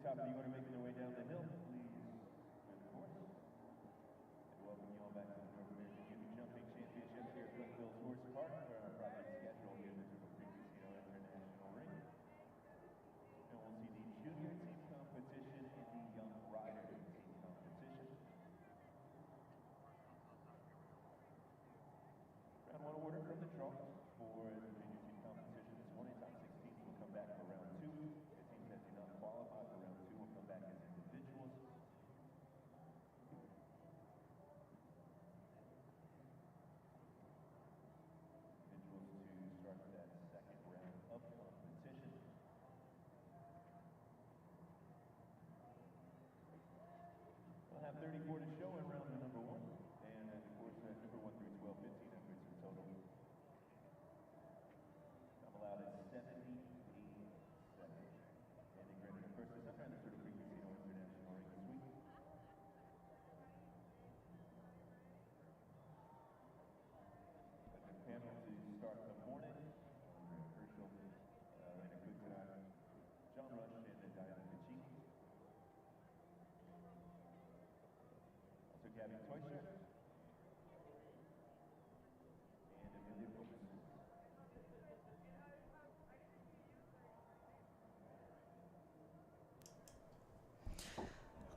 top of the order making their way down the hill, please clear the course. And welcome you all back to the North American Youth Jumping Championships here at Glenville's Horse Park for our private schedule here at the Super Creek Casino International Ring. And we'll see the junior team competition and the young rider team competition. Round one order from the draw for the junior team competition this morning. Top 16 will come back for round two. The teams that do not qualify for round two will come back as individuals. Individuals to start that second round of competition. We'll have 34 to show in round number one. And of course, number 1 through 12, 15 efforts in total. I'm allowed at 78 seconds. And granted, of course, there's not the Super Creek Casino International Ring this week. Got the panel to start the morning. Herschel, Elena Kutzera, John Rush, and Diana Kachiki. Also Gabby Teuscher. And Amelia Focus.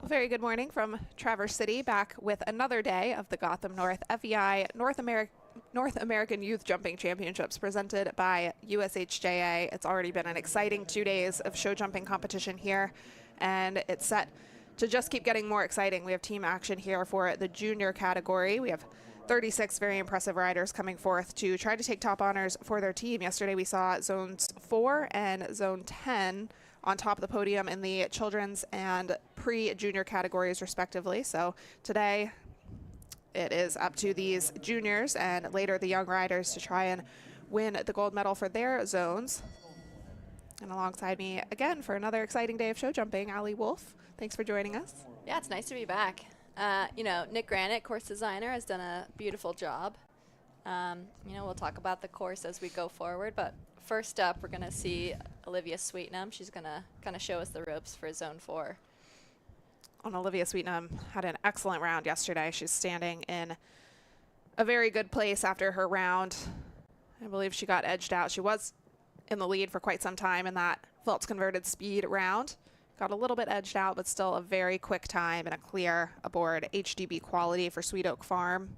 Very good morning from Traverse City, back with another day of the Gotham North FEI North American Youth Jumping Championships presented by USHJA. It's already been an exciting 2 days of show jumping competition here, and it's set to just keep getting more exciting. We have team action here for the junior category. We have 36 very impressive riders coming forth to try to take top honors for their team. Yesterday we saw zones 4 and zone 10 on top of the podium in the children's and pre-junior categories respectively. So today it is up to these juniors and later the young riders to try and win the gold medal for their zones. And alongside me again for another exciting day of show jumping, Allie Wolf. Thanks for joining us. Yeah, it's nice to be back. You know, Nick Granite, course designer, has done a beautiful job. You know, we'll talk about the course as we go forward, but first up, we're going to see Olivia Sweetnam. She's going to kind of show us the ropes for zone 4. And Olivia Sweetnam had an excellent round yesterday. She's standing in a very good place after her round. I believe she got edged out. She was in the lead for quite some time in that vault converted speed round. Got a little bit edged out, but still a very quick time and a clear aboard HDB quality for Sweet Oak Farm.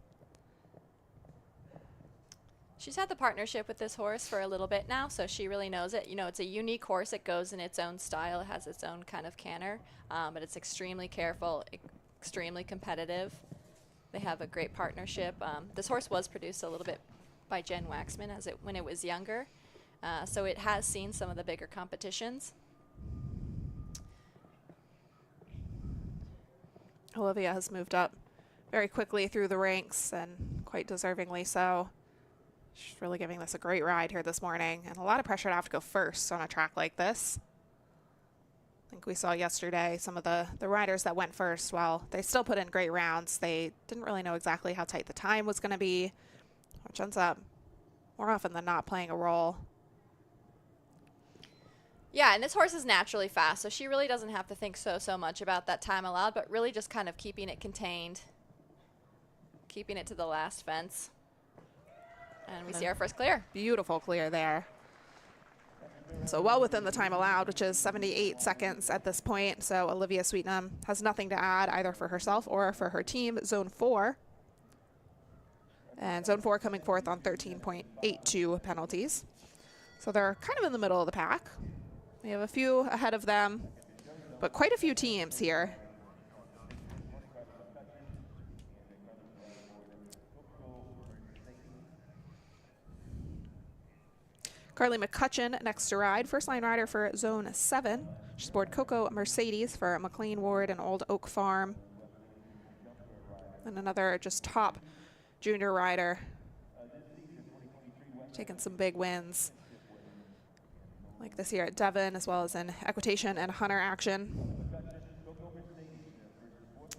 She's had the partnership with this horse for a little bit now, so she really knows it. You know, it's a unique horse. It goes in its own style. It has its own kind of canter, but it's extremely careful, extremely competitive. They have a great partnership. This horse was produced a little bit by Jen Waxman when it was younger, so it has seen some of the bigger competitions. Olivia has moved up very quickly through the ranks, and quite deservingly so. She's really giving this a great ride here this morning, and a lot of pressure to have to go first on a track like this. I think we saw yesterday some of the riders that went first, while they still put in great rounds, they didn't really know exactly how tight the time was going to be, which ends up more often than not playing a role. Yeah, and this horse is naturally fast, so she really doesn't have to think so much about that time allowed, but really just kind of keeping it contained, keeping it to the last fence. And we see our first clear. Beautiful clear there. So well within the time allowed, which is 78 seconds at this point. So Olivia Sweetnam has nothing to add either for herself or for her team. Zone 4. And zone 4 coming forth on 13.82 penalties. So they're kind of in the middle of the pack. We have a few ahead of them, but quite a few teams here. Carly McCutcheon next to ride, first line rider for zone 7. She's aboard Coco Mercedes for McLean Ward and Old Oak Farm. And another just top junior rider, taking some big wins, like this year at Devon, as well as in equitation and hunter action.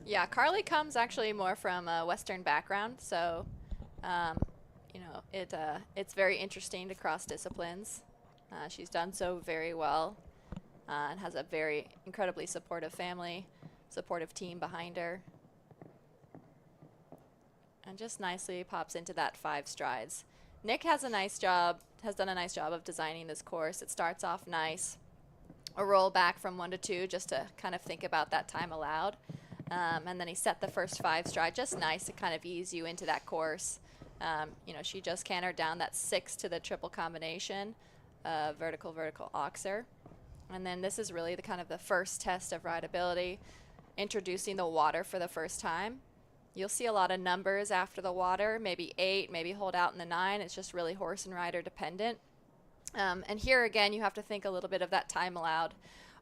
Yeah, Carly comes actually more from a Western background, so you know, it's very interesting to cross disciplines. She's done so very well. and has a very incredibly supportive family, supportive team behind her. And just nicely pops into that 5 strides. Nick has done a nice job of designing this course. It starts off nice. A roll back from 1 to 2 just to kind of think about that time allowed. And then he set the first 5 stride, just nice to kind of ease you into that course. You know, she just cantered down that 6 to the triple combination, vertical, oxer. And then this is really the kind of the first test of rideability, introducing the water for the first time. You'll see a lot of numbers after the water, maybe 8, maybe hold out in the 9. It's just really horse and rider dependent. And here again, you have to think a little bit of that time allowed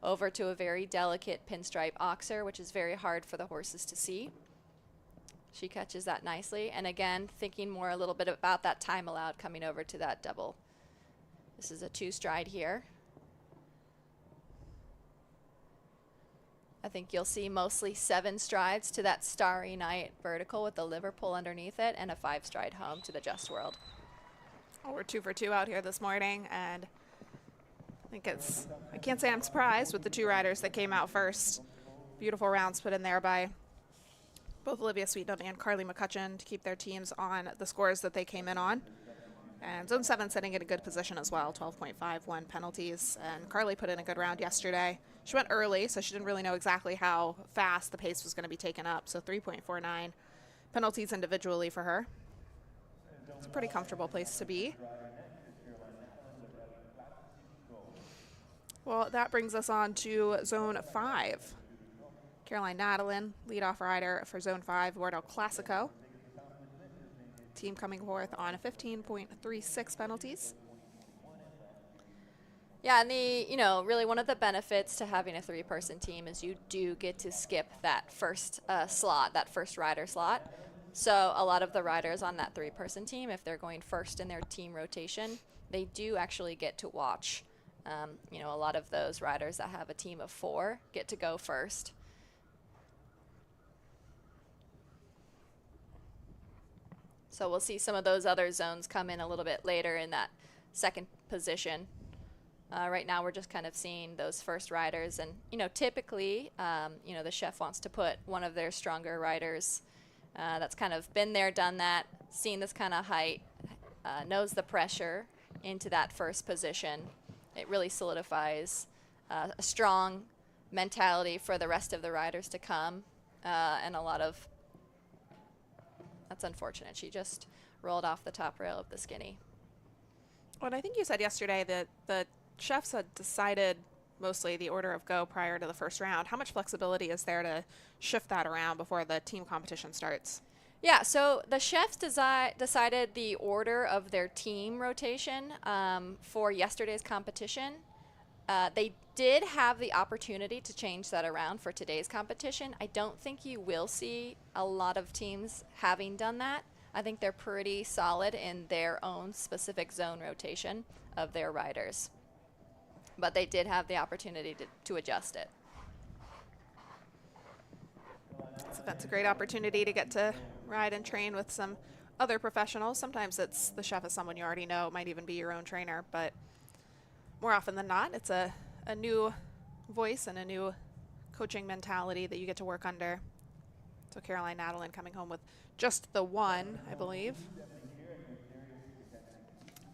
over to a very delicate pinstripe oxer, which is very hard for the horses to see. She catches that nicely. And again, thinking more a little bit about that time allowed coming over to that double. This is a 2 stride here. I think you'll see mostly 7 strides to that Starry Night vertical with the liver pull underneath it, and a 5 stride home to the Just World. Well, we're 2 for 2 out here this morning, and I can't say I'm surprised with the 2 riders that came out first. Beautiful rounds put in there by both Olivia Sweetnam and Carly McCutcheon to keep their teams on the scores that they came in on. And Zone 7 sitting in a good position as well, 12.51 penalties. And Carly put in a good round yesterday. She went early, so she didn't really know exactly how fast the pace was going to be taken up. So 3.49 penalties individually for her. It's a pretty comfortable place to be. Well, that brings us on to Zone 5. Caroline Nadelin, leadoff rider for Zone 5, Bordeaux Classico. Team coming forth on 15.36 penalties. Yeah, and really one of the benefits to having a 3-person team is you do get to skip that first slot, that first rider slot. So a lot of the riders on that 3-person team, if they're going first in their team rotation, they do actually get to watch. A lot of those riders that have a team of 4 get to go first. So we'll see some of those other zones come in a little bit later in that second position. Right now we're just kind of seeing those first riders, and typically the chef wants to put one of their stronger riders that's kind of been there, done that, seen this kind of height, knows the pressure into that first position. It really solidifies a strong mentality for the rest of the riders to come, and a lot of, that's unfortunate. She just rolled off the top rail of the skinny. Well, I think you said yesterday that the chefs had decided mostly the order of go prior to the first round. How much flexibility is there to shift that around before the team competition starts? Yeah, so the chefs decided the order of their team rotation for yesterday's competition. They did have the opportunity to change that around for today's competition. I don't think you will see a lot of teams having done that. I think they're pretty solid in their own specific zone rotation of their riders. But they did have the opportunity to adjust it. So that's a great opportunity to get to ride and train with some other professionals. Sometimes it's the chef is someone you already know. It might even be your own trainer, but more often than not, it's a new voice and a new coaching mentality that you get to work under. So Caroline Nadelin coming home with just the 1, I believe.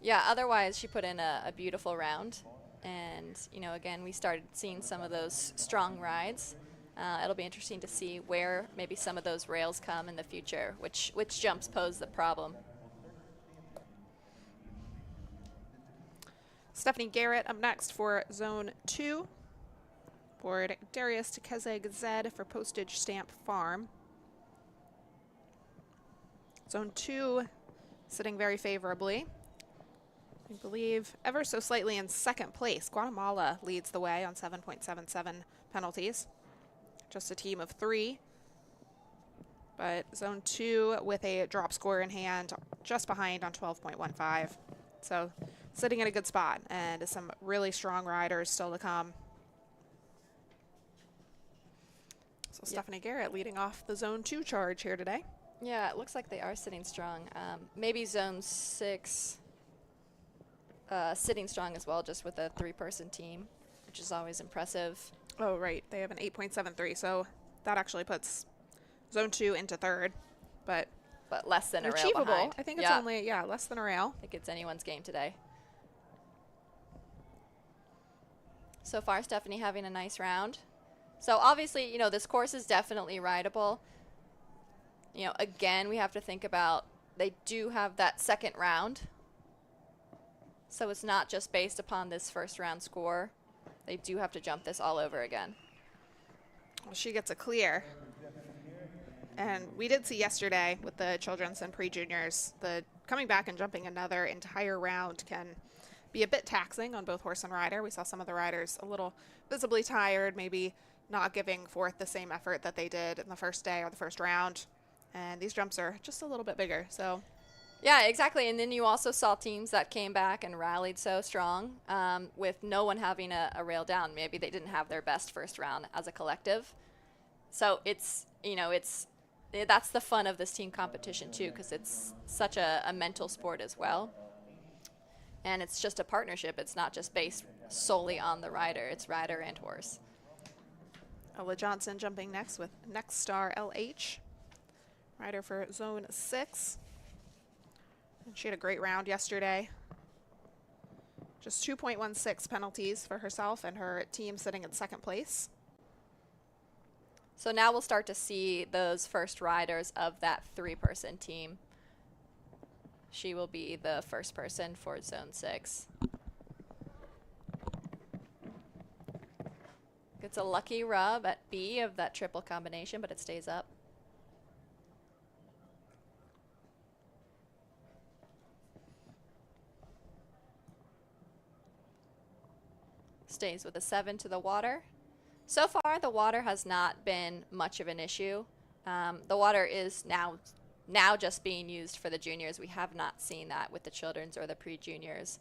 Yeah, otherwise she put in a beautiful round. And, again, we started seeing some of those strong rides. It'll be interesting to see where maybe some of those rails come in the future, which jumps pose the problem. Stephanie Garrett up next for Zone 2. Board Darius Kezeg Zed for Postage Stamp Farm. Zone 2 sitting very favorably. I believe ever so slightly in second place. Guatemala leads the way on 7.77 penalties. Just a team of 3. But Zone 2 with a drop score in hand, just behind on 12.15. So sitting in a good spot, and some really strong riders still to come. So yep. Stephanie Garrett leading off the Zone 2 charge here today. Yeah, it looks like they are sitting strong. Maybe Zone 6 sitting strong as well, just with a 3-person team. which is always impressive. Oh, right. They have an 8.73, so that actually puts Zone 2 into third. But less than a rail achievable. behind. I think it's only, less than a rail. I think it's anyone's game today. So far, Stephanie having a nice round. So obviously, you know, this course is definitely rideable. You know, again, we have to think about they do have that second round. So it's not just based upon this first round score. They do have to jump this all over again. Well, she gets a clear. And we did see yesterday with the children's and pre-juniors, the coming back and jumping another entire round can be a bit taxing on both horse and rider. We saw some of the riders a little visibly tired, maybe not giving forth the same effort that they did in the first day or the first round. And these jumps are just a little bit bigger, so. Yeah, exactly. And then you also saw teams that came back and rallied so strong with no one having a rail down. Maybe they didn't have their best first round as a collective. So it's, you know, that's the fun of this team competition too, because it's such a mental sport as well. And it's just a partnership. It's not just based solely on the rider. It's rider and horse. Ella Johnson jumping next with Next Star LH. Rider for Zone 6. And she had a great round yesterday. Just 2.16 penalties for herself and her team sitting in second place. So now we'll start to see those first riders of that 3-person team. She will be the first person for Zone 6. Gets a lucky rub at B of that triple combination, but it stays up. Stays with a 7 to the water. So far, the water has not been much of an issue. The water is now just being used for the juniors. We have not seen that with the children's or the pre-juniors.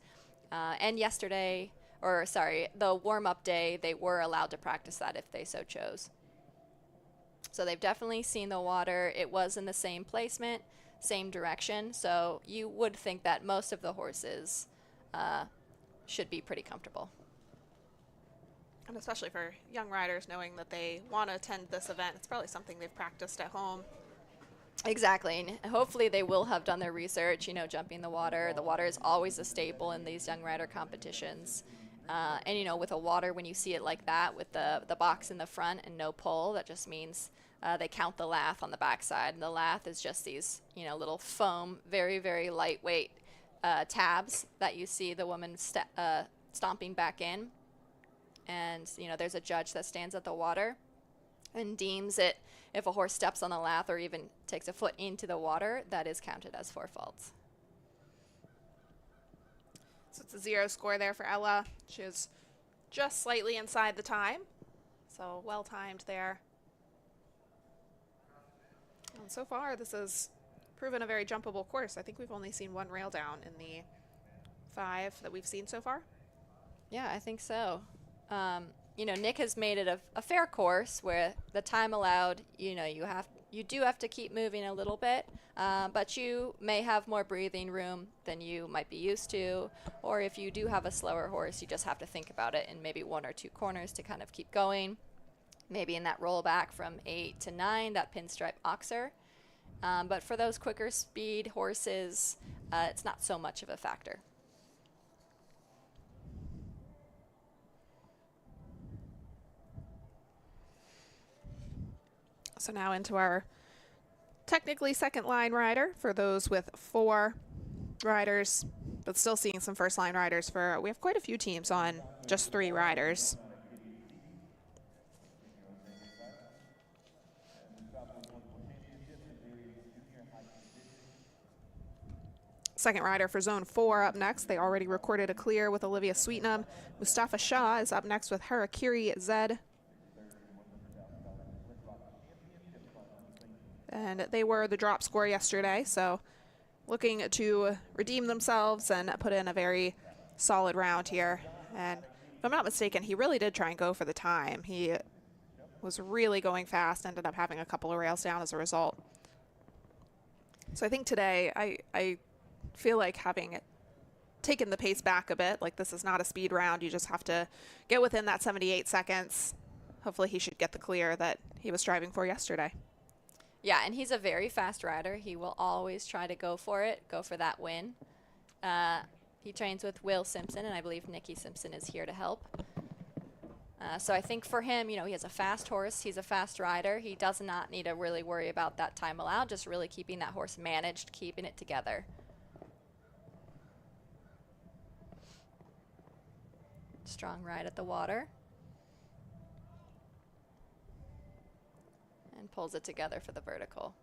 And yesterday, or sorry, the warm-up day, they were allowed to practice that if they so chose. So they've definitely seen the water. It was in the same placement, same direction. So you would think that most of the horses should be pretty comfortable. And especially for young riders, knowing that they want to attend this event, it's probably something they've practiced at home. Exactly, and hopefully they will have done their research, you know, jumping the water. The water is always a staple in these young rider competitions. And, you know, with a water, when you see it like that, with the box in the front and no pull, that just means they count the lath on the backside. And the lath is just these, you know, little foam, very, very lightweight tabs that you see the woman stomping back in. And, you know, there's a judge that stands at the water and deems it, if a horse steps on the lath or even takes a foot into the water, that is counted as 4 faults. So it's a 0 score there for Ella. She is just slightly inside the time. So well timed there. And so far, this has proven a very jumpable course. I think we've only seen 1 rail down in the 5 that we've seen so far. Yeah, I think so. You know, Nick has made it a fair course where the time allowed, you know, you do have to keep moving a little bit, but you may have more breathing room than you might be used to, or if you do have a slower horse, you just have to think about it in maybe 1 or 2 corners to kind of keep going. Maybe in that rollback from 8 to 9, that pinstripe oxer. But for those quicker speed horses, it's not so much of a factor. So now into our technically second line rider for those with 4 riders, but still seeing some first line riders for, we have quite a few teams on just 3 riders. Second rider for Zone 4 up next. They already recorded a clear with Olivia Sweetnam. Mustafa Shah is up next with Harakiri Zed. And they were the drop score yesterday, so looking to redeem themselves and put in a very solid round here. And if I'm not mistaken, he really did try and go for the time. He was really going fast, ended up having a couple of rails down as a result. So I think today, I feel like having taken the pace back a bit. Like, this is not a speed round. You just have to get within that 78 seconds. Hopefully he should get the clear that he was striving for yesterday. Yeah, and he's a very fast rider. He will always try to go for it, go for that win. He trains with Will Simpson, and I believe Nikki Simpson is here to help. So I think for him, you know, he has a fast horse. He's a fast rider. He does not need to really worry about that time allowed, just really keeping that horse managed, keeping it together. Strong ride at the water. And pulls it together for the vertical.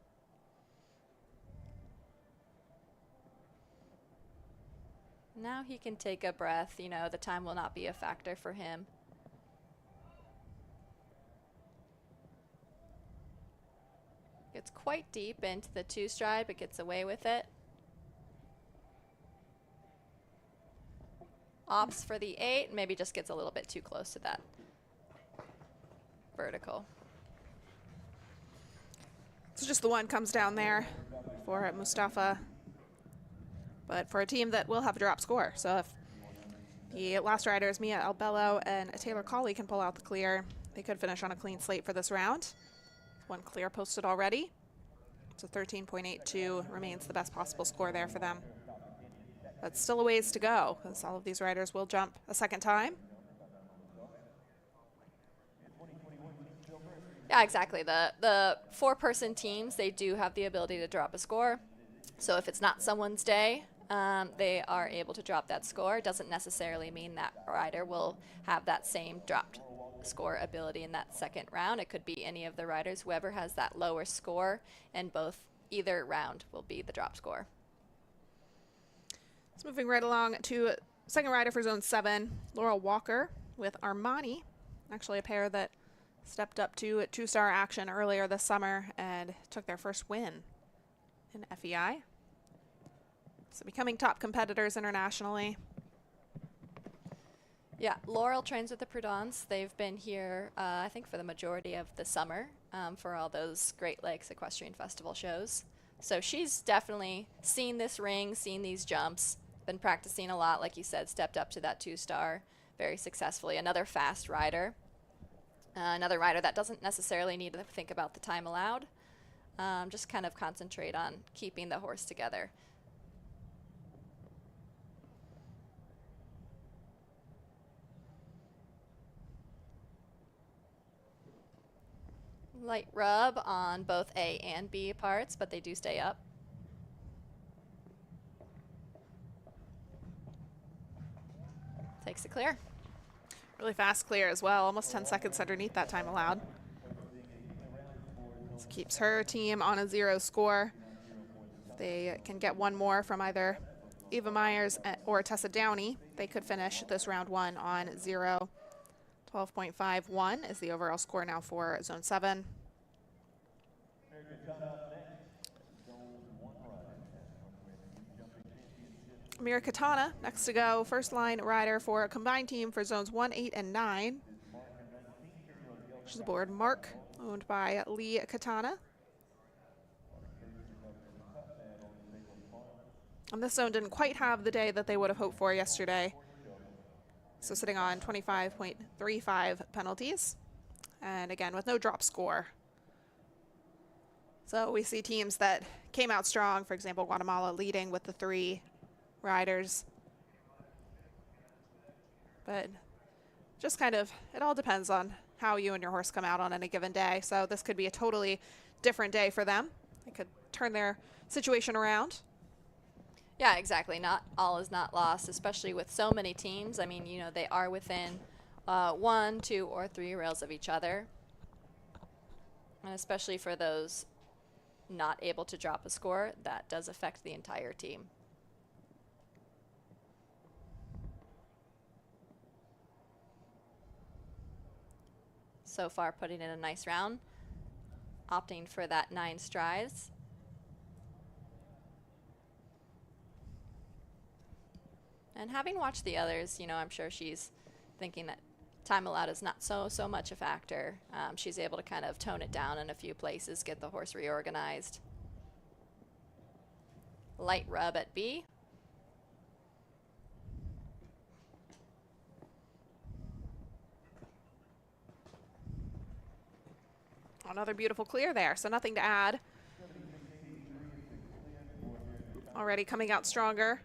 Now he can take a breath. You know, the time will not be a factor for him. Gets quite deep into the 2-stride, but gets away with it. Opts for the 8, maybe just gets a little bit too close to that vertical. So just the one comes down there for Mustafa. But for a team that will have a drop score. So if the last riders, Mia Albello and Taylor Colley, can pull out the clear, they could finish on a clean slate for this round. One clear posted already. So 13.82 remains the best possible score there for them. But still a ways to go, because all of these riders will jump a second time. Yeah, exactly. The 4-person teams, they do have the ability to drop a score. So if it's not someone's day, they are able to drop that score. It doesn't necessarily mean that rider will have that same dropped score ability in that second round. It could be any of the riders. Whoever has that lower score in either round will be the drop score. So moving right along to second rider for Zone 7, Laurel Walker with Armani. Actually a pair that stepped up to 2-star action earlier this summer and took their first win in FEI. So becoming top competitors internationally. Yeah, Laurel trains with the Prudence. They've been here, I think, for the majority of the summer for all those Great Lakes Equestrian Festival shows. So she's definitely seen this ring, seen these jumps, been practicing a lot, like you said, stepped up to that 2-star very successfully. Another fast rider. Another rider that doesn't necessarily need to think about the time allowed. Just kind of concentrate on keeping the horse together. Light rub on both A and B parts, but they do stay up. Takes the clear. Really fast clear as well, almost 10 seconds underneath that time allowed. This keeps her team on a 0 score. If they can get one more from either Eva Myers or Tessa Downey, they could finish this round 1 on 0. 12.51 is the overall score now for Zone 7. Amira Katana next to go, first line rider for a combined team for Zones 1, 8, and 9. She's aboard Mark, owned by Lee Katana. And this zone didn't quite have the day that they would have hoped for yesterday. So sitting on 25.35 penalties. And again, with no drop score. So we see teams that came out strong, for example, Guatemala leading with the 3 riders. But just kind of, it all depends on how you and your horse come out on any given day. So this could be a totally different day for them. They could turn their situation around. Yeah, exactly. Not all is not lost, especially with so many teams. I mean, you know, they are within 1, 2, or 3 rails of each other. And especially for those not able to drop a score, that does affect the entire team. So far, putting in a nice round, opting for that 9 strides. And having watched the others, you know, I'm sure she's thinking that time allowed is not so much a factor. She's able to kind of tone it down in a few places, get the horse reorganized. Light rub at B. Another beautiful clear there, so nothing to add. Already coming out stronger.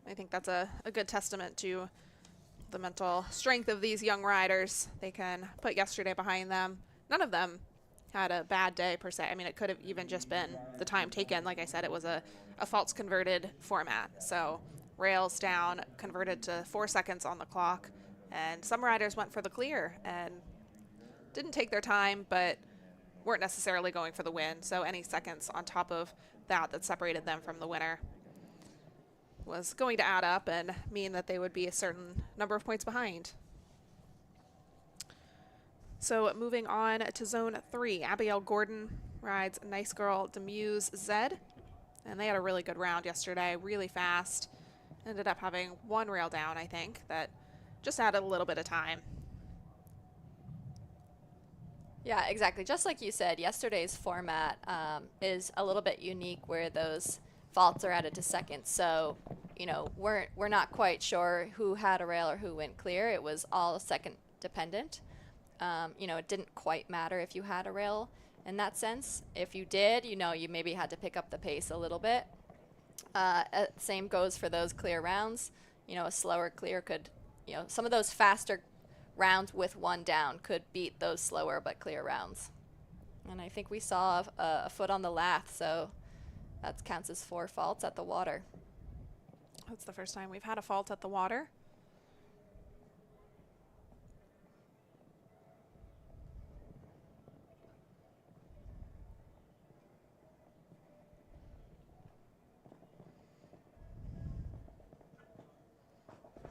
I think that's a good testament to the mental strength of these young riders. They can put yesterday behind them. None of them had a bad day per se. I mean, it could have even just been the time taken. Like I said, it was a faults converted format. So rails down, converted to 4 seconds on the clock. And some riders went for the clear and didn't take their time, but weren't necessarily going for the win. So any seconds on top of that separated them from the winner was going to add up and mean that they would be a certain number of points behind. So moving on to zone 3, Abigail Gordon rides Nice Girl Demuse Zed, and they had a really good round yesterday, really fast. Ended up having 1 rail down, I think, that just added a little bit of time. Yeah, exactly. Just like you said, yesterday's format is a little bit unique where those faults are added to seconds. So, you know, we're not quite sure who had a rail or who went clear. It was all second dependent. You know, it didn't quite matter if you had a rail in that sense. If you did, you know, you maybe had to pick up the pace a little bit. Same goes for those clear rounds. You know, a slower clear could, you know, some of those faster rounds with 1 down could beat those slower but clear rounds. And I think we saw a foot on the lath, so that counts as 4 faults at the water. That's the first time we've had a fault at the water.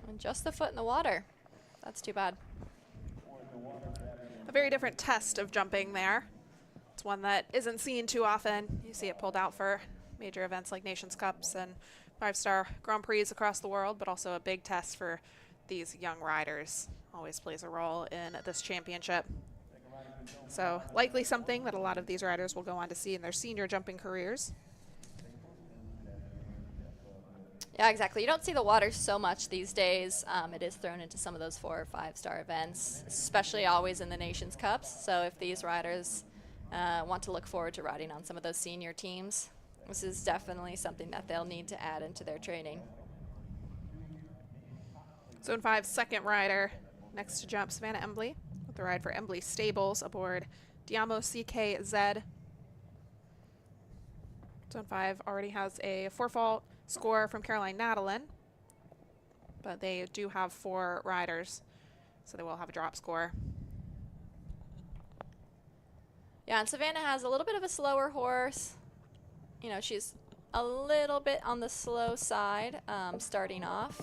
And just the foot in the water. That's too bad. A very different test of jumping there. It's one that isn't seen too often. You see it pulled out for major events like Nations Cups and 5-star Grand Prix across the world, but also a big test for these young riders. Always plays a role in this championship. So likely something that a lot of these riders will go on to see in their senior jumping careers. Yeah, exactly. You don't see the water so much these days. It is thrown into some of those 4- or 5-star events, especially always in the Nations Cups. So if these riders want to look forward to riding on some of those senior teams, this is definitely something that they'll need to add into their training. Zone 5 second rider next to jump, Savannah Embley, with the ride for Embley Stables aboard Diamo CKZ. Zone 5 already has a 4-fault score from Caroline Nadalin, but they do have 4 riders, so they will have a drop score. Yeah, and Savannah has a little bit of a slower horse. You know, she's a little bit on the slow side starting off.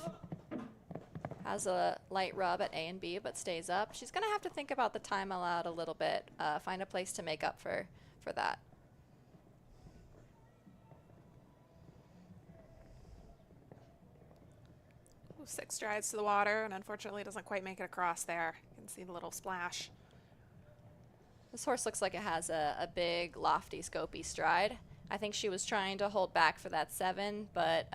Has a light rub at A and B, but stays up. She's going to have to think about the time allowed a little bit, find a place to make up for that. Ooh, 6 strides to the water, and unfortunately doesn't quite make it across there. You can see the little splash. This horse looks like it has a big, lofty, scopy stride. I think she was trying to hold back for that 7, but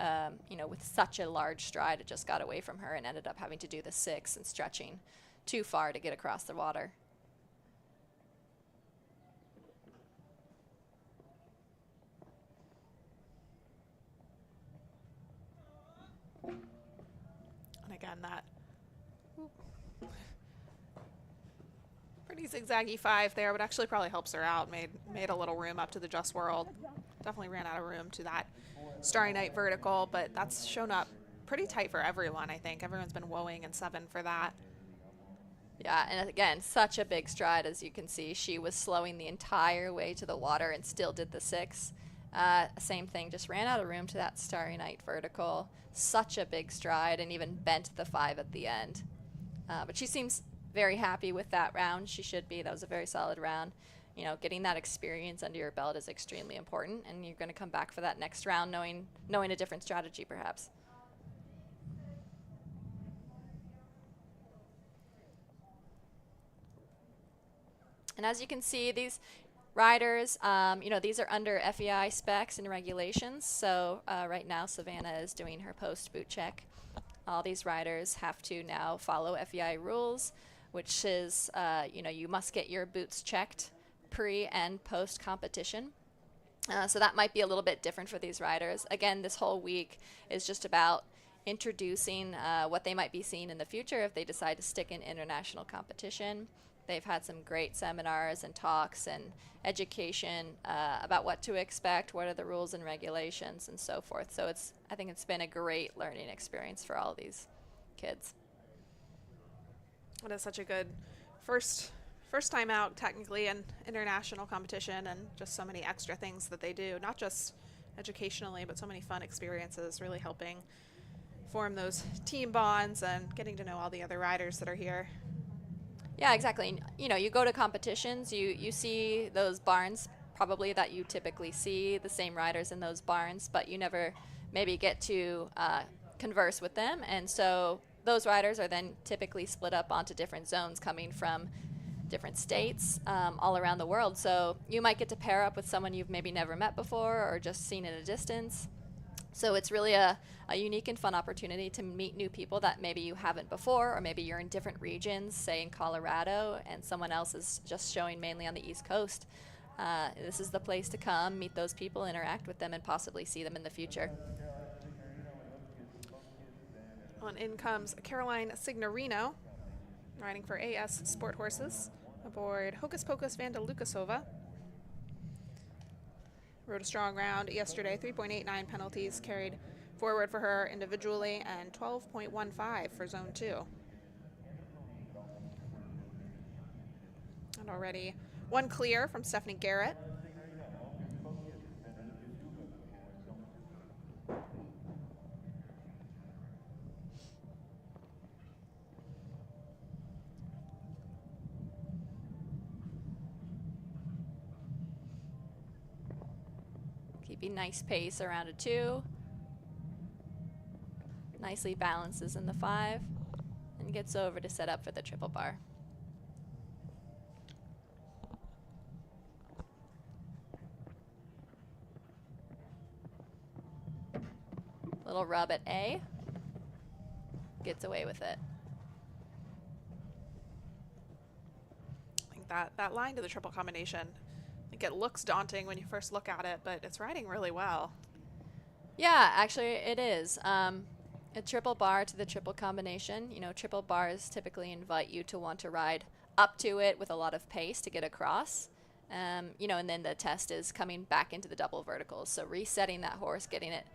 you know, with such a large stride, it just got away from her and ended up having to do the 6 and stretching too far to get across the water. And again, that pretty zigzaggy 5 there, but actually probably helps her out. Made a little room up to the Just World. Definitely ran out of room to that Starry Night vertical, but that's shown up pretty tight for everyone, I think. Everyone's been woeing in 7 for that. Yeah, and again, such a big stride, as you can see. She was slowing the entire way to the water and still did the 6. Same thing, just ran out of room to that Starry Night vertical. Such a big stride, and even bent the 5 at the end. But she seems very happy with that round. She should be. That was a very solid round. You know, getting that experience under your belt is extremely important, and you're going to come back for that next round knowing a different strategy, perhaps. And as you can see, these riders, you know, these are under FEI specs and regulations. So right now, Savannah is doing her post-boot check. All these riders have to now follow FEI rules, which is, you know, you must get your boots checked pre and post competition. So that might be a little bit different for these riders. Again, this whole week is just about introducing what they might be seeing in the future if they decide to stick in international competition. They've had some great seminars and talks and education about what to expect, what are the rules and regulations, and so forth. So I think it's been a great learning experience for all these kids. It is such a good first time out technically in international competition, and just so many extra things that they do, not just educationally, but so many fun experiences, really helping form those team bonds and getting to know all the other riders that are here. Yeah, exactly. You know, you go to competitions, you see those barns probably that you typically see, the same riders in those barns, but you never maybe get to converse with them. And so those riders are then typically split up onto different zones coming from different states all around the world. So you might get to pair up with someone you've maybe never met before or just seen at a distance. So it's really a unique and fun opportunity to meet new people that maybe you haven't before, or maybe you're in different regions, say in Colorado, and someone else is just showing mainly on the East Coast. This is the place to come, meet those people, interact with them, and possibly see them in the future. On in comes Caroline Signorino, riding for AS Sport Horses, aboard Hocus Pocus Vanda Lukasova. Rode a strong round yesterday, 3.89 penalties carried forward for her individually, and 12.15 for Zone 2. And already one clear from Stephanie Garrett. Keeping nice pace around a 2. Nicely balances in the 5 and gets over to set up for the triple bar. Little rub at A. Gets away with it. I think that line to the triple combination, I think it looks daunting when you first look at it, but it's riding really well. Yeah, actually it is. A triple bar to the triple combination. You know, triple bars typically invite you to want to ride up to it with a lot of pace to get across. You know, and then the test is coming back into the double verticals. So resetting that horse, getting it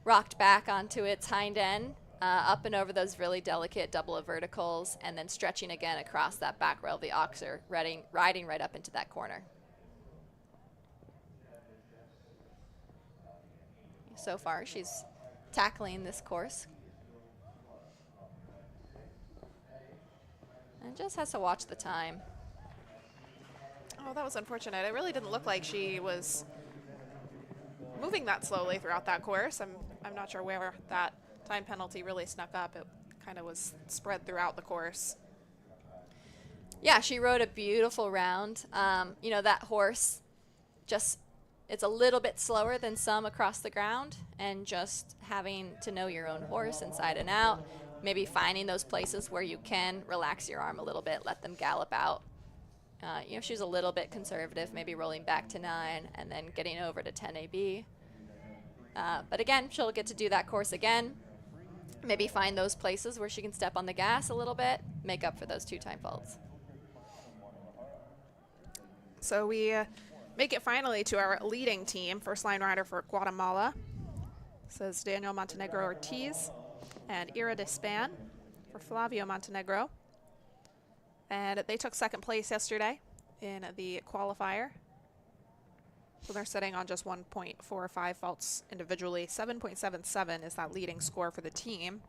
rocked back onto its hind end, up and over those really delicate double verticals, and then stretching again across that back rail of the oxer, riding right up into that corner. So far, she's tackling this course. And just has to watch the time. Oh, that was unfortunate. It really didn't look like she was moving that slowly throughout that course. I'm not sure where that time penalty really snuck up. It kind of was spread throughout the course. Yeah, she rode a beautiful round. You know, that horse just, it's a little bit slower than some across the ground, and just having to know your own horse inside and out, maybe finding those places where you can relax your arm a little bit, let them gallop out. You know, she's a little bit conservative, maybe rolling back to 9 and then getting over to 10 AB. But again, she'll get to do that course again, maybe find those places where she can step on the gas a little bit, make up for those 2 time faults. So we make it finally to our leading team. First line rider for Guatemala. This is Daniel Montenegro Ortiz and Ira Despan for Flavio Montenegro. And they took second place yesterday in the qualifier. So they're sitting on just 1.45 faults individually. 7.77 is that leading score for the team.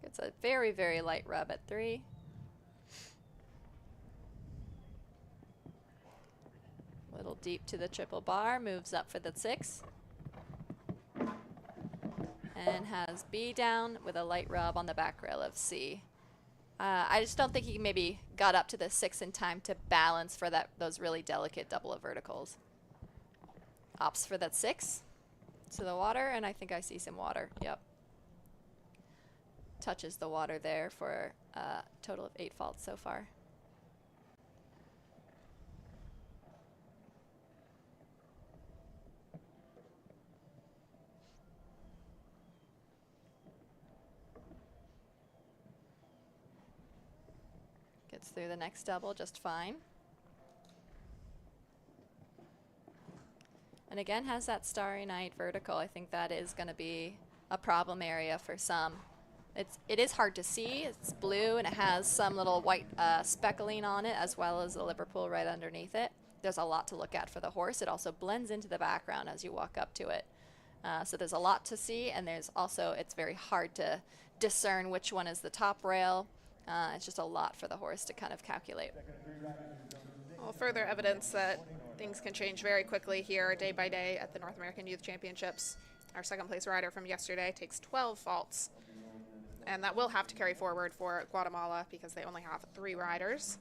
It's a very, very light rub at 3. Little deep to the triple bar, moves up for the 6. And has B down with a light rub on the back rail of C. I just don't think he maybe got up to the 6 in time to balance for those really delicate double of verticals. Opts for that 6 to the water, and I think I see some water. Yep. touches the water there for a total of 8 faults so far. Gets through the next double just fine. And again, has that Starry Night vertical. I think that is going to be a problem area for some. It is hard to see. It's blue and it has some little white speckling on it, as well as the Liverpool right underneath it. There's a lot to look at for the horse. It also blends into the background as you walk up to it. So there's a lot to see, and there's also, it's very hard to discern which one is the top rail. It's just a lot for the horse to kind of calculate. Well, further evidence that things can change very quickly here day by day at the North American Youth Championships. Our second place rider from yesterday takes 12 faults, and that will have to carry forward for Guatemala because they only have 3 riders.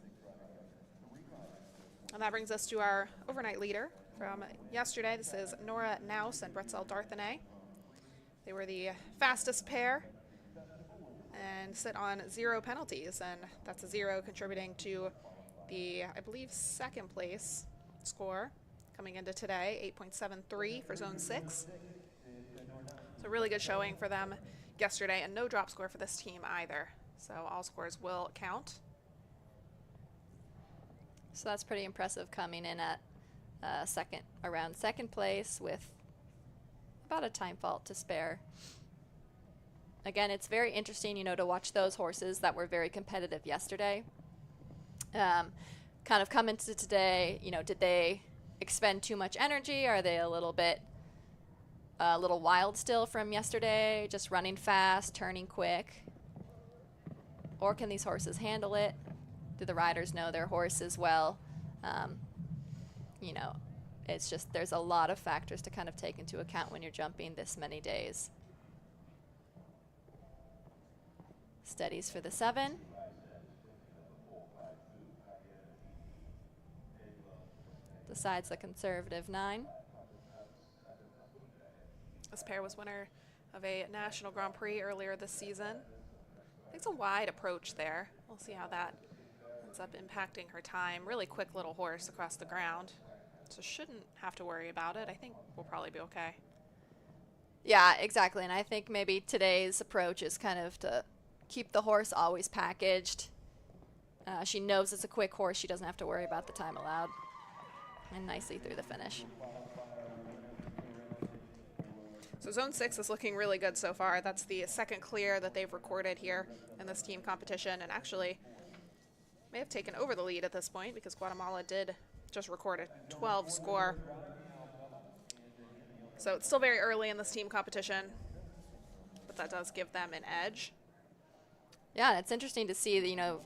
And that brings us to our overnight leader from yesterday. This is Nora Naus and Bretzel Darthenay. They were the fastest pair and sit on 0 penalties, and that's a 0 contributing to the, I believe, second place score coming into today, 8.73 for zone 6. So really good showing for them yesterday, and no drop score for this team either. So all scores will count. So that's pretty impressive, coming in at around second place with about a time fault to spare. Again, it's very interesting, you know, to watch those horses that were very competitive yesterday. Kind of come into today, you know, did they expend too much energy? Are they a little wild still from yesterday, just running fast, turning quick? Or can these horses handle it? Do the riders know their horse as well? You know, it's just, there's a lot of factors to kind of take into account when you're jumping this many days. Steadies for the 7. Decides the conservative 9. This pair was winner of a National Grand Prix earlier this season. Takes a wide approach there. We'll see how that ends up impacting her time. Really quick little horse across the ground, so shouldn't have to worry about it. I think we'll probably be okay. Yeah, exactly. And I think maybe today's approach is kind of to keep the horse always packaged. She knows it's a quick horse. She doesn't have to worry about the time allowed. And nicely through the finish. So zone 6 is looking really good so far. That's the second clear that they've recorded here in this team competition, and actually may have taken over the lead at this point because Guatemala did just record a 12 score. So it's still very early in this team competition, but that does give them an edge. Yeah, and it's interesting to see that, you know,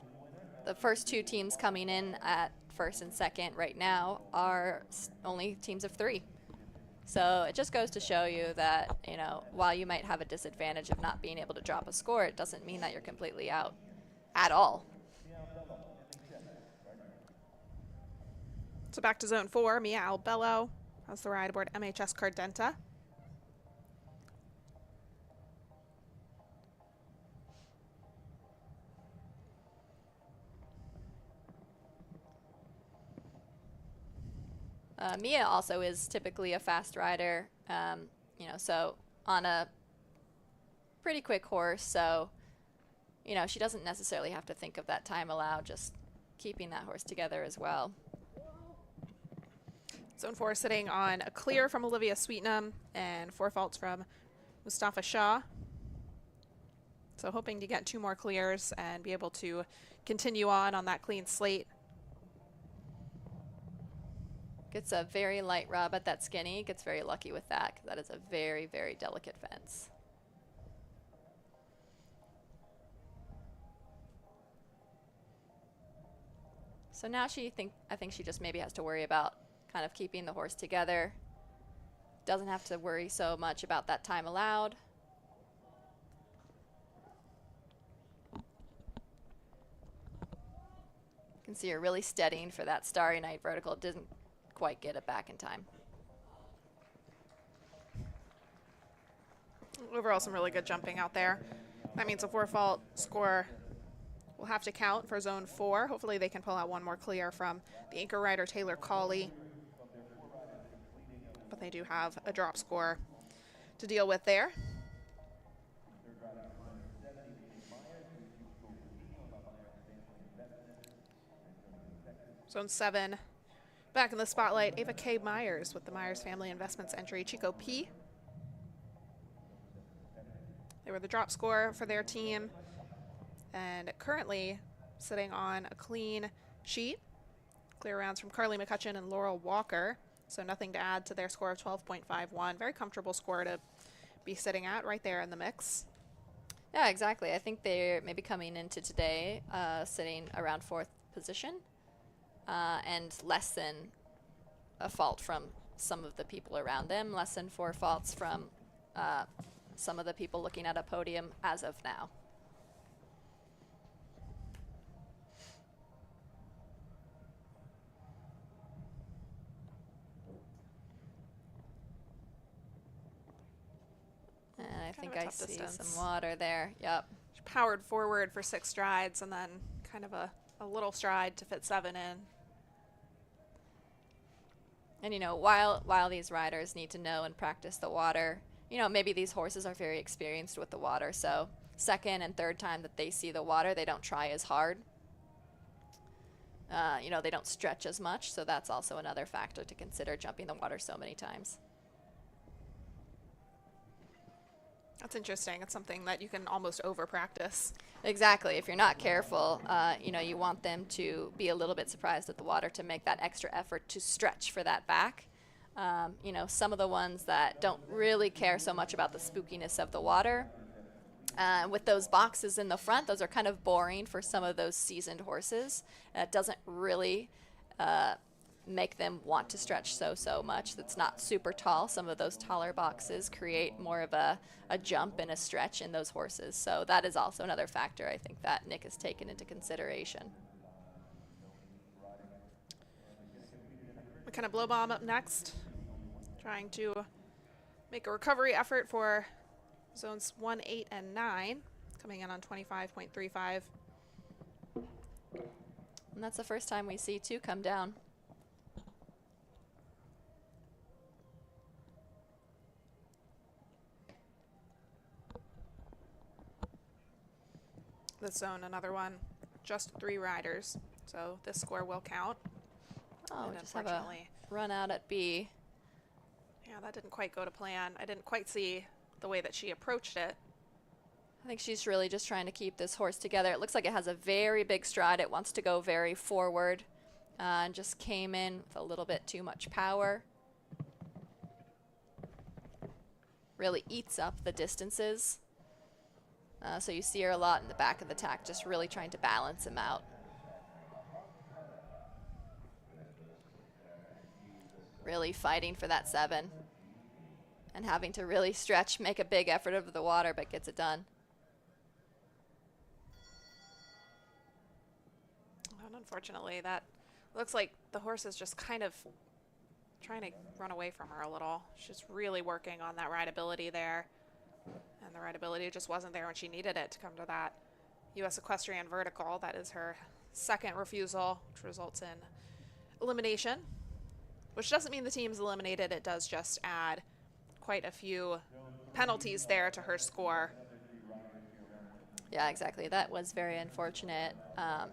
the first 2 teams coming in at first and second right now are only teams of 3. So it just goes to show you that, you know, while you might have a disadvantage of not being able to drop a score, it doesn't mean that you're completely out at all. So back to zone 4, Mia Albello has the ride aboard MHS Cardenta. Mia also is typically a fast rider, you know, so on a pretty quick horse. So, you know, she doesn't necessarily have to think of that time allowed, just keeping that horse together as well. Zone 4 sitting on a clear from Olivia Sweetnam and 4 faults from Mustafa Shah. So hoping to get 2 more clears and be able to continue on that clean slate. Gets a very light rub at that skinny. Gets very lucky with that because that is a very, very delicate fence. So now I think she just maybe has to worry about kind of keeping the horse together. Doesn't have to worry so much about that time allowed. You can see her really steadying for that Starry Night vertical. Didn't quite get it back in time. Overall, some really good jumping out there That means a 4-fault score will have to count for zone 4. Hopefully they can pull out one more clear from the anchor rider Taylor Cawley. But they do have a drop score to deal with there. Zone 7, back in the spotlight, Ava K. Myers with the Myers Family Investments entry, Chico P. They were the drop score for their team, and currently sitting on a clean sheet. Clear rounds from Carly McCutcheon and Laurel Walker, so nothing to add to their score of 12.51. Very comfortable score to be sitting at, right there in the mix. Yeah, exactly. I think they're maybe coming into today sitting around 4th position. And less than a fault from some of the people around them, less than 4 faults from some of the people looking at a podium as of now. And I think I see some water there. Yep. She powered forward for 6 strides and then kind of a little stride to fit 7 in. And, you know, while these riders need to know and practice the water, you know, maybe these horses are very experienced with the water. So 2nd and 3rd time that they see the water, they don't try as hard. You know, they don't stretch as much. So that's also another factor to consider, jumping the water so many times. That's interesting. It's something that you can almost over-practice. Exactly. If you're not careful, you know, you want them to be a little bit surprised at the water to make that extra effort to stretch for that back. You know, some of the ones that don't really care so much about the spookiness of the water, with those boxes in the front, those are kind of boring for some of those seasoned horses. It doesn't really make them want to stretch so much. That's not super tall. Some of those taller boxes create more of a jump and a stretch in those horses. So that is also another factor I think that Nick has taken into consideration. McKenna Blowbaum up next, trying to make a recovery effort for zones 1, 8, and 9, coming in on 25.35. And that's the first time we see 2 come down. This zone, another one, just 3 riders, so this score will count. Oh, and we just have a run out at B. Yeah, that didn't quite go to plan. I didn't quite see the way that she approached it. I think she's really just trying to keep this horse together. It looks like it has a very big stride. It wants to go very forward, and just came in with a little bit too much power. Really eats up the distances. So you see her a lot in the back of the tack, just really trying to balance him out. Really fighting for that 7 and having to really stretch, make a big effort over the water, but gets it done. And unfortunately, that looks like the horse is just kind of trying to run away from her a little. She's really working on that rideability there. And the rideability just wasn't there when she needed it to come to that U.S. Equestrian vertical. That is her 2nd refusal, which results in elimination, which doesn't mean the team's eliminated. It does just add quite a few penalties there to her score. Yeah, exactly. That was very unfortunate.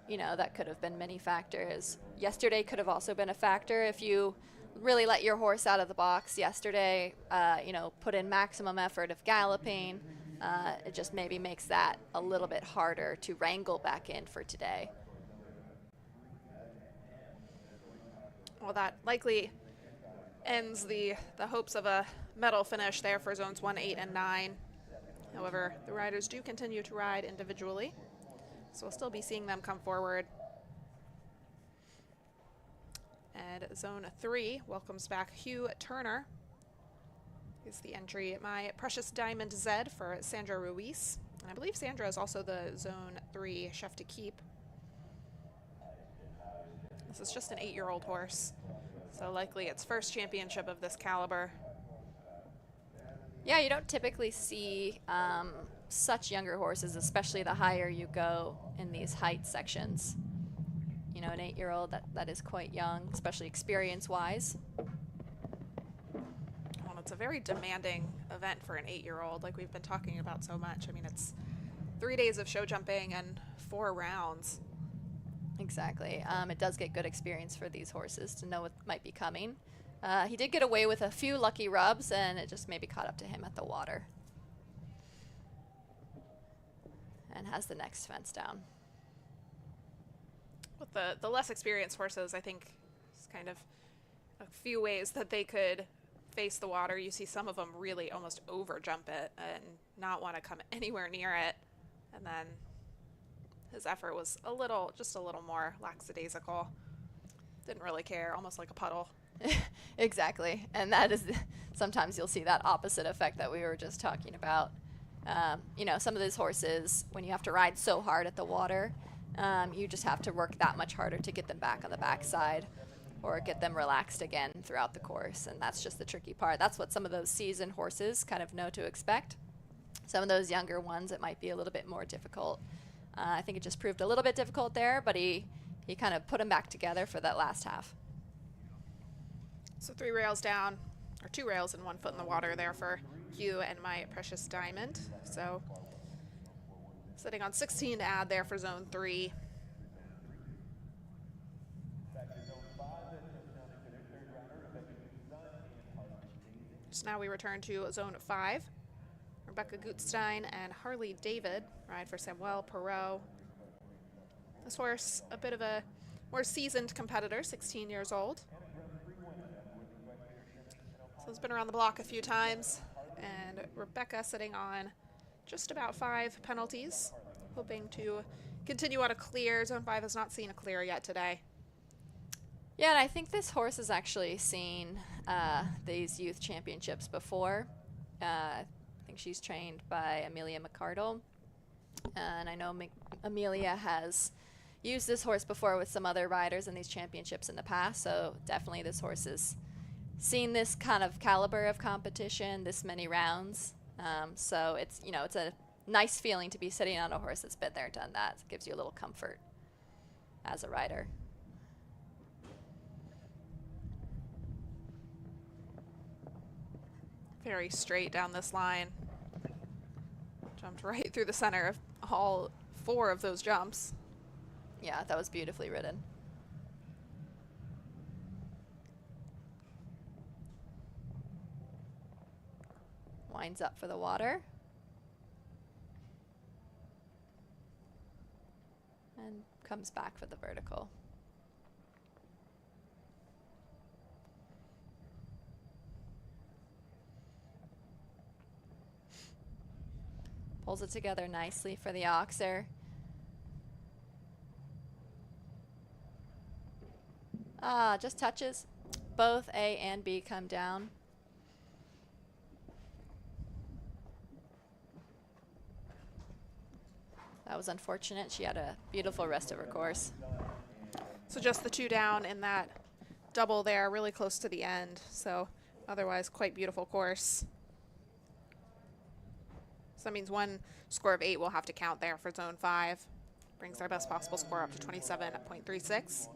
You know, that could have been many factors. Yesterday could have also been a factor if you really let your horse out of the box yesterday, you know, put in maximum effort of galloping. It just maybe makes that a little bit harder to wrangle back in for today. Well, that likely ends the hopes of a medal finish there for zones 1, 8, and 9. However, the riders do continue to ride individually, so we'll still be seeing them come forward. And zone 3 welcomes back Hugh Turner. He's the entry, My Precious Diamond Z, for Sandra Ruiz. And I believe Sandra is also the zone 3 chef to keep. This is just an 8-year-old horse, so likely its first championship of this caliber. Yeah, you don't typically see such younger horses, especially the higher you go in these height sections. You know, an 8-year-old, that is quite young, especially experience-wise. Well, it's a very demanding event for an 8-year-old, like we've been talking about so much. I mean, it's 3 days of show jumping and 4 rounds. Exactly. It does get good experience for these horses to know what might be coming. He did get away with a few lucky rubs, and it just maybe caught up to him at the water. And has the next fence down. With the less experienced horses, I think it's kind of a few ways that they could face the water. You see some of them really almost over jump it and not want to come anywhere near it. And then his effort was just a little more lackadaisical. Didn't really care, almost like a puddle. Exactly. And that is, sometimes you'll see that opposite effect that we were just talking about. You know, some of these horses, when you have to ride so hard at the water, you just have to work that much harder to get them back on the backside or get them relaxed again throughout the course. And that's just the tricky part. That's what some of those seasoned horses kind of know to expect. Some of those younger ones, it might be a little bit more difficult. I think it just proved a little bit difficult there, but he kind of put them back together for that last half. So 3 rails down, or 2 rails and 1 foot in the water there for Hugh and My Precious Diamond. So sitting on 16 to add there for zone 3. So now we return to zone 5. Rebecca Gutstein and Harley David ride for Samuel Perot. This horse, a bit of a more seasoned competitor, 16 years old. So he's been around the block a few times. And Rebecca sitting on just about 5 penalties, hoping to continue on a clear. Zone 5 has not seen a clear yet today. Yeah, and I think this horse has actually seen these youth championships before. I think she's trained by Amelia McCardle. And I know Amelia has used this horse before with some other riders in these championships in the past. So definitely this horse has seen this kind of caliber of competition, this many rounds. So it's, you know, it's a nice feeling to be sitting on a horse that's been there, done that. It gives you a little comfort as a rider. Very straight down this line. Jumped right through the center of all 4 of those jumps. Yeah, that was beautifully ridden. Winds up for the water. And comes back for the vertical. Pulls it together nicely for the oxer. Just touches. Both A and B come down. That was unfortunate. She had a beautiful rest of her course. So just the 2 down in that double there, really close to the end. So otherwise quite beautiful course. So that means 1 score of 8 will have to count there for zone 5. Brings our best possible score up to 27.36.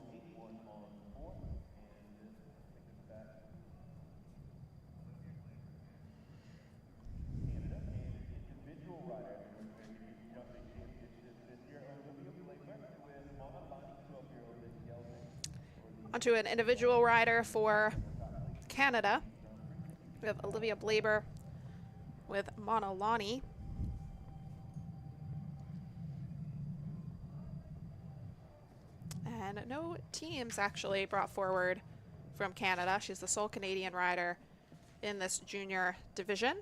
Onto an individual rider for Canada. We have Olivia Blaber with Monolani. And no teams actually brought forward from Canada. She's the sole Canadian rider in this junior division,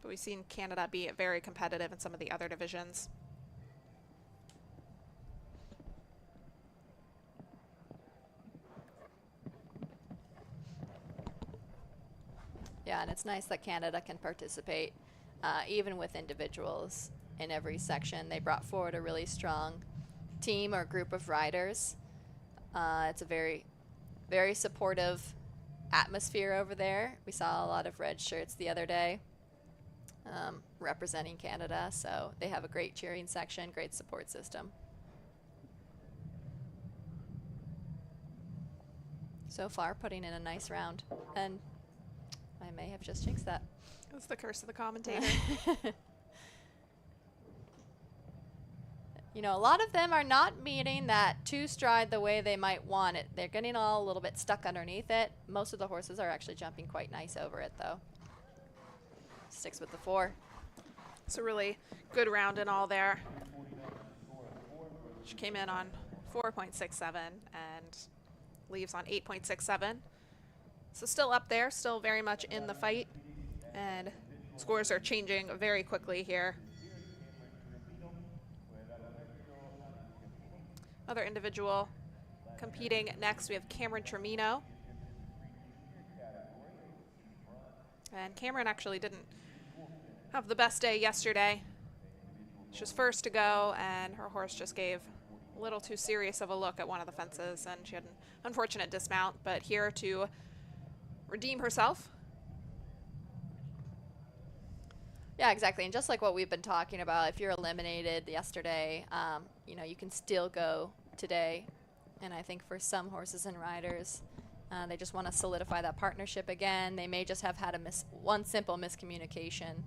but we've seen Canada be very competitive in some of the other divisions. Yeah, and it's nice that Canada can participate even with individuals in every section. They brought forward a really strong team or group of riders. It's a very, very supportive atmosphere over there. We saw a lot of red shirts the other day. representing Canada, so they have a great cheering section, great support system. So far, putting in a nice round, and I may have just jinxed that. That's the curse of the commentator. You know, a lot of them are not meeting that two stride the way they might want it. They're getting all a little bit stuck underneath it. Most of the horses are actually jumping quite nice over it, though. Sticks with the 4. It's a really good round in all there. She came in on 4.67 and leaves on 8.67. So still up there, still very much in the fight. And scores are changing very quickly here. Other individual competing next, we have Cameron Tremino. And Cameron actually didn't have the best day yesterday. She was first to go, and her horse just gave a little too serious of a look at one of the fences, and she had an unfortunate dismount, but here to redeem herself. Yeah, exactly. And just like what we've been talking about, if you're eliminated yesterday, you know, you can still go today. And I think for some horses and riders, they just want to solidify that partnership again. They may just have had one simple miscommunication.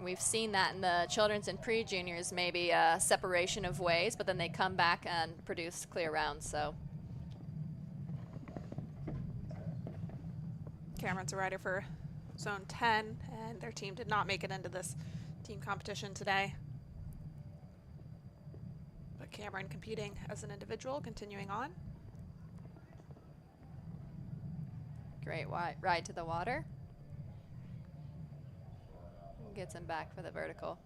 We've seen that in the children's and pre-juniors, maybe a separation of ways, but then they come back and produce clear rounds. So Cameron's a rider for Zone 10, and their team did not make it into this team competition today. But Cameron competing as an individual, continuing on. great ride to the water. Gets him back for the vertical.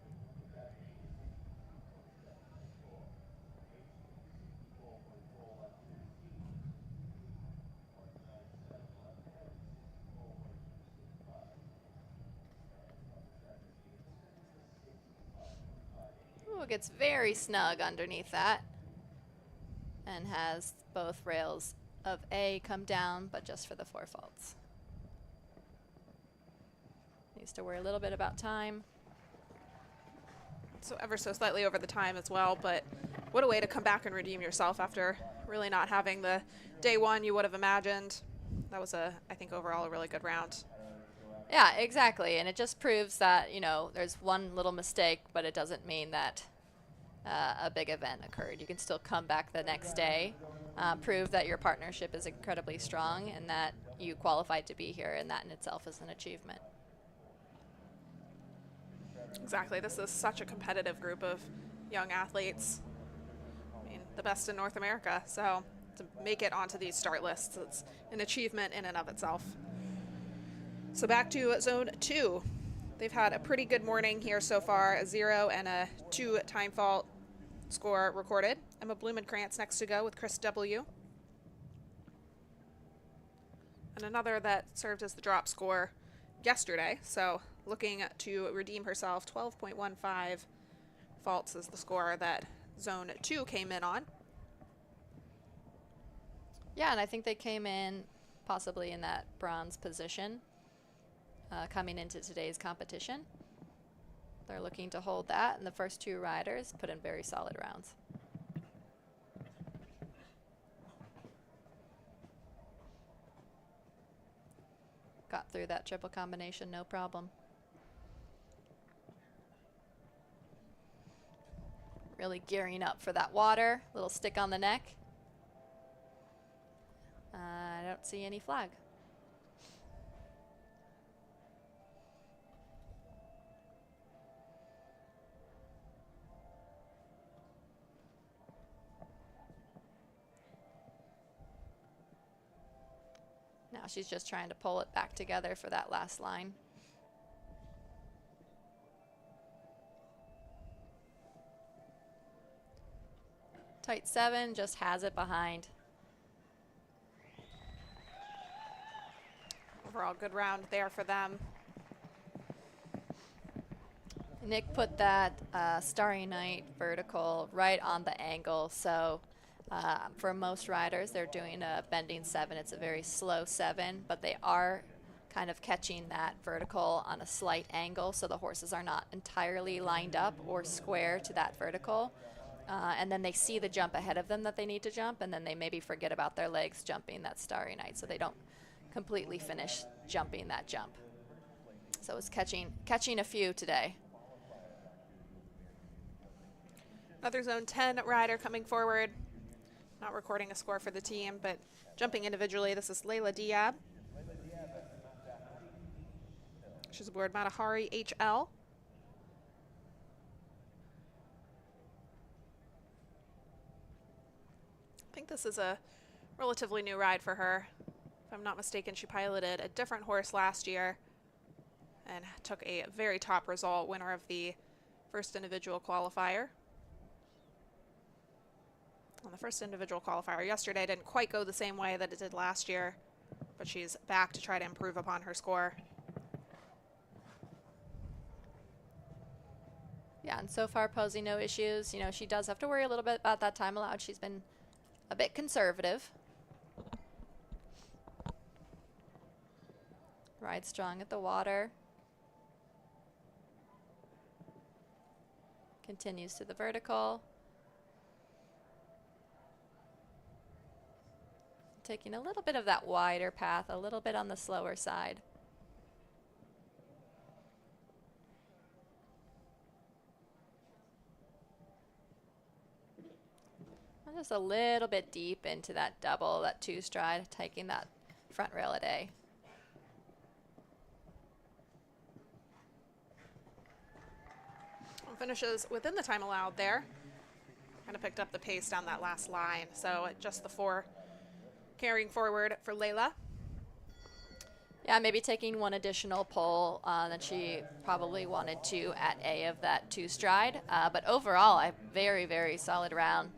Ooh, gets very snug underneath that and has both rails of A come down, but just for the 4 faults. Needs to worry a little bit about time. So ever so slightly over the time as well, but what a way to come back and redeem yourself after really not having the day one you would have imagined. That was I think overall a really good round. Yeah, exactly. And it just proves that, you know, there's one little mistake, but it doesn't mean that a big event occurred. You can still come back the next day, prove that your partnership is incredibly strong and that you qualified to be here, and that in itself is an achievement. Exactly. This is such a competitive group of young athletes. I mean, the best in North America. So to make it onto these start lists, it's an achievement in and of itself. So back to Zone 2. They've had a pretty good morning here so far, a 0 and a 2 time fault score recorded. Emma Blumenkrantz next to go with Chris W. And another that served as the drop score yesterday, so looking to redeem herself. 12.15 faults is the score that Zone 2 came in on. Yeah, and I think they came in possibly in that bronze position coming into today's competition. They're looking to hold that, and the first 2 riders put in very solid rounds. Got through that triple combination, no problem. Really gearing up for that water. Little stick on the neck. I don't see any flag. Now she's just trying to pull it back together for that last line. Tight 7, just has it behind. Overall good round there for them. Nick put that Starry Night vertical right on the angle, so for most riders they're doing a bending 7. It's a very slow 7, but they are kind of catching that vertical on a slight angle so the horses are not entirely lined up or square to that vertical. And then they see the jump ahead of them that they need to jump, and then they maybe forget about their legs jumping that Starry Night, so they don't completely finish jumping that jump. So it's catching a few today. Another Zone 10 rider coming forward. Not recording a score for the team, but jumping individually. This is Layla Diab. She's aboard Matahari HL. I think this is a relatively new ride for her. If I'm not mistaken, she piloted a different horse last year and took a very top result, winner of the first individual qualifier. On the first individual qualifier yesterday didn't quite go the same way that it did last year, but she's back to try to improve upon her score. Yeah, and so far posing no issues. You know, she does have to worry a little bit about that time allowed. She's been a bit conservative. Ride strong at the water. Continues to the vertical. Taking a little bit of that wider path, a little bit on the slower side. And just a little bit deep into that double, that two stride, taking that front rail at A. Finishes within the time allowed there. Kind of picked up the pace down that last line. So just the 4 carrying forward for Layla. Yeah, maybe taking one additional pull than she probably wanted to at A of that 2 stride. But overall, a very, very solid round.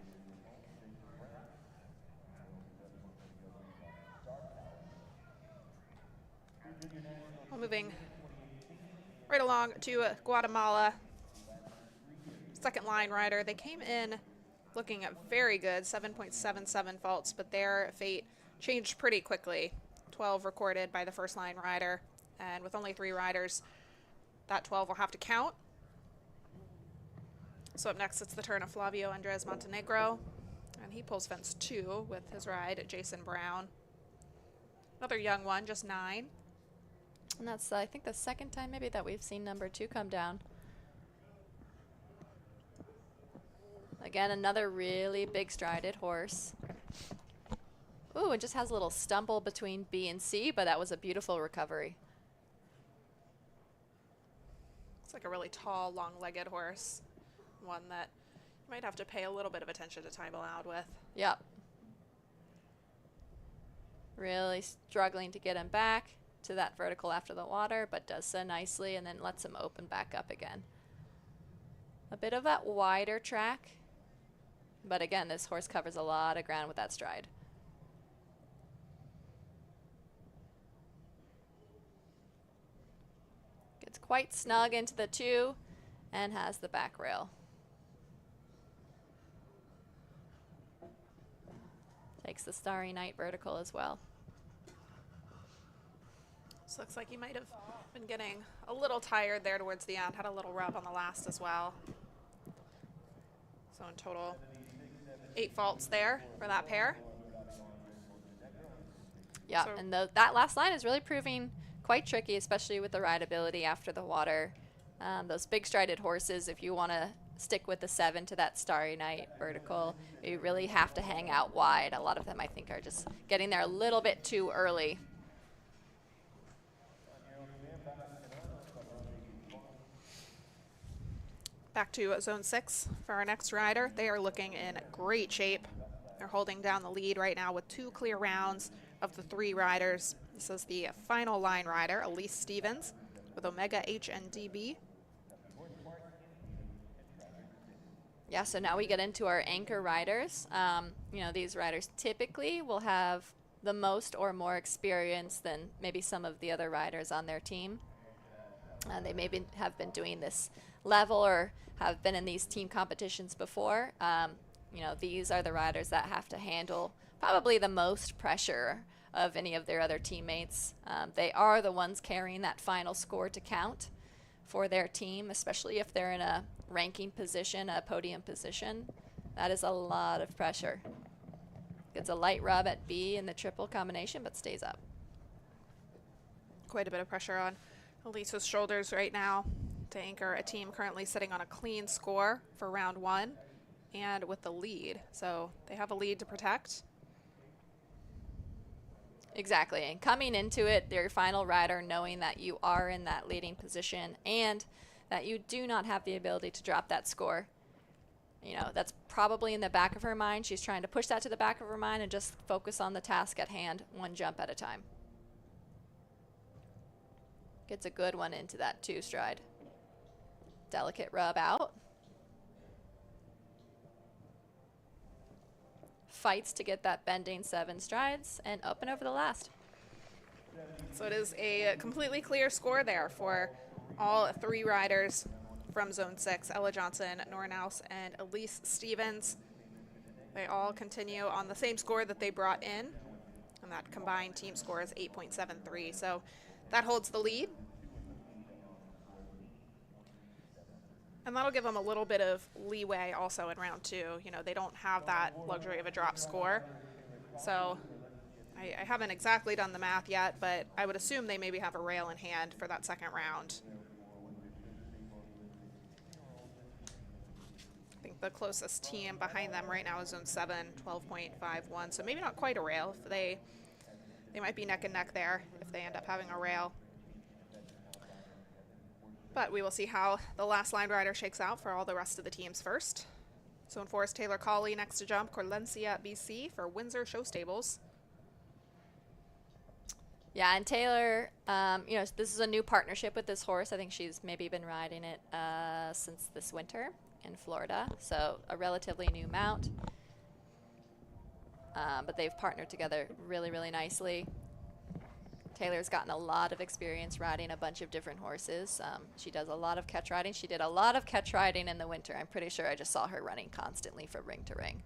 Well, moving right along to Guatemala. Second line rider. They came in looking at very good, 7.77 faults, but their fate changed pretty quickly. 12 recorded by the first line rider, and with only 3 riders, that 12 will have to count. So up next, it's the turn of Flavio Andres Montenegro, and he pulls fence 2 with his ride, Jason Brown. Another young one, just 9. And that's, I think, the second time maybe that we've seen number 2 come down. Again, another really big strided horse. Ooh, it just has a little stumble between B and C, but that was a beautiful recovery. It's like a really tall, long-legged horse. One that you might have to pay a little bit of attention to time allowed with. Yep. Really struggling to get him back to that vertical after the water, but does so nicely and then lets him open back up again. A bit of that wider track. But again, this horse covers a lot of ground with that stride. Gets quite snug into the 2 and has the back rail. Takes the Starry Night vertical as well. This looks like he might have been getting a little tired there towards the end. Had a little rub on the last as well. So in total, 8 faults there for that pair. Yeah, So and that last line is really proving quite tricky, especially with the rideability after the water. Those big strided horses, if you want to stick with the 7 to that Starry Night vertical, you really have to hang out wide. A lot of them, I think, are just getting there a little bit too early. Back to Zone 6 for our next rider. They are looking in great shape. They're holding down the lead right now with 2 clear rounds of the 3 riders. This is the final line rider, Elise Stevens, with Omega HNDB. Yeah, so now we get into our anchor riders. You know, these riders typically will have the most or more experience than maybe some of the other riders on their team. They maybe have been doing this level or have been in these team competitions before. You know, these are the riders that have to handle probably the most pressure of any of their other teammates. They are the ones carrying that final score to count for their team, especially if they're in a ranking position, a podium position. That is a lot of pressure. Gets a light rub at B in the triple combination, but stays up. Quite a bit of pressure on Elisa's shoulders right now to anchor a team currently sitting on a clean score for round 1 and with the lead. So they have a lead to protect. Exactly, and coming into it, their final rider, knowing that you are in that leading position and that you do not have the ability to drop that score. You know, that's probably in the back of her mind. She's trying to push that to the back of her mind and just focus on the task at hand, one jump at a time. Gets a good one into that 2 stride. Delicate rub out. Fights to get that bending 7 strides and up and over the last. So it is a completely clear score there for all 3 riders from Zone 6, Ella Johnson, Nora Naus, and Elise Stevens. They all continue on the same score that they brought in, and that combined team score is 8.73. So that holds the lead. And that'll give them a little bit of leeway also in round 2. You know, they don't have that luxury of a drop score. So I haven't exactly done the math yet, but I would assume they maybe have a rail in hand for that second round. I think the closest team behind them right now is Zone 7, 12.51. So maybe not quite a rail. If they might be neck and neck there if they end up having a rail. But we will see how the last line rider shakes out for all the rest of the teams first. Zone 4 is Taylor Colley next to jump, Corlencia, BC for Windsor Show Stables. Yeah, and Taylor, you know, this is a new partnership with this horse. I think she's maybe been riding it since this winter in Florida. So a relatively new mount. But they've partnered together really, really nicely. Taylor's gotten a lot of experience riding a bunch of different horses. She does a lot of catch riding. She did a lot of catch riding in the winter. I'm pretty sure I just saw her running constantly from ring to ring.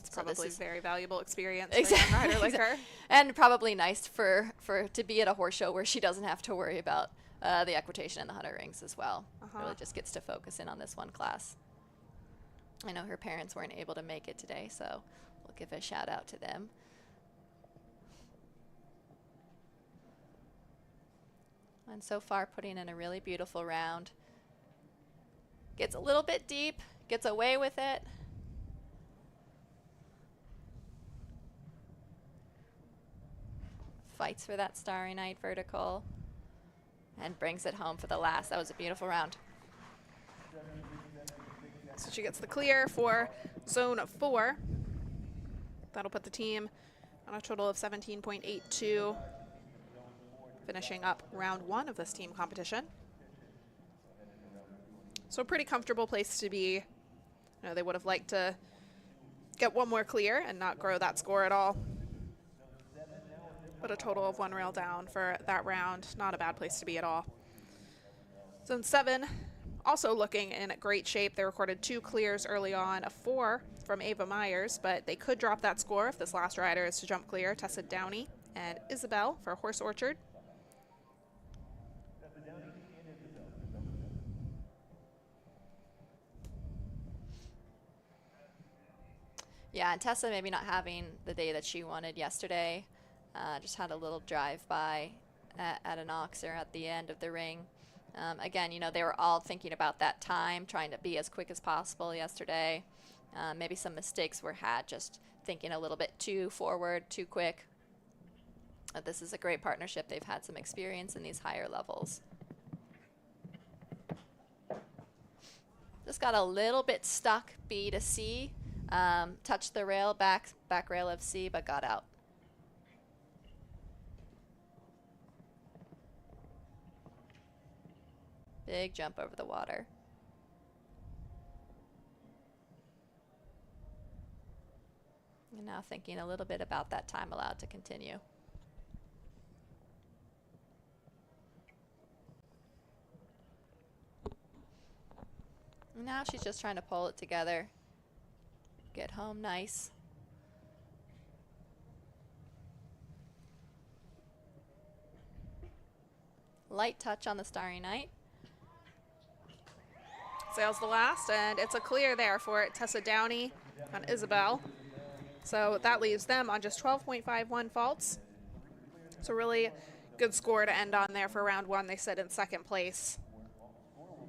It's probably very valuable experience exactly, for a young rider like her. And probably nice for to be at a horse show where she doesn't have to worry about the equitation and the 100 rings as well. Really just gets to focus in on this one class. I know her parents weren't able to make it today, so we'll give a shout out to them. And so far putting in a really beautiful round. Gets a little bit deep, gets away with it. Fights for that Starry Night vertical and brings it home for the last. That was a beautiful round. So she gets the clear for Zone 4. That'll put the team on a total of 17.82. Finishing up round 1 of this team competition. So a pretty comfortable place to be. You know, they would have liked to get one more clear and not grow that score at all. But a total of 1 rail down for that round. Not a bad place to be at all. Zone 7 also looking in great shape. They recorded 2 clears early on, a 4 from Ava Myers, but they could drop that score if this last rider is to jump clear. Tessa Downey and Isabel for Horse Orchard. Yeah, and Tessa maybe not having the day that she wanted yesterday. Just had a little drive-by at an oxer at the end of the ring. Again, you know, they were all thinking about that time, trying to be as quick as possible yesterday. Maybe some mistakes were had, just thinking a little bit too forward, too quick. This is a great partnership. They've had some experience in these higher levels. Just got a little bit stuck B to C. Touched the rail, back rail of C, but got out. Big jump over the water. And now thinking a little bit about that time allowed to continue. Now she's just trying to pull it together. Get home nice. Light touch on the Starry Night. Sails the last, and it's a clear there for Tessa Downey on Isabel. So that leaves them on just 12.51 faults. It's a really good score to end on there for round one. They sit in second place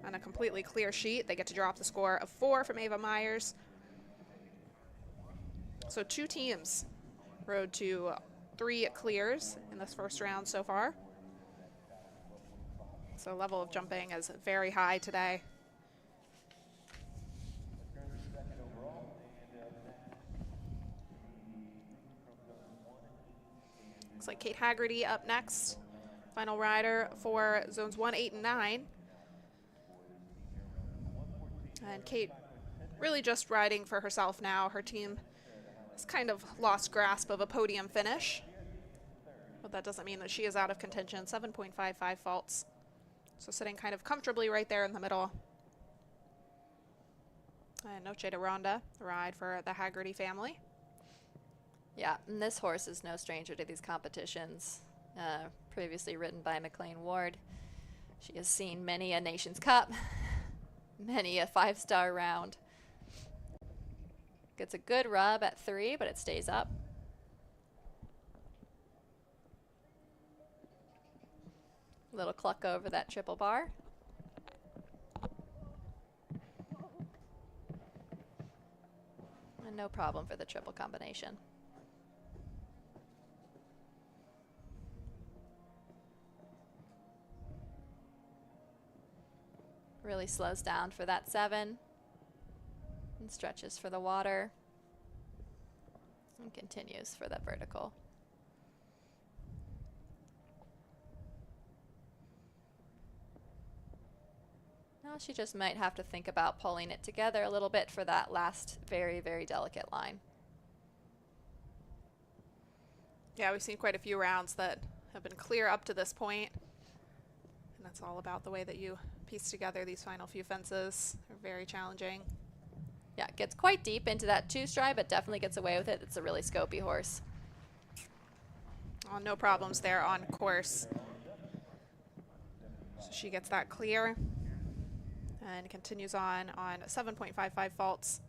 on a completely clear sheet. They get to drop the score of 4 from Ava Myers. So 2 teams rode to 3 clears in this first round so far. So level of jumping is very high today. Looks like Kate Haggerty up next. Final rider for zones 1, 8, and 9. And Kate really just riding for herself now. Her team has kind of lost grasp of a podium finish. But that doesn't mean that she is out of contention. 7.55 faults. So sitting kind of comfortably right there in the middle. And Noche de Ronda, the ride for the Haggerty family. Yeah, and this horse is no stranger to these competitions. Previously ridden by McLean Ward. She has seen many a Nations Cup, many a 5-star round. Gets a good rub at 3, but it stays up. Little cluck over that triple bar. And no problem for the triple combination. Really slows down for that 7 and stretches for the water and continues for that vertical. Now she just might have to think about pulling it together a little bit for that last very, very delicate line. Yeah, we've seen quite a few rounds that have been clear up to this point. And that's all about the way that you piece together these final few fences. They're very challenging. Yeah, it gets quite deep into that 2-stride, but definitely gets away with it. It's a really scopy horse. Oh, no problems there on course. So she gets that clear and continues on 7.55 faults.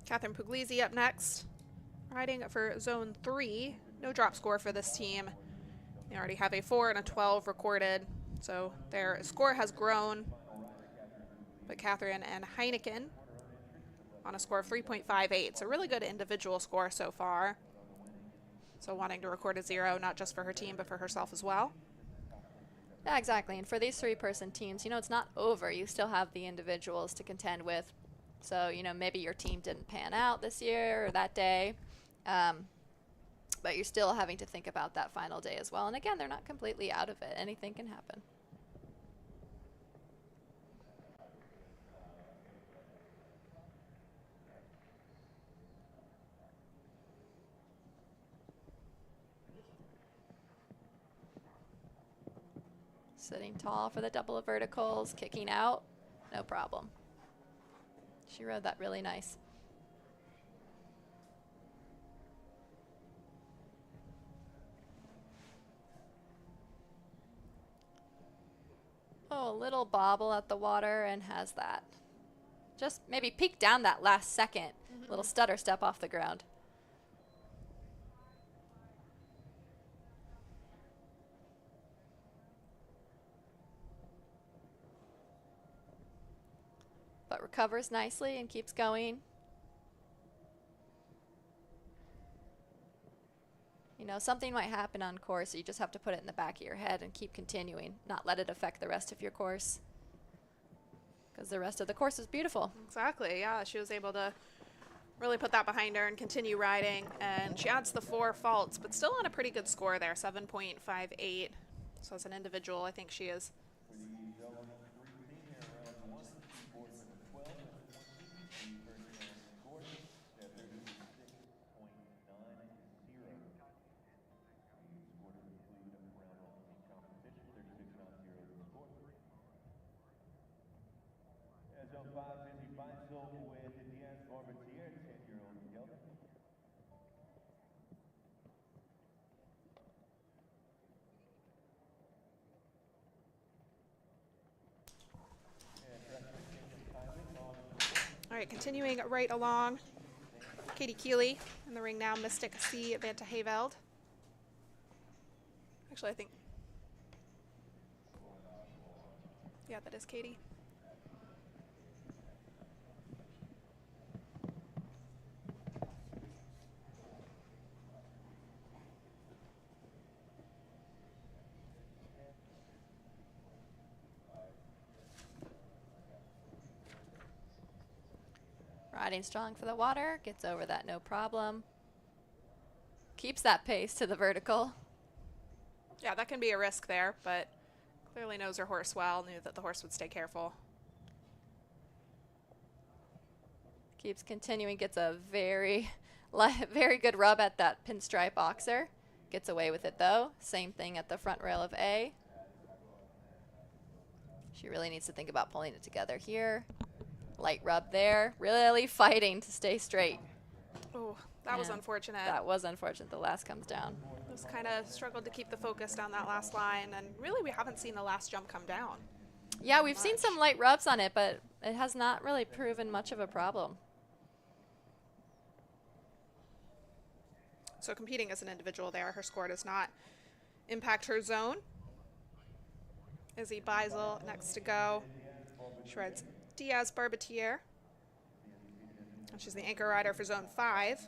Catherine Puglisi up next, riding for zone 3. No drop score for this team. They already have a 4 and a 12 recorded, so their score has grown. But Catherine and Heineken on a score of 3.58. It's a really good individual score so far. So wanting to record a 0, not just for her team, but for herself as well. Yeah, exactly. And for these 3-person teams, you know, it's not over. You still have the individuals to contend with. So, you know, maybe your team didn't pan out this year or that day, but you're still having to think about that final day as well. And again, they're not completely out of it. Anything can happen. Sitting tall for the double of verticals, kicking out, no problem. She rode that really nice. Oh, a little bobble at the water and has that. Just maybe peek down that last second. Little stutter step off the ground. But recovers nicely and keeps going. You know, something might happen on course, so you just have to put it in the back of your head and keep continuing, not let it affect the rest of your course. Because the rest of the course is beautiful. Exactly, yeah. She was able to really put that behind her and continue riding. And she adds the 4 faults, but still on a pretty good score there, 7.58. So as an individual, I think she is. Zone 5, Cindy Feinzel with Diaz Orbitier, 10-year-old Gelder. All right, continuing right along. Katie Keeley in the ring now, Mystic C. Vanta Hayveld. Actually, I think, yeah, that is Katie. Riding strong for the water, gets over that no problem. Keeps that pace to the vertical. Yeah, that can be a risk there, but clearly knows her horse well, knew that the horse would stay careful. Keeps continuing, gets a very good rub at that pinstripe boxer. Gets away with it though. Same thing at the front rail of A. She really needs to think about pulling it together here. Light rub there. Really fighting to stay straight. Oh, that was unfortunate. That was unfortunate. The last comes down. Just kind of struggled to keep the focus down that last line, and really we haven't seen the last jump come down. Yeah, we've seen some light rubs on it, but it has not really proven much of a problem. So competing as an individual there, her score does not impact her zone. Izzy Beisel next to go. She rides Diaz Barbatier. And she's the anchor rider for zone 5.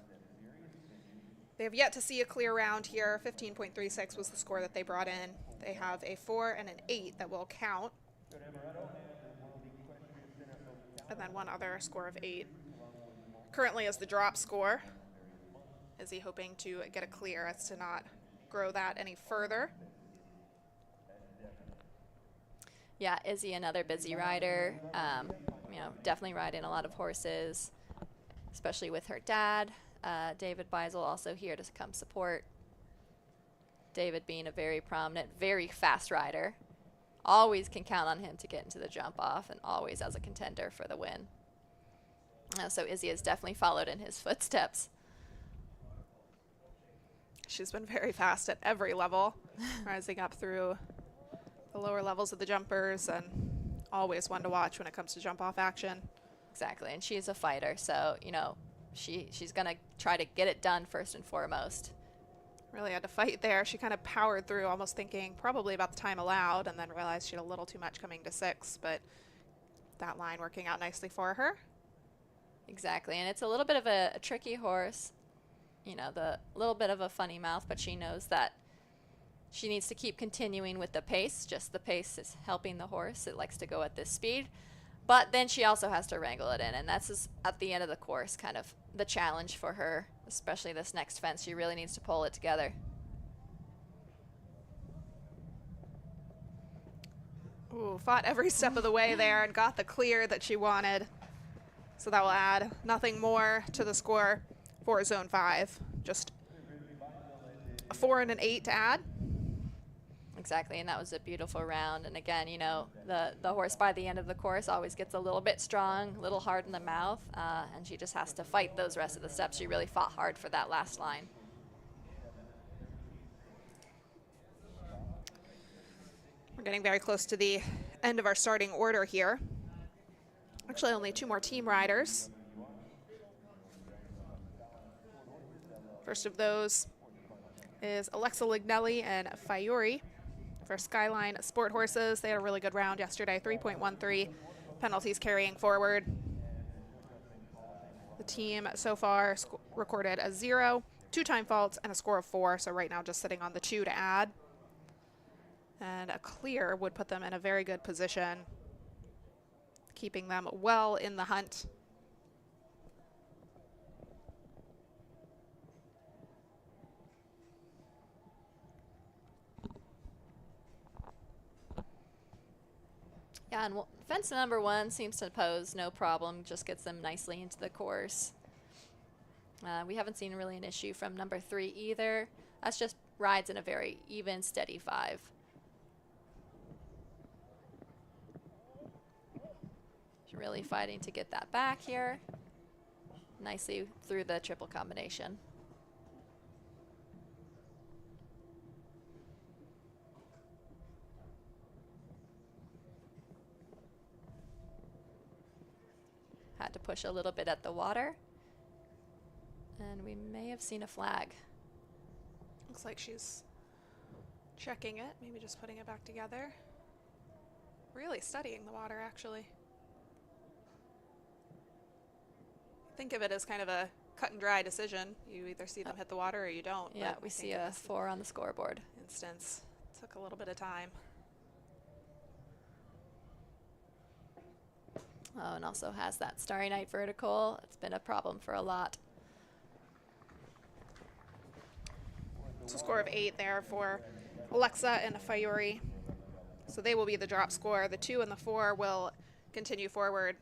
They have yet to see a clear round here. 15.36 was the score that they brought in. They have a 4 and an 8 that will count. And then one other score of 8. Currently is the drop score. Izzy hoping to get a clear as to not grow that any further. Yeah, Izzy, another busy rider. You know, definitely riding a lot of horses, especially with her dad. David Beisel also here to come support. David being a very prominent, very fast rider. Always can count on him to get into the jump off and always as a contender for the win. So Izzy has definitely followed in his footsteps. She's been very fast at every level, rising up through the lower levels of the jumpers, and always one to watch when it comes to jump off action. Exactly, and she's a fighter, so you know she's gonna try to get it done first and foremost. Really had to fight there. She kind of powered through, almost thinking probably about the time allowed, and then realized she had a little too much coming to 6, but that line working out nicely for her. Exactly, and it's a little bit of a tricky horse. You know, the little bit of a funny mouth, but she knows that she needs to keep continuing with the pace. Just the pace is helping the horse. It likes to go at this speed. But then she also has to wrangle it in, and that's just at the end of the course kind of the challenge for her, especially this next fence. She really needs to pull it together. Ooh, fought every step of the way there and got the clear that she wanted. So that will add nothing more to the score for zone 5. Just a 4 and an 8 to add. Exactly, and that was a beautiful round. And again, you know, the horse by the end of the course always gets a little bit strong, a little hard in the mouth, and she just has to fight those rest of the steps. She really fought hard for that last line. We're getting very close to the end of our starting order here. Actually, only 2 more team riders. First of those is Alexa Lignelli and Fiori for Skyline Sport Horses. They had a really good round yesterday, 3.13 penalties carrying forward. The team so far recorded a 0, 2 time faults, and a score of 4, so right now just sitting on the 2 to add. And a clear would put them in a very good position, keeping them well in the hunt. Yeah, and fence number 1 seems to pose no problem, just gets them nicely into the course. We haven't seen really an issue from number 3 either. That's just rides in a very even, steady 5. She's really fighting to get that back here. Nicely through the triple combination. had to push a little bit at the water. And we may have seen a flag. Looks like she's checking it, maybe just putting it back together. Really studying the water, actually. Think of it as kind of a cut and dry decision. You either see them hit the water or you don't. Yeah, we see a 4 on the scoreboard. Instance. Took a little bit of time. Oh, and also has that Starry Night vertical. It's been a problem for a lot. So score of 8 there for Alexa and Fayuri. So they will be the drop score. The 2 and the 4 will continue forward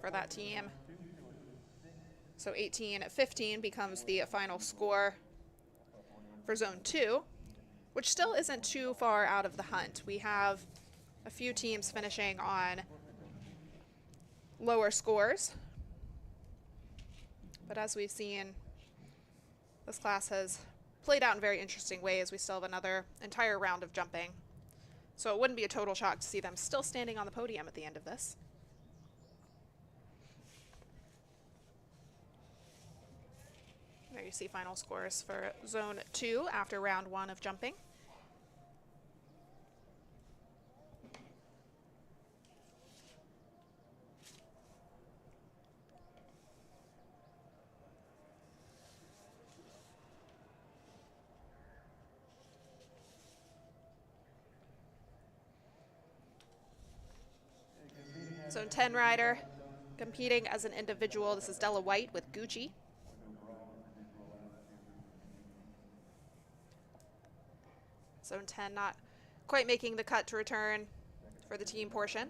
for that team. So 18-15 becomes the final score for Zone 2, which still isn't too far out of the hunt. We have a few teams finishing on lower scores. But as we've seen, this class has played out in very interesting ways. We still have another entire round of jumping. So it wouldn't be a total shock to see them still standing on the podium at the end of this. There you see final scores for Zone 2 after round 1 of jumping. Zone 10 rider competing as an individual. This is Della White with Gucci. Zone 10 not quite making the cut to return for the team portion,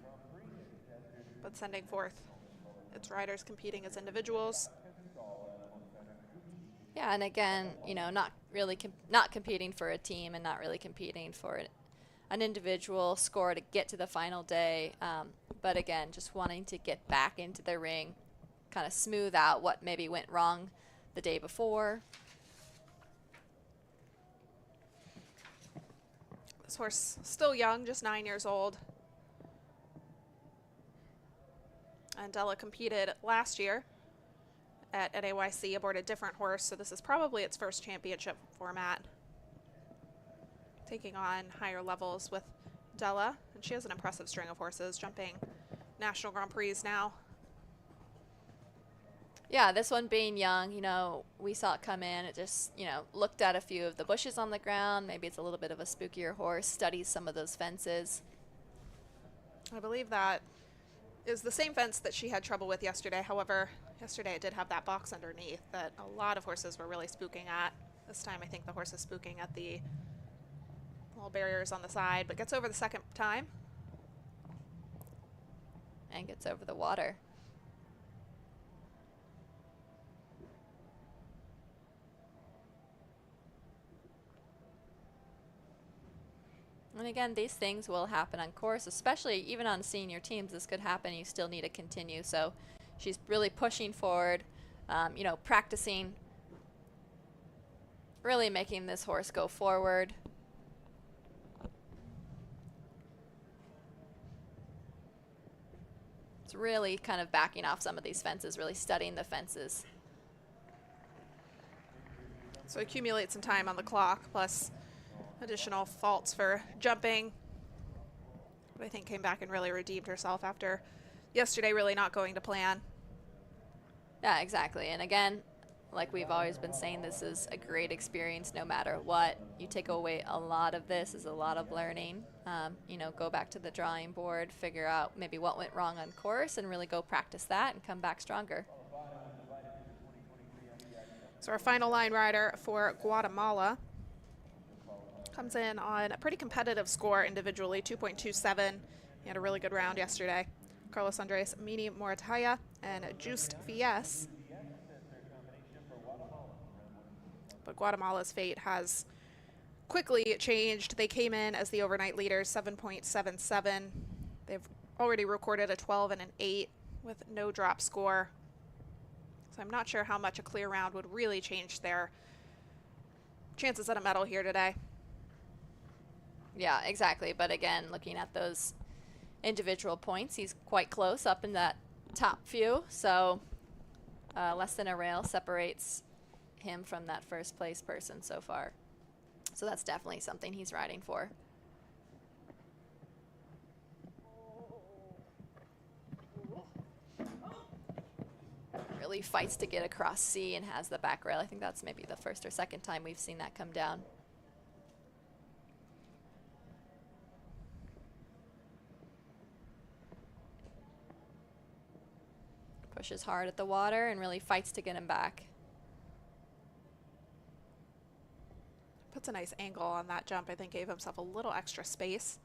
but sending forth its riders competing as individuals. Yeah, and again, you know, not really not competing for a team and not really competing for an individual score to get to the final day. But again, just wanting to get back into the ring, kind of smooth out what maybe went wrong the day before. This horse still young, just 9 years old. And Della competed last year at NAYC aboard a different horse, so this is probably its first championship format. Taking on higher levels with Della, and she has an impressive string of horses jumping National Grand Prix now. Yeah, this one being young, you know, we saw it come in. It just, you know, looked at a few of the bushes on the ground. Maybe it's a little bit of a spookier horse, studies some of those fences. I believe that is the same fence that she had trouble with yesterday. However, yesterday it did have that box underneath that a lot of horses were really spooking at. This time I think the horse is spooking at the little barriers on the side, but gets over the second time. And gets over the water. And again, these things will happen on course, especially even on senior teams. This could happen. You still need to continue. So she's really pushing forward, you know, practicing, really making this horse go forward. It's really kind of backing off some of these fences, really studying the fences. So accumulate some time on the clock, plus additional faults for jumping. But I think came back and really redeemed herself after yesterday really not going to plan. Yeah, exactly. And again, like we've always been saying, this is a great experience no matter what. You take away a lot of this, is a lot of learning. You know, go back to the drawing board, figure out maybe what went wrong on course, and really go practice that and come back stronger. So our final line rider for Guatemala comes in on a pretty competitive score individually, 2.27. He had a really good round yesterday. Carlos Andres Mini Morataya and Just Vies. But Guatemala's fate has quickly changed. They came in as the overnight leaders, 7.77. They've already recorded a 12 and an 8 with no drop score. So I'm not sure how much a clear round would really change their chances at a medal here today. Yeah, exactly. But again, looking at those individual points. He's quite close up in that top few, so less than a rail separates him from that first place person so far. So that's definitely something he's riding for. Really fights to get across C and has the back rail. I think that's maybe the first or second time we've seen that come down. Pushes hard at the water and really fights to get him back. Puts a nice angle on that jump. I think gave himself a little extra space.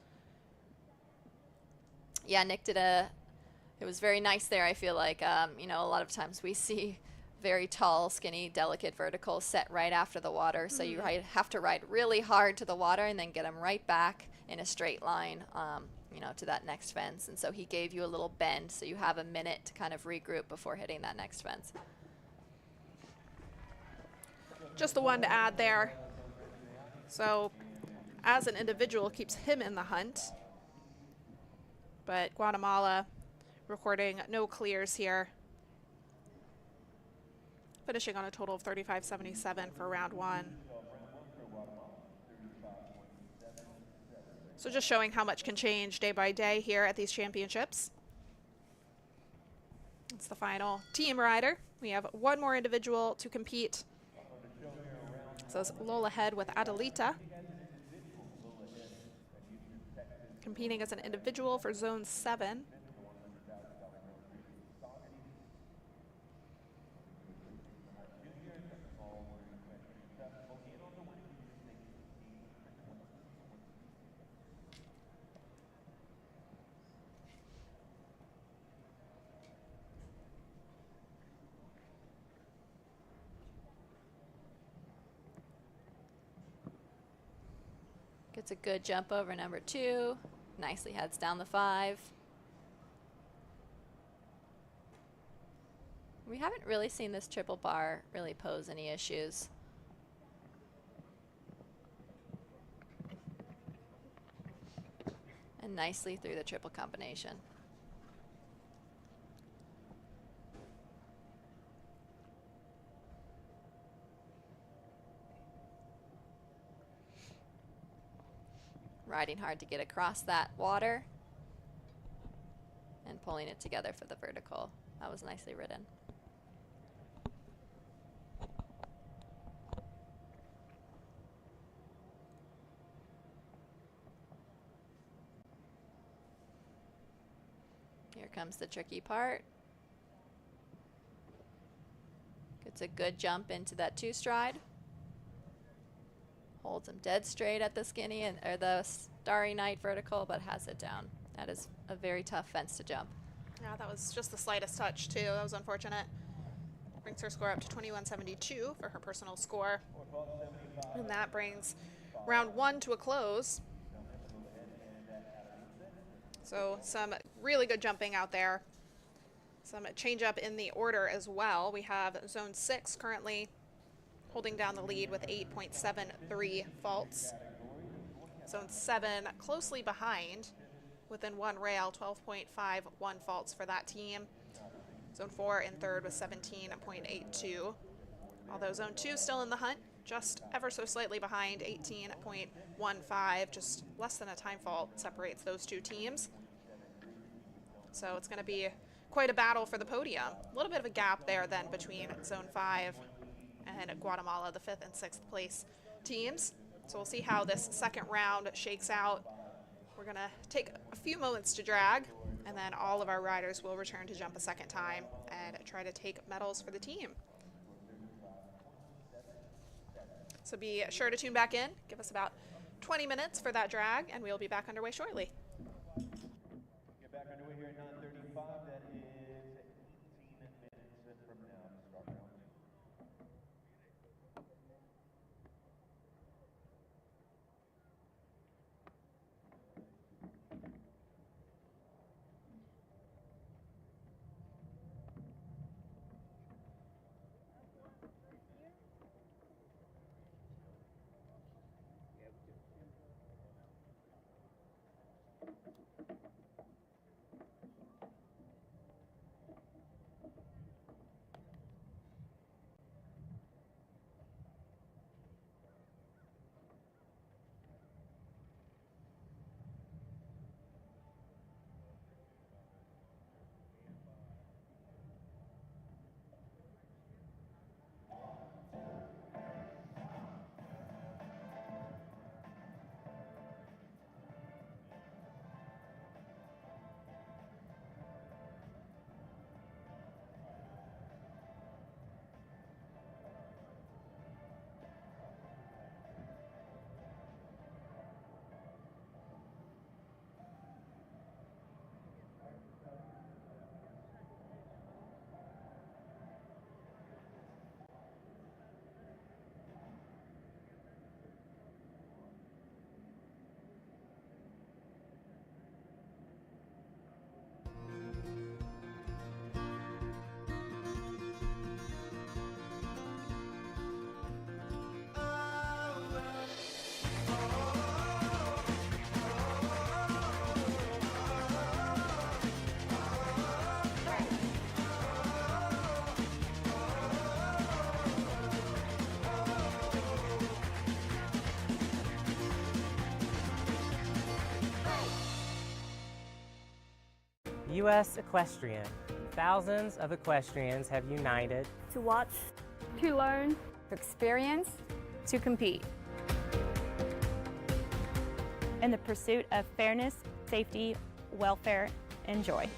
Yeah, Nick did it was very nice there. I feel like, you know, a lot of times we see very tall, skinny, delicate verticals set right after the water. So you have to ride really hard to the water and then get them right back in a straight line, you know, to that next fence. And so he gave you a little bend so you have a minute to kind of regroup before hitting that next fence. Just the one to add there. So as an individual keeps him in the hunt. But Guatemala recording no clears here. Finishing on a total of 35.77 for round one. So just showing how much can change day by day here at these championships. It's the final team rider. We have one more individual to compete. So it's Lola Head with Adelita. Competing as an individual for zone 7. Gets a good jump over number 2. Nicely heads down the 5. We haven't really seen this triple bar really pose any issues. And nicely through the triple combination. Riding hard to get across that water and pulling it together for the vertical. That was nicely ridden. Here comes the tricky part. Gets a good jump into that 2 stride. Holds him dead straight at the skinny and or the Starry Night vertical, but has it down. That is a very tough fence to jump. Yeah, that was just the slightest touch too. That was unfortunate. Brings her score up to 21.72 for her personal score. And that brings round 1 to a close. So some really good jumping out there. Some change up in the order as well. We have zone 6 currently holding down the lead with 8.73 faults. Zone 7 closely behind, within 1 rail, 12.51 faults for that team. Zone 4 in third with 17.82. Although Zone 2 still in the hunt, just ever so slightly behind, 18.15, just less than a time fault separates those two teams. So it's going to be quite a battle for the podium. A little bit of a gap there then between Zone 5 and Guatemala, the 5th and 6th place teams. So we'll see how this second round shakes out. We're going to take a few moments to drag, and then all of our riders will return to jump a second time and try to take medals for the team. So be sure to tune back in. Give us about 20 minutes for that drag, and we'll be back underway shortly. Get back underway here at 9:35. That is 18 minutes from now to start round 2. U.S. Equestrian. Thousands of equestrians have united to watch, to learn, to experience, to compete. In the pursuit of fairness, safety, welfare, and joy.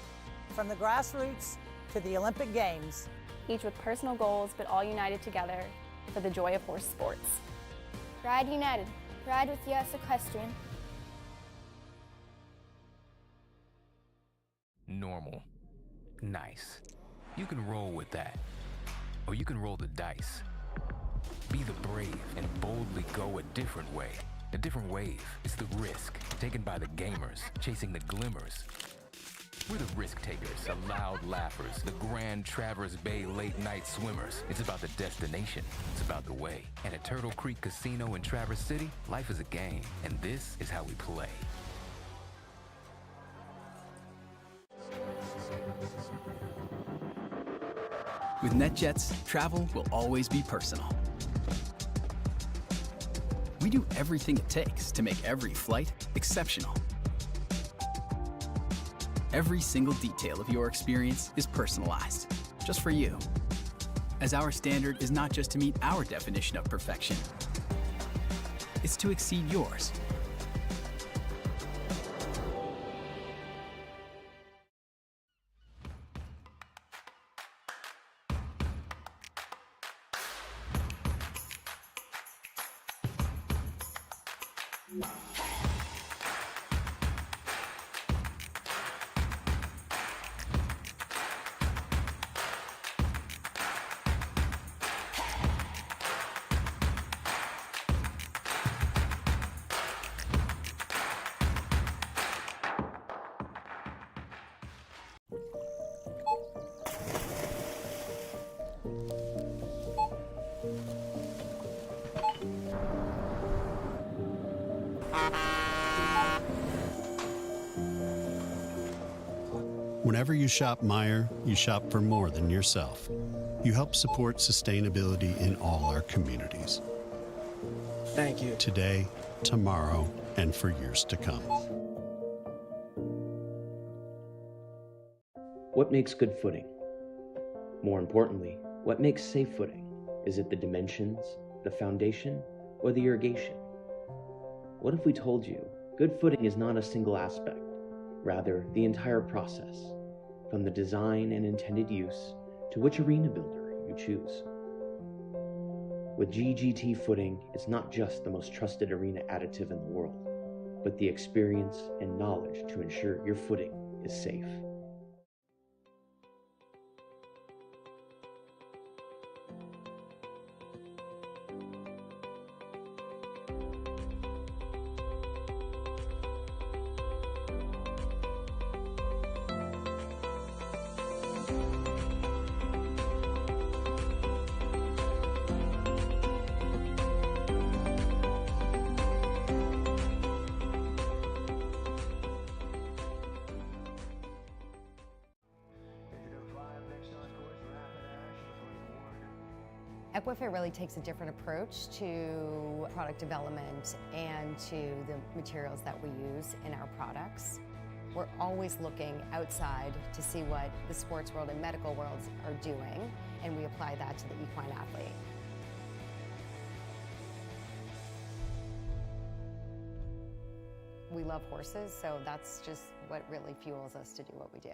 From the grassroots to the Olympic Games, Each with personal goals, but all united together for the joy of horse sports. Ride United. Ride with US Equestrian. Normal. Nice. You can roll with that. Or you can roll the dice. Be the brave and boldly go a different way. A different wave is the risk taken by the gamers, chasing the glimmers. We're the risk takers, the loud laughers, the grand Traverse Bay late night swimmers. It's about the destination, it's about the way. And at Turtle Creek Casino in Traverse City, life is a game, and this is how we play. With NetJets, travel will always be personal. We do everything it takes to make every flight exceptional. Every single detail of your experience is personalized, just for you. As our standard is not just to meet our definition of perfection, it's to exceed yours. Whenever you shop Meijer, you shop for more than yourself. You help support sustainability in all our communities. Thank you. Today, tomorrow, and for years to come. What makes good footing? More importantly, what makes safe footing? Is it the dimensions, the foundation, or the irrigation? What if we told you good footing is not a single aspect, rather the entire process, from the design and intended use to which arena builder you choose? With GGT footing, it's not just the most trusted arena additive in the world, but the experience and knowledge to ensure your footing is safe. Equifit really takes a different approach to product development and to the materials that we use in our products. We're always looking outside to see what the sports world and medical worlds are doing, and we apply that to the equine athlete. We love horses, so that's just what really fuels us to do what we do.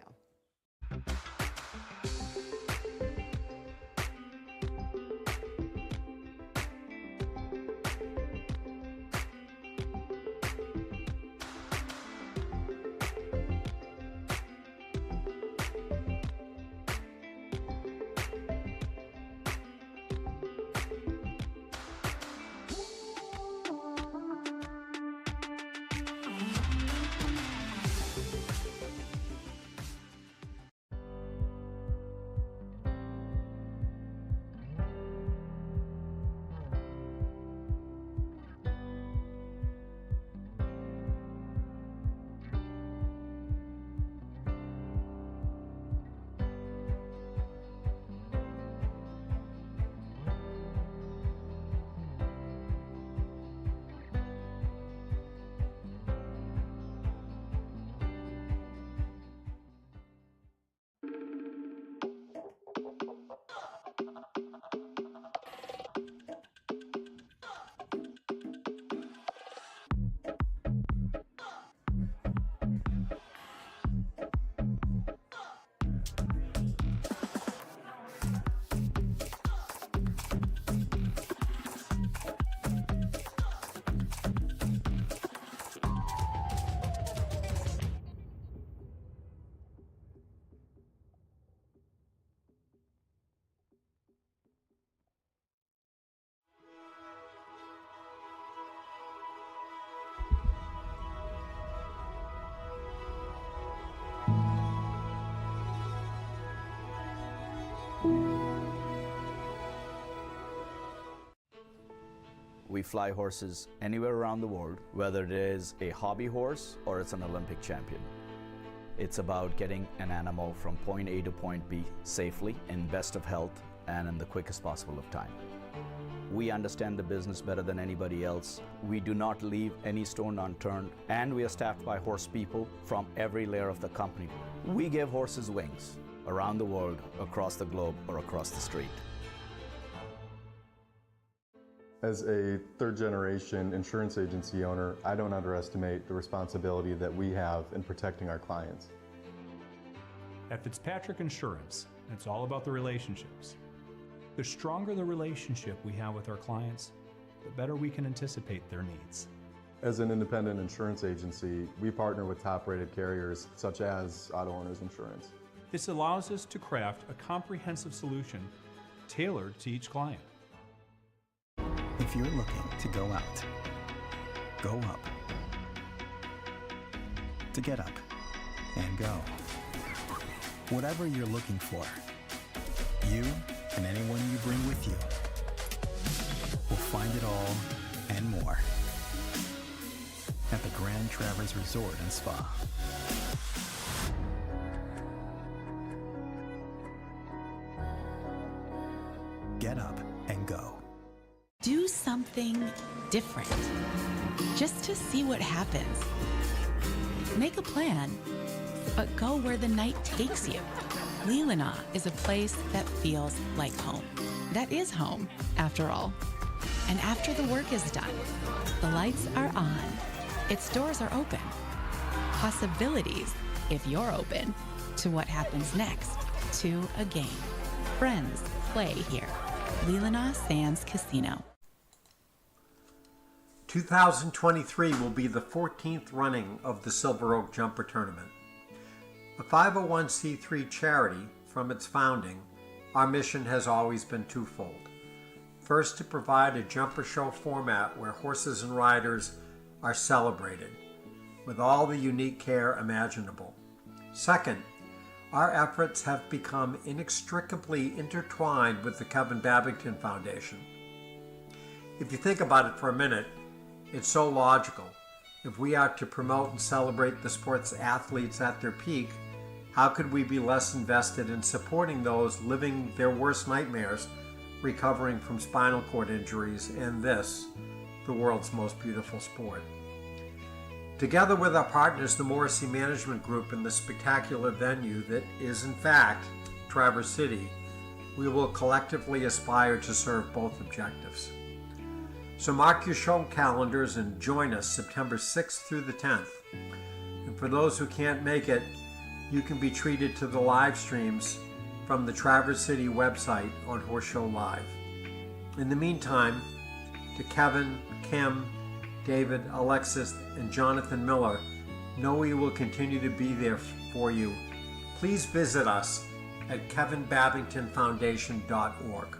We fly horses anywhere around the world, whether it is a hobby horse or it's an Olympic champion. It's about getting an animal from point A to point B safely, in best of health, and in the quickest possible of time. We understand the business better than anybody else. We do not leave any stone unturned, and we are staffed by horse people from every layer of the company. We give horses wings around the world, across the globe, or across the street. As a third-generation insurance agency owner, I don't underestimate the responsibility that we have in protecting our clients. At Fitzpatrick Insurance, it's all about the relationships. The stronger the relationship we have with our clients, the better we can anticipate their needs. As an independent insurance agency, we partner with top-rated carriers such as Auto Owners Insurance. This allows us to craft a comprehensive solution tailored to each client. If you're looking to go out, go up, to get up and go. Whatever you're looking for, you and anyone you bring with you will find it all and more at the Grand Traverse Resort and Spa. Get up and go. Do something different, just to see what happens. Make a plan, but go where the night takes you. Leelanau is a place that feels like home. That is home, after all. And after the work is done, the lights are on, its doors are open. Possibilities, if you're open, to what happens next, to a game. Friends play here. Leelanau Sands Casino. 2023 will be the 14th running of the Silver Oak Jumper Tournament. A 501c3 charity, from its founding, our mission has always been twofold. First, to provide a jumper show format where horses and riders are celebrated, with all the unique care imaginable. Second, our efforts have become inextricably intertwined with the Kevin Babington Foundation. If you think about it for a minute, it's so logical. If we are to promote and celebrate the sport's athletes at their peak, how could we be less invested in supporting those living their worst nightmares, recovering from spinal cord injuries, and this, the world's most beautiful sport? Together with our partners, the Morrissey Management Group, and the spectacular venue that is, in fact, Traverse City, we will collectively aspire to serve both objectives. So mark your show calendars and join us September 6th through the 10th. And for those who can't make it, you can be treated to the live streams from the Traverse City website on Horse Show Live. In the meantime, to Kevin, Kim, David, Alexis, and Jonathan Miller, know we will continue to be there for you. Please visit us at kevinbabingtonfoundation.org.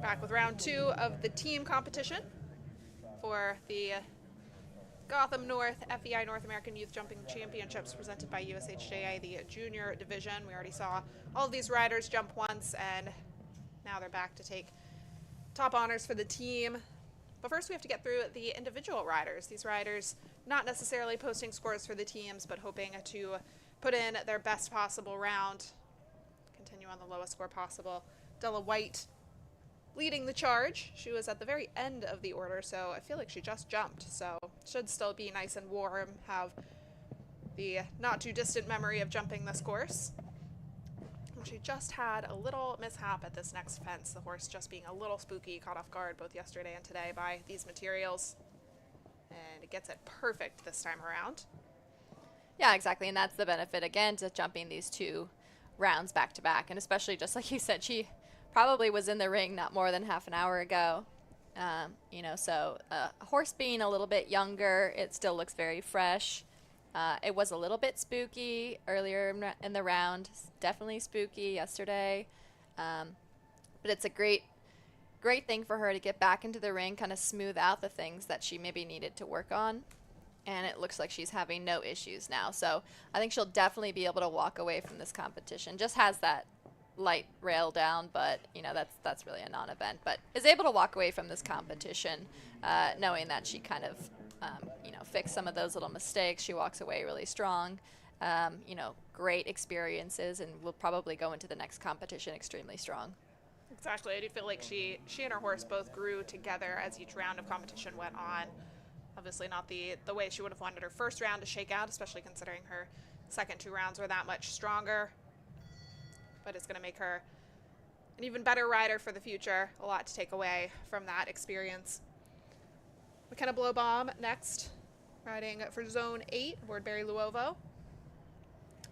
Back with round 2 of the team competition for the Gotham North FEI North American Youth Jumping Championships presented by USHJA, the junior division. We already saw all of these riders jump once, and now they're back to take top honors for the team. But first we have to get through the individual riders. These riders not necessarily posting scores for the teams, but hoping to put in their best possible round, continue on the lowest score possible. Della White leading the charge. She was at the very end of the order, so I feel like she just jumped, so should still be nice and warm, have the not too distant memory of jumping this course. And she just had a little mishap at this next fence, the horse just being a little spooky, caught off guard both yesterday and today by these materials, and it gets it perfect this time around. Yeah, exactly, and that's the benefit, again, to jumping these 2 rounds back to back, and especially just like you said, she probably was in the ring not more than half an hour ago. You know, so a horse being a little bit younger, it still looks very fresh. It was a little bit spooky earlier in the round, definitely spooky yesterday. But it's a great thing for her to get back into the ring, kind of smooth out the things that she maybe needed to work on. And it looks like she's having no issues now. So I think she'll definitely be able to walk away from this competition. Just has that light rail down, but you know, that's really a non-event, but is able to walk away from this competition knowing that she kind of you know, fixed some of those little mistakes. She walks away really strong, you know, great experiences, and will probably go into the next competition extremely strong. Exactly. I do feel like she and her horse both grew together as each round of competition went on. Obviously not the way she would have wanted her first round to shake out, especially considering her second 2 rounds were that much stronger. But it's going to make her an even better rider for the future. A lot to take away from that experience. McKenna Blowbaum next, riding for Zone 8 aboard Barry Luovo.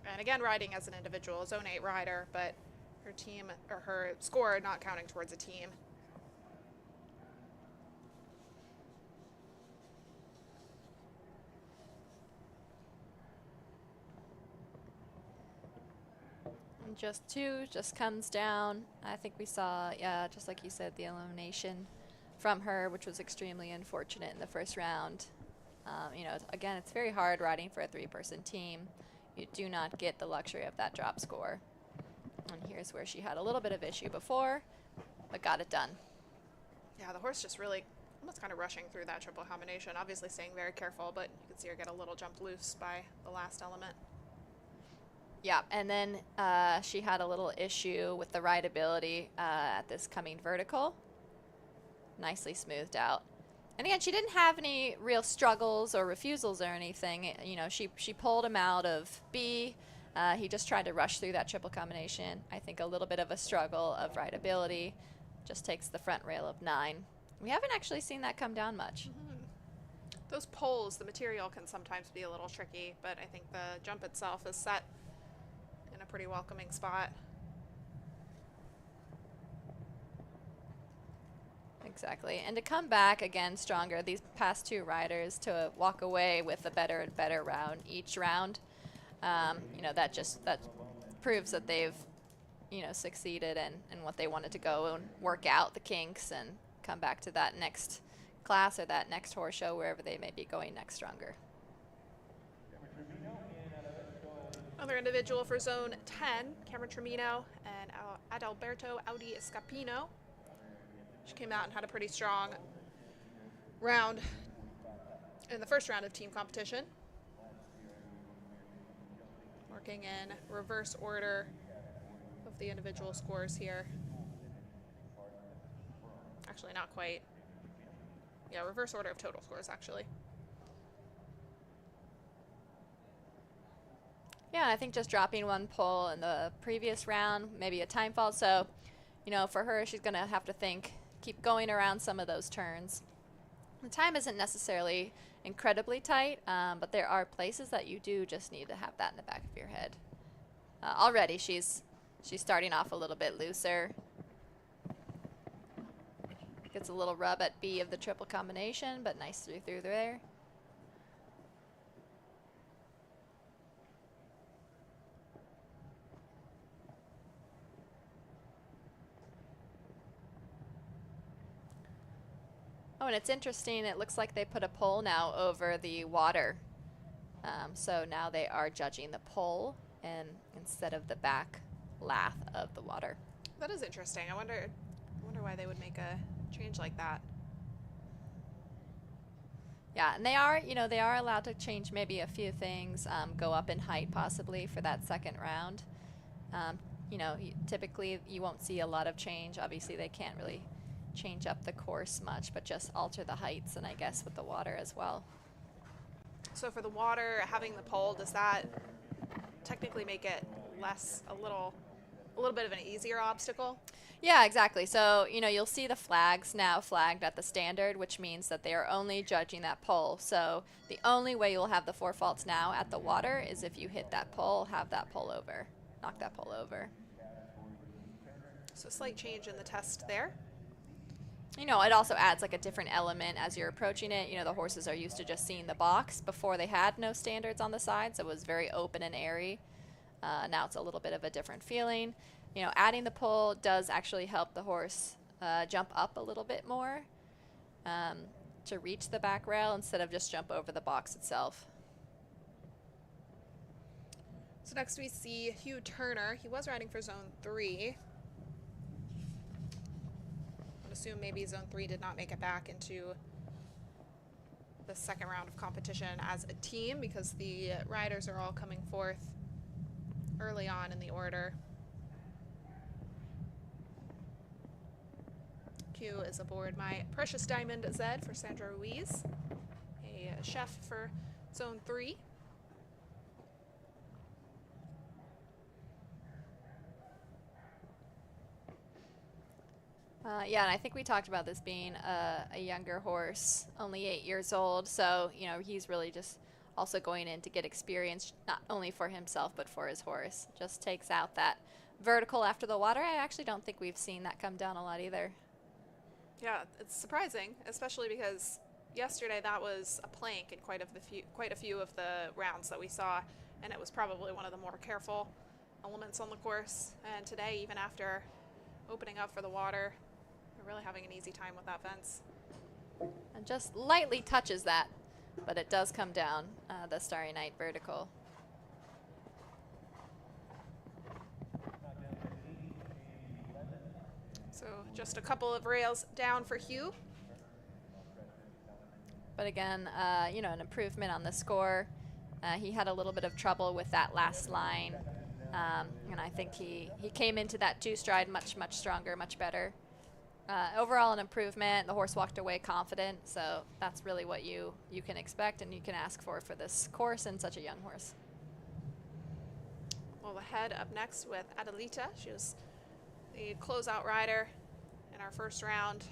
And again, riding as an individual, Zone 8 rider, but her team, or her score not counting towards a team. Just 2, just comes down. I think we saw, yeah, just like you said, the elimination from her, which was extremely unfortunate in the first round. You know, again, it's very hard riding for a 3-person team. You do not get the luxury of that drop score. And here's where she had a little bit of issue before, but got it done. Yeah, the horse just really almost kind of rushing through that triple combination. Obviously staying very careful, but you can see her get a little jump loose by the last element. Yeah, and then she had a little issue with the rideability at this coming vertical. Nicely smoothed out. And again, she didn't have any real struggles or refusals or anything. You know, she pulled him out of B. He just tried to rush through that triple combination. I think a little bit of a struggle of rideability. Just takes the front rail of 9. We haven't actually seen that come down much. Those poles, the material can sometimes be a little tricky, but I think the jump itself is set in a pretty welcoming spot. Exactly, and to come back again stronger, these past 2 riders to walk away with a better and better round each round, you know, that proves that they've, you know, succeeded in what they wanted to go and work out the kinks and come back to that next class or that next horse show, wherever they may be going next, stronger. Another individual for Zone 10, Cameron Tremino and Adalberto Audi Escapino. She came out and had a pretty strong round in the first round of team competition. Working in reverse order of the individual scores here. Actually, not quite. Yeah, reverse order of total scores, actually. Yeah, I think just dropping 1 pull in the previous round, maybe a time fault. So, you know, for her, she's going to have to keep going around some of those turns. The time isn't necessarily incredibly tight, but there are places that you do just need to have that in the back of your head. Already, she's starting off a little bit looser. Gets a little rub at B of the triple combination, but nice through there. Oh, and it's interesting. It looks like they put a pole now over the water. So now they are judging the pole and instead of the back lath of the water. That is interesting. I wonder why they would make a change like that. Yeah, and they are allowed to change maybe a few things, go up in height possibly for that second round. Typically you won't see a lot of change. Obviously they can't really change up the course much, but just alter the heights, and I guess with the water as well. So for the water, having the pole, does that technically make it a little bit of an easier obstacle? Yeah, exactly. So, you'll see the flags now flagged at the standard, which means that they are only judging that pole. So the only way you'll have the 4 faults now at the water is if you hit that pole, have that pole over, knock that pole over. So a slight change in the test there. It also adds like a different element as you're approaching it. The horses are used to just seeing the box. Before they had no standards on the side, so it was very open and airy. Now it's a little bit of a different feeling. Adding the pole does actually help the horse jump up a little bit more to reach the back rail instead of just jump over the box itself. So next we see Hugh Turner. He was riding for Zone 3. I assume maybe Zone 3 did not make it back into the second round of competition as a team because the riders are all coming forth early on in the order. Q is aboard my Precious Diamond Zed for Sandra Ruiz, a chef for Zone 3. Yeah, and I think we talked about this being a younger horse, only 8 years old. So, he's really just also going in to get experience, not only for himself, but for his horse. Just takes out that vertical after the water. I actually don't think we've seen that come down a lot either. Yeah, it's surprising, especially because yesterday that was a plank in quite a few of the rounds that we saw, and it was probably one of the more careful elements on the course. And today, even after opening up for the water, we're really having an easy time with that fence. And just lightly touches that, but it does come down the Starry Night vertical. So just a couple of rails down for Hugh. But again, an improvement on the score. He had a little bit of trouble with that last line. And I think he came into that 2-stride much stronger, much better. Overall, an improvement. The horse walked away confident, so that's really what you can expect and you can ask for this course and such a young horse. We'll head up next with Adelita. She was the closeout rider in our first round,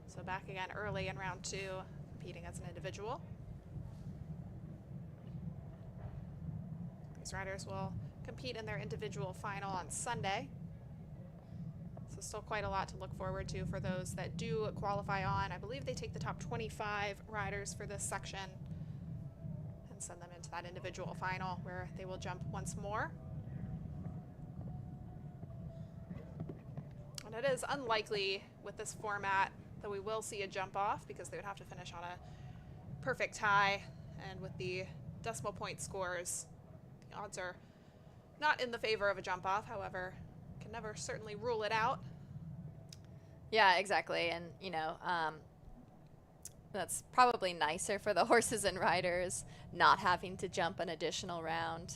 so back again early in round 2, competing as an individual. These riders will compete in their individual final on Sunday. So still quite a lot to look forward to for those that do qualify on. I believe they take the top 25 riders for this section and send them into that individual final where they will jump once more. And it is unlikely with this format that we will see a jump off because they would have to finish on a perfect tie, and with the decimal point scores, the odds are not in the favor of a jump off. However, can never certainly rule it out. Yeah, exactly. And that's probably nicer for the horses and riders not having to jump an additional round.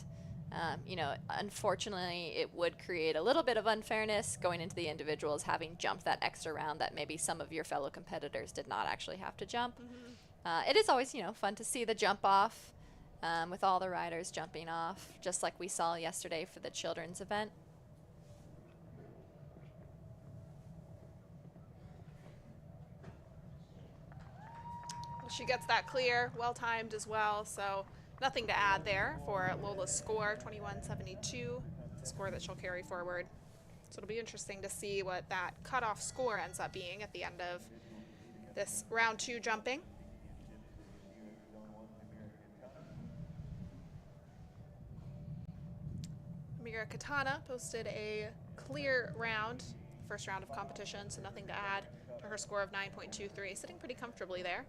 Unfortunately, it would create a little bit of unfairness going into the individuals having jumped that extra round that maybe some of your fellow competitors did not actually have to jump. Mm-hmm. It is always, fun to see the jump off with all the riders jumping off, just like we saw yesterday for the children's event. She gets that clear, well-timed as well, so nothing to add there for Lola's score, 21.72, the score that she'll carry forward. So it'll be interesting to see what that cutoff score ends up being at the end of this round 2 jumping. Amira Katana posted a clear round first round of competition, so nothing to add to her score of 9.23. Sitting pretty comfortably there.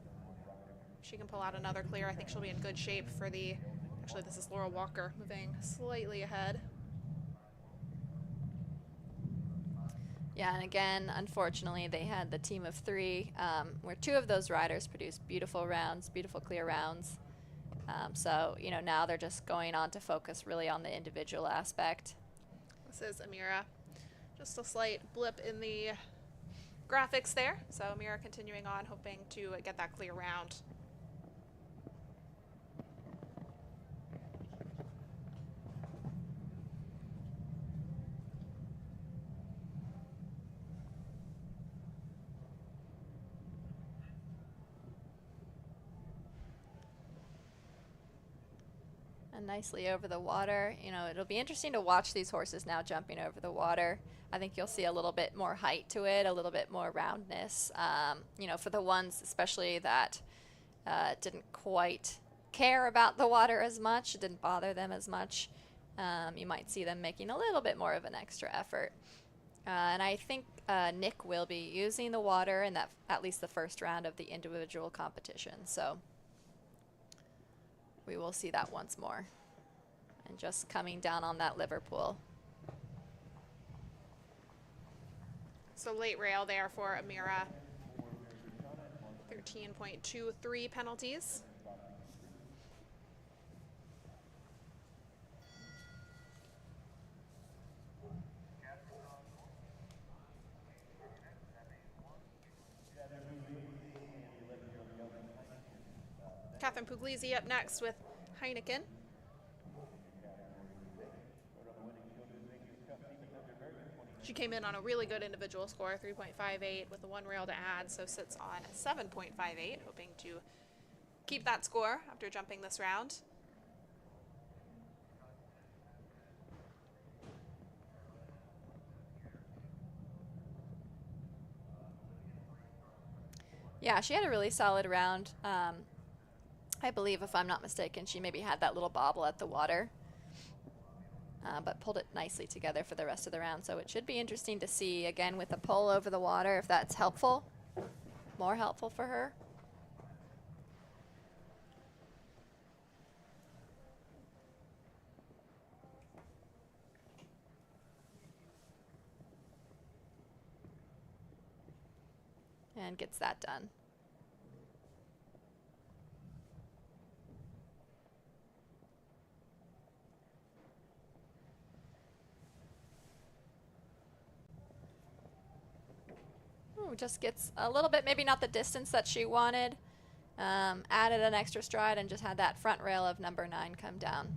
If she can pull out another clear, I think she'll be in good shape for the, actually this is Laura Walker moving slightly ahead. Yeah, and again, unfortunately, they had the team of 3, where 2 of those riders produced beautiful rounds, beautiful clear rounds. So, you know, now they're just going on to focus really on the individual aspect. This is Amira. Just a slight blip in the graphics there. So Amira continuing on, hoping to get that clear round. And nicely over the water. You know, it'll be interesting to watch these horses now jumping over the water. I think you'll see a little bit more height to it, a little bit more roundness. You know, for the ones especially that didn't quite care about the water as much, it didn't bother them as much, you might see them making a little bit more of an extra effort. And I think Nick will be using the water in that, at least the first round of the individual competition. So we will see that once more. And just coming down on that Liverpool. So late rail there for Amira. 13.23 penalties. Catherine Puglisi up next with Heineken. She came in on a really good individual score, 3.58 with the 1 rail to add, so sits on 7.58, hoping to keep that score after jumping this round. Yeah, she had a really solid round. I believe, if I'm not mistaken, she maybe had that little bobble at the water, but pulled it nicely together for the rest of the round. So it should be interesting to see, again, with the pull over the water, if that's helpful, more helpful for her. And gets that done. Ooh, just gets a little bit, maybe not the distance that she wanted. Added an extra stride and just had that front rail of number 9 come down.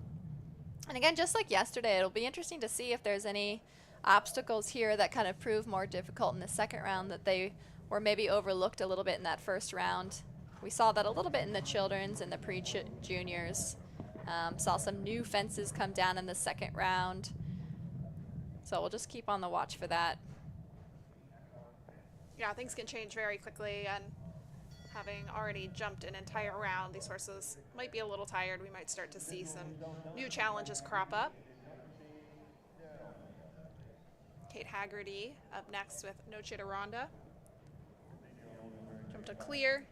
And again, just like yesterday, it'll be interesting to see if there's any obstacles here that kind of prove more difficult in the second round, that they were maybe overlooked a little bit in that first round. We saw that a little bit in the children's and the pre-juniors. Saw some new fences come down in the second round. So we'll just keep on the watch for that. Yeah, things can change very quickly, and having already jumped an entire round, these horses might be a little tired. We might start to see some new challenges crop up. Kate Haggerty up next with Noche de Ronda. Jumped a clear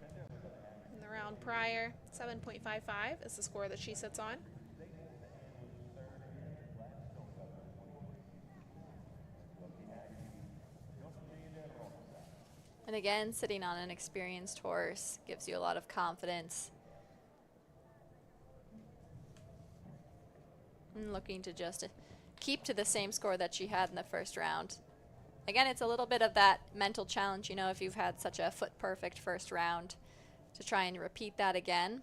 in the round prior. 7.55 is the score that she sits on. And again, sitting on an experienced horse gives you a lot of confidence. And looking to just keep to the same score that she had in the first round. Again, it's a little bit of that mental challenge, you know, if you've had such a foot perfect first round, to try and repeat that again.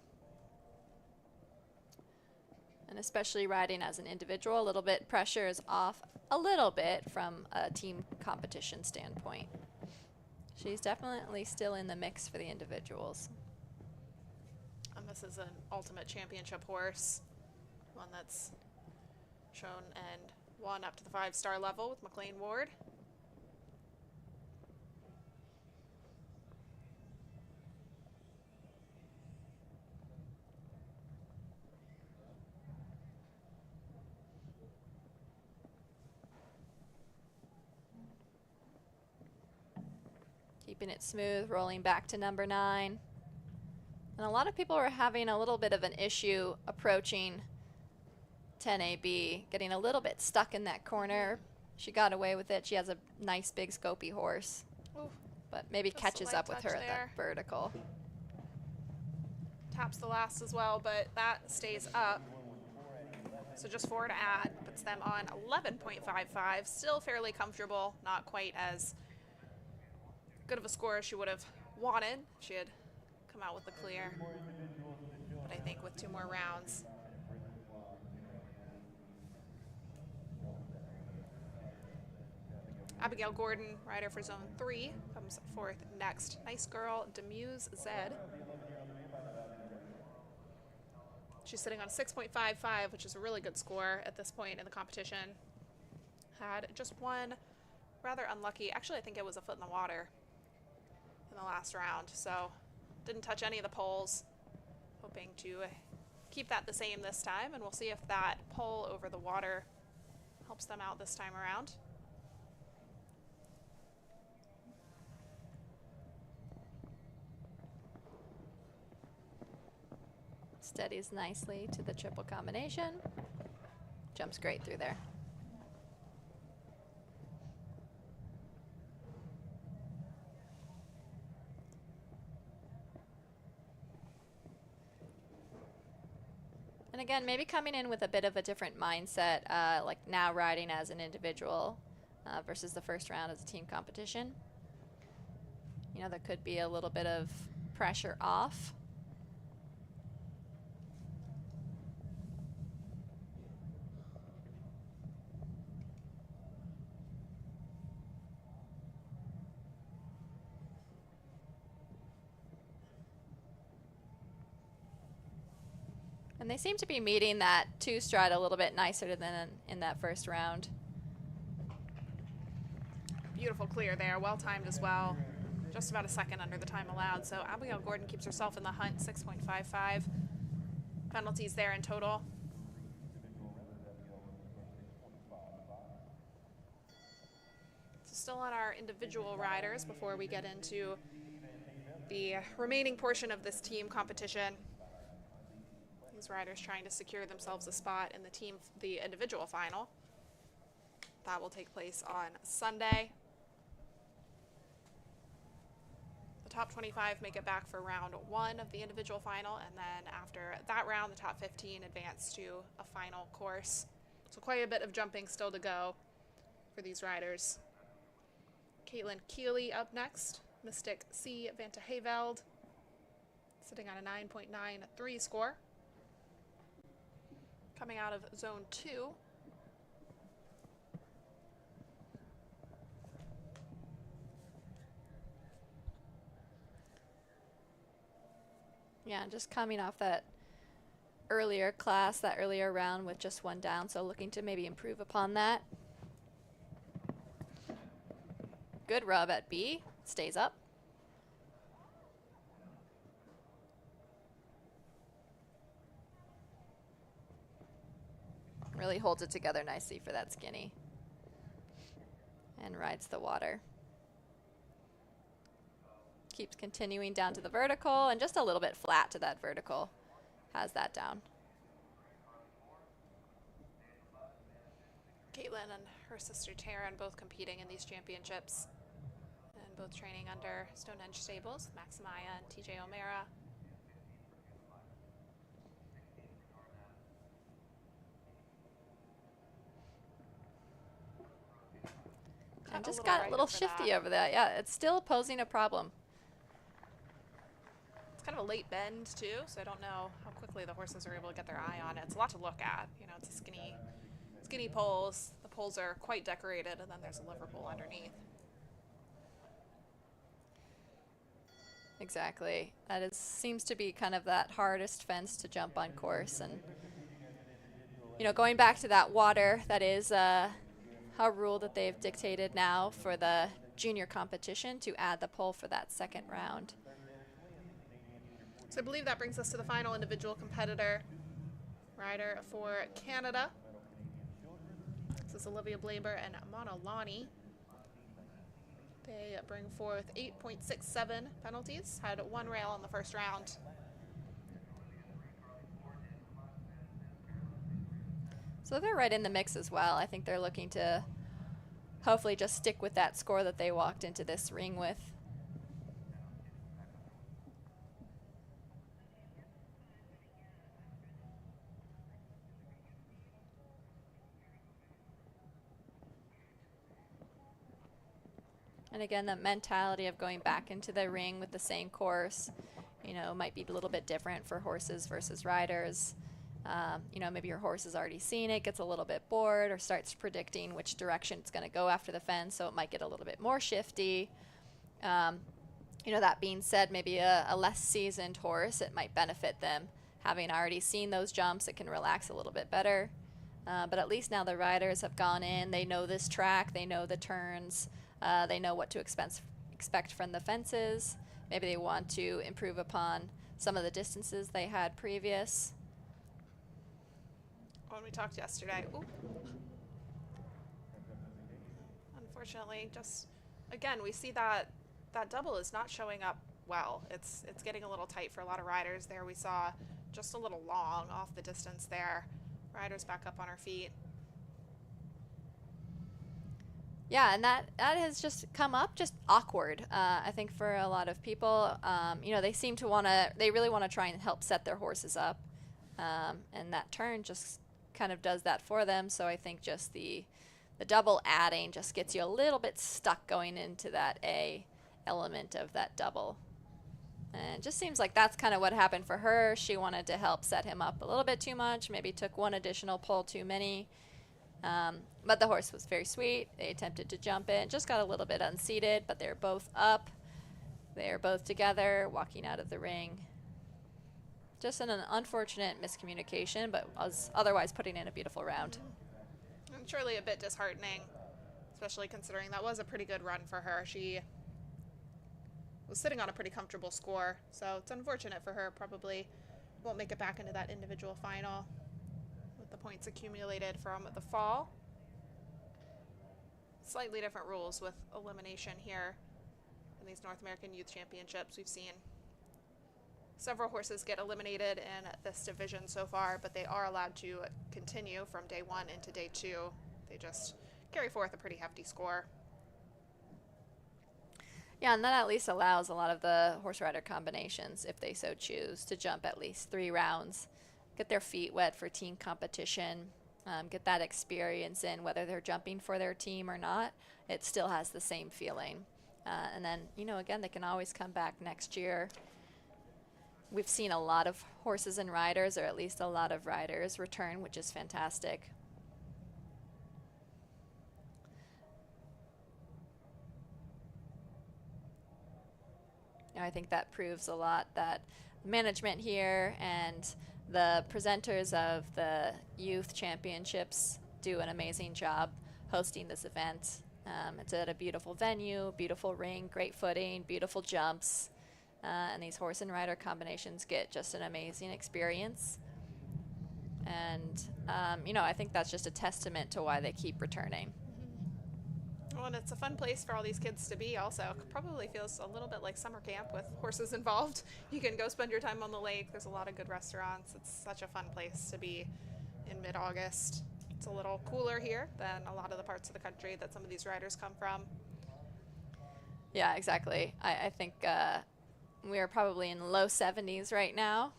And especially riding as an individual, a little bit pressure is off a little bit from a team competition standpoint. She's definitely still in the mix for the individuals. And this is an ultimate championship horse, one that's shown and won up to the 5-star level with McLean Ward. Keeping it smooth, rolling back to number 9. And a lot of people were having a little bit of an issue approaching 10AB, getting a little bit stuck in that corner. She got away with it. She has a nice big scopy horse, but maybe catches up with her at that vertical. Taps the last as well, but that stays up. So just 4 to add, puts them on 11.55. Still fairly comfortable, not quite as good of a score as she would have wanted if she had come out with the clear. But I think with 2 more rounds. Abigail Gordon, rider for zone 3, comes 4th next. Nice Girl, Demuse Zed. She's sitting on 6.55, which is a really good score at this point in the competition. Had just one rather unlucky, actually I think it was a foot in the water in the last round, so didn't touch any of the poles. Hoping to keep that the same this time, and we'll see if that pole over the water helps them out this time around. Steadies nicely to the triple combination. Jumps great through there. And again, maybe coming in with a bit of a different mindset, like now riding as an individual versus the first round as a team competition. You know, there could be a little bit of pressure off. And they seem to be meeting that 2 stride a little bit nicer than in that first round. Beautiful clear there, well timed as well. Just about a second under the time allowed. So Abigail Gordon keeps herself in the hunt, 6.55. Penalties there in total. So still on our individual riders before we get into the remaining portion of this team competition. These riders trying to secure themselves a spot in the individual final. That will take place on Sunday. The top 25 make it back for round 1 of the individual final, and then after that round, the top 15 advance to a final course. So quite a bit of jumping still to go for these riders. Caitlin Keeley up next. Mystic C. Vanta Haveld sitting on a 9.93 score. Coming out of zone 2. Yeah, just coming off that earlier class, that earlier round with just 1 down, so looking to maybe improve upon that. Good rub at B, stays up. Really holds it together nicely for that skinny. And rides the water. Keeps continuing down to the vertical and just a little bit flat to that vertical. Has that down. Caitlin and her sister Taryn both competing in these championships and both training under Stonehenge Stables, Max Maya and TJ O'Mara. And just got a little shifty over that. Yeah, it's still posing a problem. It's kind of a late bend too, so I don't know how quickly the horses are able to get their eye on it. It's a lot to look at. You know, it's a skinny poles. The poles are quite decorated, and then there's a liver pole underneath. Exactly. That seems to be kind of that hardest fence to jump on course. And, you know, going back to that water, that is a rule that they've dictated now for the junior competition to add the pole for that second round. So I believe that brings us to the final individual competitor, rider for Canada. This is Olivia Blaber and Mona Lani. They bring forth 8.67 penalties, had one rail in the first round. So they're right in the mix as well. I think they're looking to hopefully just stick with that score that they walked into this ring with. And again, that mentality of going back into the ring with the same course, you know, might be a little bit different for horses versus riders. You know, maybe your horse has already seen it, gets a little bit bored, or starts predicting which direction it's going to go after the fence, so it might get a little bit more shifty. You know, that being said, maybe a less seasoned horse, it might benefit them. Having already seen those jumps, it can relax a little bit better. But at least now the riders have gone in, they know this track, they know the turns, they know what to expect from the fences. Maybe they want to improve upon some of the distances they had previous. When we talked yesterday, unfortunately, just again, we see that that double is not showing up well. It's getting a little tight for a lot of riders there. We saw just a little long off the distance there. Riders back up on our feet. Yeah, and that has just come up just awkward. I think for a lot of people, you know, they seem to they really want to try and help set their horses up. And that turn just kind of does that for them. So I think just the double adding just gets you a little bit stuck going into that A element of that double. And it just seems like that's kind of what happened for her. She wanted to help set him up a little bit too much, maybe took one additional pull too many. But the horse was very sweet. They attempted to jump in, just got a little bit unseated, but they're both up. They're both together, walking out of the ring. Just an unfortunate miscommunication, but was otherwise putting in a beautiful round. And surely a bit disheartening, especially considering that was a pretty good run for her. She was sitting on a pretty comfortable score, so it's unfortunate for her. Probably won't make it back into that individual final with the points accumulated from the fall. Slightly different rules with elimination here in these North American Youth Championships. We've seen several horses get eliminated in this division so far, but they are allowed to continue from day one into day two. They just carry forth a pretty hefty score. Yeah, and that at least allows a lot of the horse rider combinations, if they so choose, to jump at least 3 rounds, get their feet wet for team competition, get that experience in, whether they're jumping for their team or not. It still has the same feeling. And then, you know, again, they can always come back next year. We've seen a lot of horses and riders, or at least a lot of riders, return, which is fantastic. I think that proves a lot that management here and the presenters of the youth championships do an amazing job hosting this event. It's at a beautiful venue, beautiful ring, great footing, beautiful jumps, and these horse and rider combinations get just an amazing experience. And, you know, I think that's just a testament to why they keep returning. Well, and it's a fun place for all these kids to be also. Probably feels a little bit like summer camp with horses involved. You can go spend your time on the lake. There's a lot of good restaurants. It's such a fun place to be in mid-August. It's a little cooler here than a lot of the parts of the country that some of these riders come from. Yeah, exactly. I think we are probably in low 70s right now.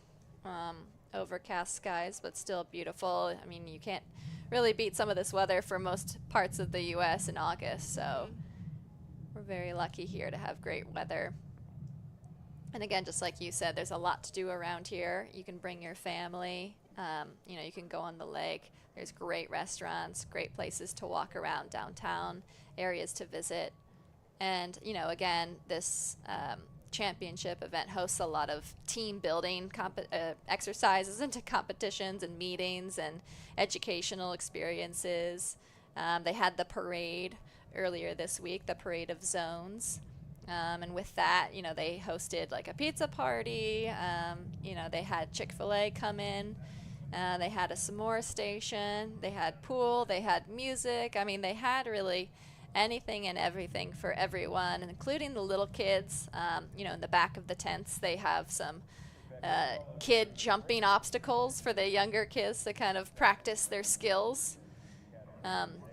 Overcast skies, but still beautiful. I mean, you can't really beat some of this weather for most parts of the U.S. in August, so we're very lucky here to have great weather. And again, just like you said, there's a lot to do around here. You can bring your family. You know, you can go on the lake. There's great restaurants, great places to walk around downtown, areas to visit. And, you know, again, this championship event hosts a lot of team building exercises into competitions and meetings and educational experiences. They had the parade earlier this week, the Parade of Zones. And with that, you know, they hosted like a pizza party. You know, they had Chick-fil-A come in. They had a s'more station. They had pool. They had music. I mean, they had really anything and everything for everyone, including the little kids. You know, in the back of the tents, they have some kid jumping obstacles for the younger kids to kind of practice their skills,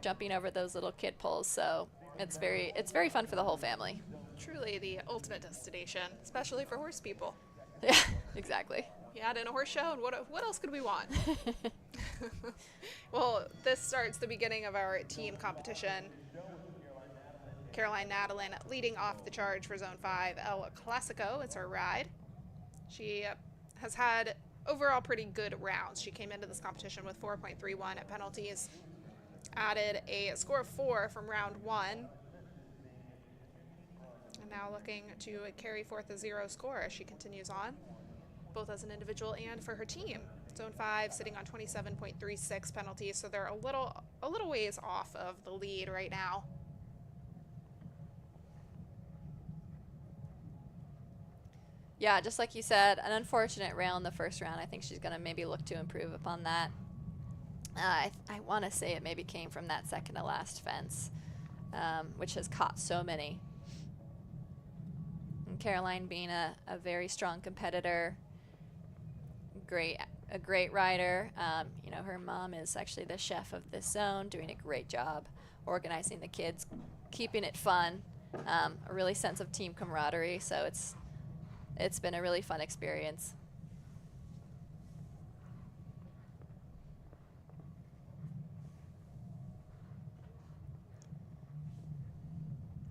jumping over those little kid poles. So it's very fun for the whole family. Truly the ultimate destination, especially for horse people. Yeah, exactly. You add in a horse show, and what else could we want? Well, this starts the beginning of our team competition. Caroline Nadalin leading off the charge for Zone 5. El Clasico, it's her ride. She has had overall pretty good rounds. She came into this competition with 4.31 at penalties, added a score of 4 from round 1, and now looking to carry forth a 0 score as she continues on, both as an individual and for her team. Zone 5 sitting on 27.36 penalties, so they're a little ways off of the lead right now. Yeah, just like you said, an unfortunate rail in the first round. I think she's going to maybe look to improve upon that. I want to say it maybe came from that second to last fence, which has caught so many. And Caroline being a very strong competitor, a great rider. You know, her mom is actually the chef of this zone, doing a great job organizing the kids, keeping it fun, a really sense of team camaraderie. So it's been a really fun experience.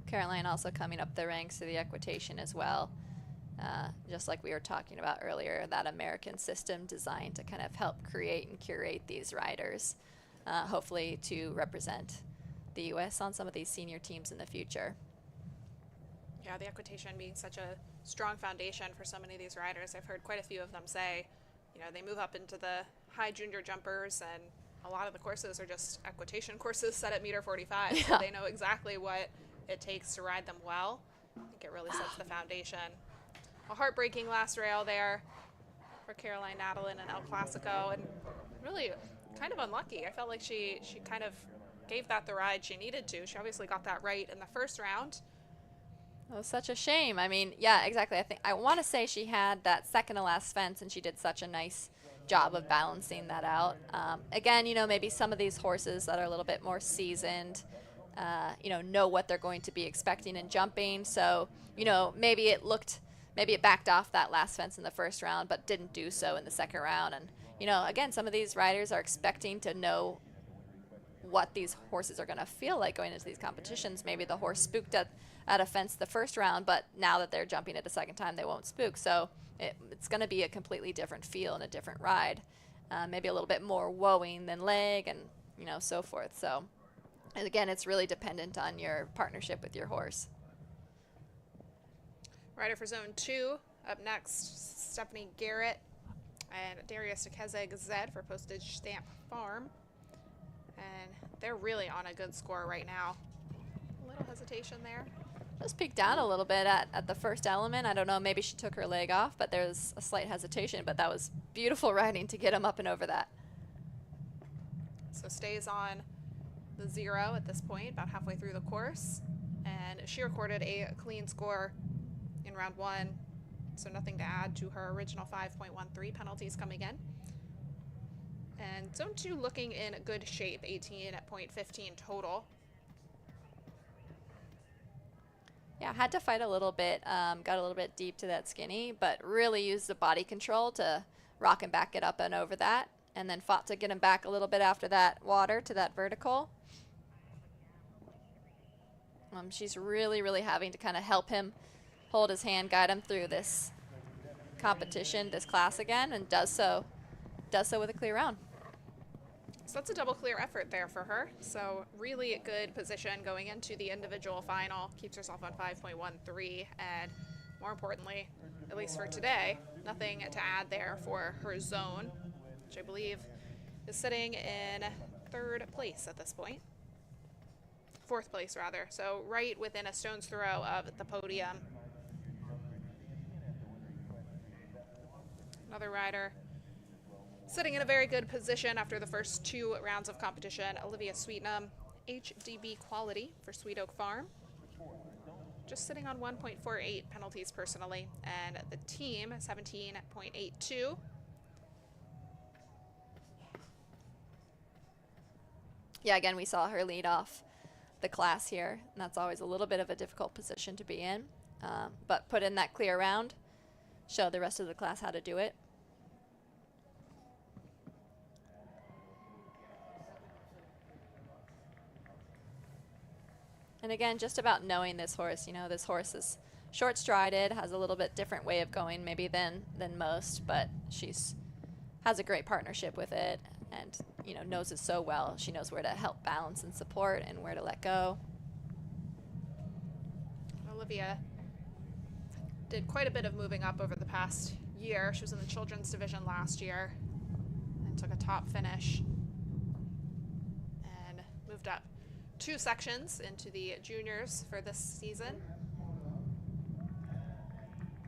Caroline also coming up the ranks to the equitation as well. Just like we were talking about earlier, that American system designed to kind of help create and curate these riders, hopefully to represent the U.S. on some of these senior teams in the future. Yeah, the equitation being such a strong foundation for so many of these riders. I've heard quite a few of them say, you know, they move up into the high junior jumpers, and a lot of the courses are just equitation courses set at meter 45. Yeah. So they know exactly what it takes to ride them well. I think it really sets the foundation. A heartbreaking last rail there for Caroline Nadalin and El Clasico, and really kind of unlucky. I felt like she kind of gave that the ride she needed to. She obviously got that right in the first round. It was such a shame. I mean, yeah, exactly. I want to say she had that second to last fence, and she did such a nice job of balancing that out. Again, you know, maybe some of these horses that are a little bit more seasoned, you know what they're going to be expecting in jumping. So, you know, maybe it backed off that last fence in the first round, but didn't do so in the second round. And, you know, again, some of these riders are expecting to know what these horses are going to feel like going into these competitions. Maybe the horse spooked at a fence the first round, but now that they're jumping it a second time, they won't spook. So it's going to be a completely different feel and a different ride. Maybe a little bit more woeing than leg, and, you know, so forth. So, and again, it's really dependent on your partnership with your horse. Rider for Zone 2, up next, Stephanie Garrett and Darius Kezeg Zed for Postage Stamp Farm. And they're really on a good score right now. A little hesitation there. Just peeked down a little bit at the first element. I don't know, maybe she took her leg off, but there's a slight hesitation, but that was beautiful riding to get him up and over that. So stays on the 0 at this point, about halfway through the course. And she recorded a clean score in round 1, so nothing to add to her original 5.13 penalties coming in. And Zone 2 looking in good shape, 18.15 total. Yeah, had to fight a little bit, got a little bit deep to that skinny, but really used the body control to rock and back it up and over that, and then fought to get him back a little bit after that water to that vertical. She's really, really having to kind of help him, hold his hand, guide him through this competition, this class again, and does so with a clear round. So that's a double clear effort there for her. So really a good position going into the individual final. Keeps herself on 5.13, and more importantly, at least for today, nothing to add there for her zone, which I believe is sitting in 3rd place at this point. 4th place rather. So right within a stone's throw of the podium. Another rider sitting in a very good position after the first 2 rounds of competition, Olivia Sweetnam HDB quality for Sweet Oak Farm. Just sitting on 1.48 penalties personally, and the team 17.82. Yeah, again, we saw her lead off the class here, and that's always a little bit of a difficult position to be in. But put in that clear round, show the rest of the class how to do it. And again, just about knowing this horse, you know, this horse is short strided, has a little bit different way of going maybe than most, but she's has a great partnership with it and, you know, knows it so well. She knows where to help balance and support and where to let go. Olivia did quite a bit of moving up over the past year. She was in the children's division last year and took a top finish and moved up 2 sections into the juniors for this season.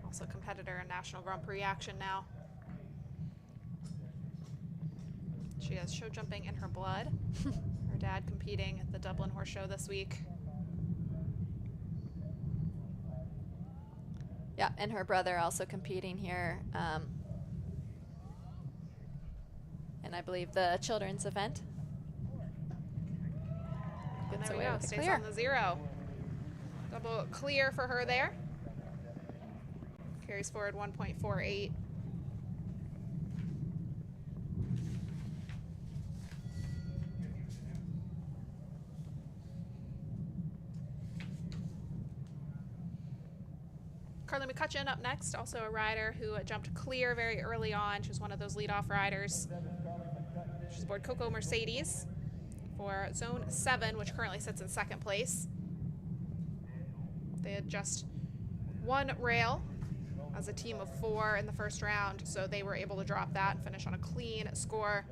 Also competitor in National Grand Prix action now. She has show jumping in her blood. Her dad competing at the Dublin Horse Show this week. Yeah, and her brother also competing here. And I believe the children's event. And there we go, stays on the 0. Double clear for her there. Carries forward 1.48. Carly McCutcheon up next, also a rider who jumped clear very early on. She was one of those leadoff riders. She's aboard Coco Mercedes for Zone 7, which currently sits in 2nd place. They had just 1 rail as a team of 4 in the first round, so they were able to drop that and finish on a clean score.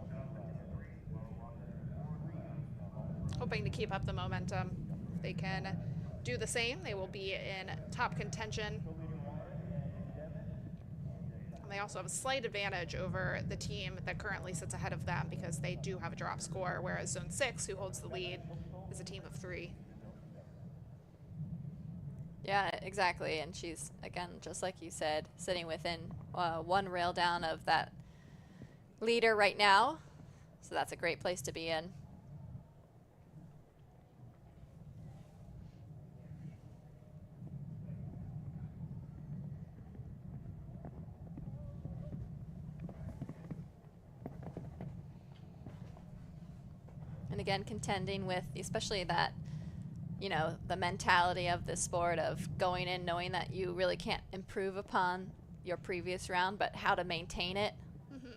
Hoping to keep up the momentum. If they can do the same, they will be in top contention. And they also have a slight advantage over the team that currently sits ahead of them because they do have a drop score, whereas Zone 6, who holds the lead, is a team of 3. Yeah, exactly. And she's, again, just like you said, sitting within 1 rail down of that leader right now. So that's a great place to be in. And again, contending with especially that, you know, the mentality of the sport of going in knowing that you really can't improve upon your previous round, but how to maintain it. Mm-hmm.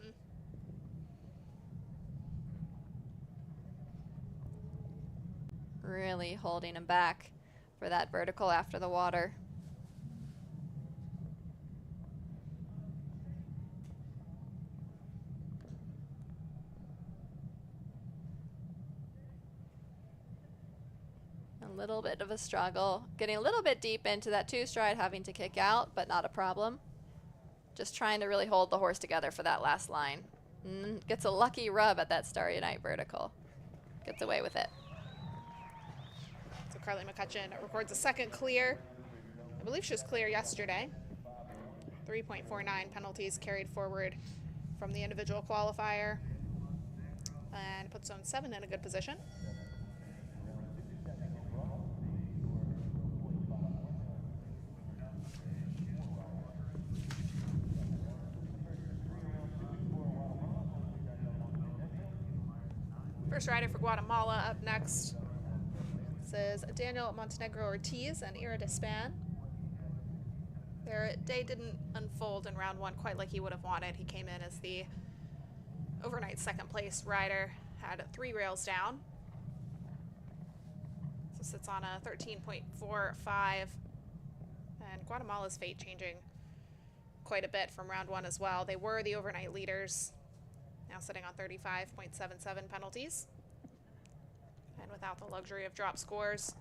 Really holding him back for that vertical after the water. A little bit of a struggle, getting a little bit deep into that 2 stride, having to kick out, but not a problem. Just trying to really hold the horse together for that last line. Gets a lucky rub at that Starry Night vertical. Gets away with it. So Carly McCutcheon records a 2nd clear. I believe she was clear yesterday. 3.49 penalties carried forward from the individual qualifier. And puts Zone 7 in a good position. First rider for Guatemala up next. This is Daniel Montenegro Ortiz and Ira Despan. Their day didn't unfold in round 1 quite like he would have wanted. He came in as the overnight 2nd place rider, had 3 rails down. So sits on a 13.45. And Guatemala's fate changing quite a bit from round 1 as well. They were the overnight leaders. Now sitting on 35.77 penalties. And without the luxury of drop scores.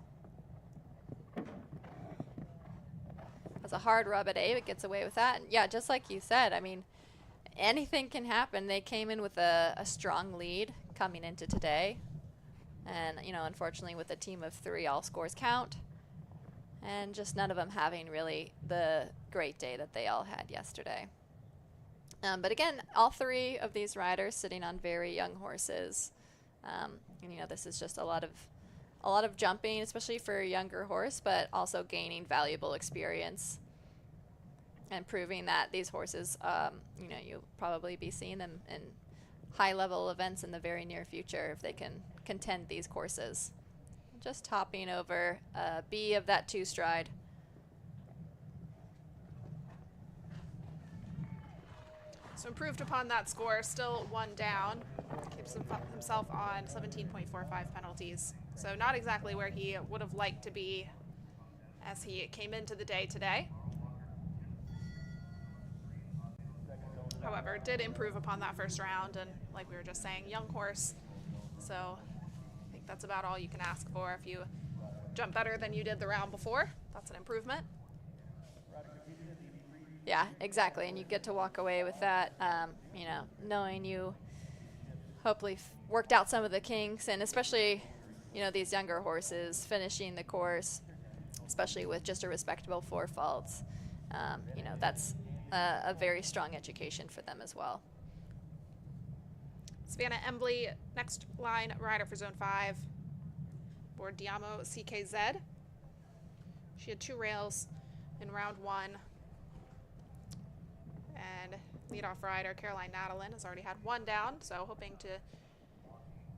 Has a hard rub at A, but gets away with that. And yeah, just like you said, I mean, anything can happen. They came in with a strong lead coming into today. And, you know, unfortunately with a team of 3, all scores count. And just none of them having really the great day that they all had yesterday. But again, all 3 of these riders sitting on very young horses. And, you know, this is just a lot of jumping, especially for a younger horse, but also gaining valuable experience and proving that these horses, you know, you'll probably be seeing them in high-level events in the very near future if they can contend these courses. Just hopping over B of that 2-stride. So improved upon that score, still 1 down. Keeps himself on 17.45 penalties. So not exactly where he would have liked to be as he came into the day today. However, did improve upon that first round, and like we were just saying, young horse. So I think that's about all you can ask for. If you jump better than you did the round before, that's an improvement. Yeah, exactly, and you get to walk away with that, you know, knowing you hopefully worked out some of the kinks, and especially, you know, these younger horses finishing the course, especially with just a respectable 4 faults. You know, that's a very strong education for them as well. Savannah Embley, next line rider for Zone 5, aboard Diamo CKZ. She had 2 rails in round 1. And leadoff rider Caroline Natalin has already had 1 down, so hoping to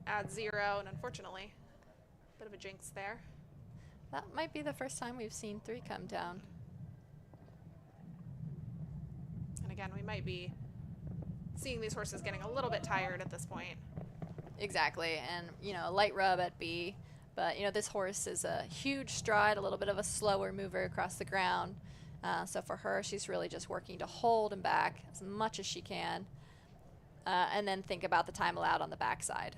add 0, and unfortunately, a bit of a jinx there. That might be the first time we've seen 3 come down. And again, we might be seeing these horses getting a little bit tired at this point. Exactly, and, you know, a light rub at B, but, you know, this horse is a huge stride, a little bit of a slower mover across the ground. So for her, she's really just working to hold him back as much as she can, and then think about the time allowed on the backside.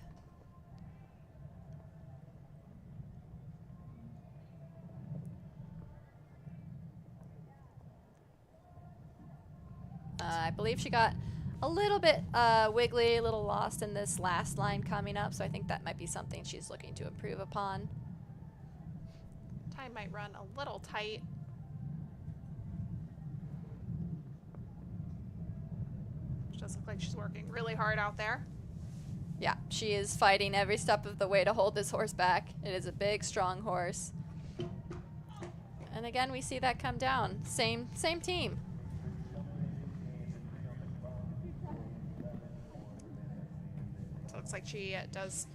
I believe she got a little bit wiggly, a little lost in this last line coming up, so I think that might be something she's looking to improve upon. Time might run a little tight. Does look like she's working really hard out there. Yeah, she is fighting every step of the way to hold this horse back. It is a big, strong horse. And again, we see that come down. Same team. So it looks like she does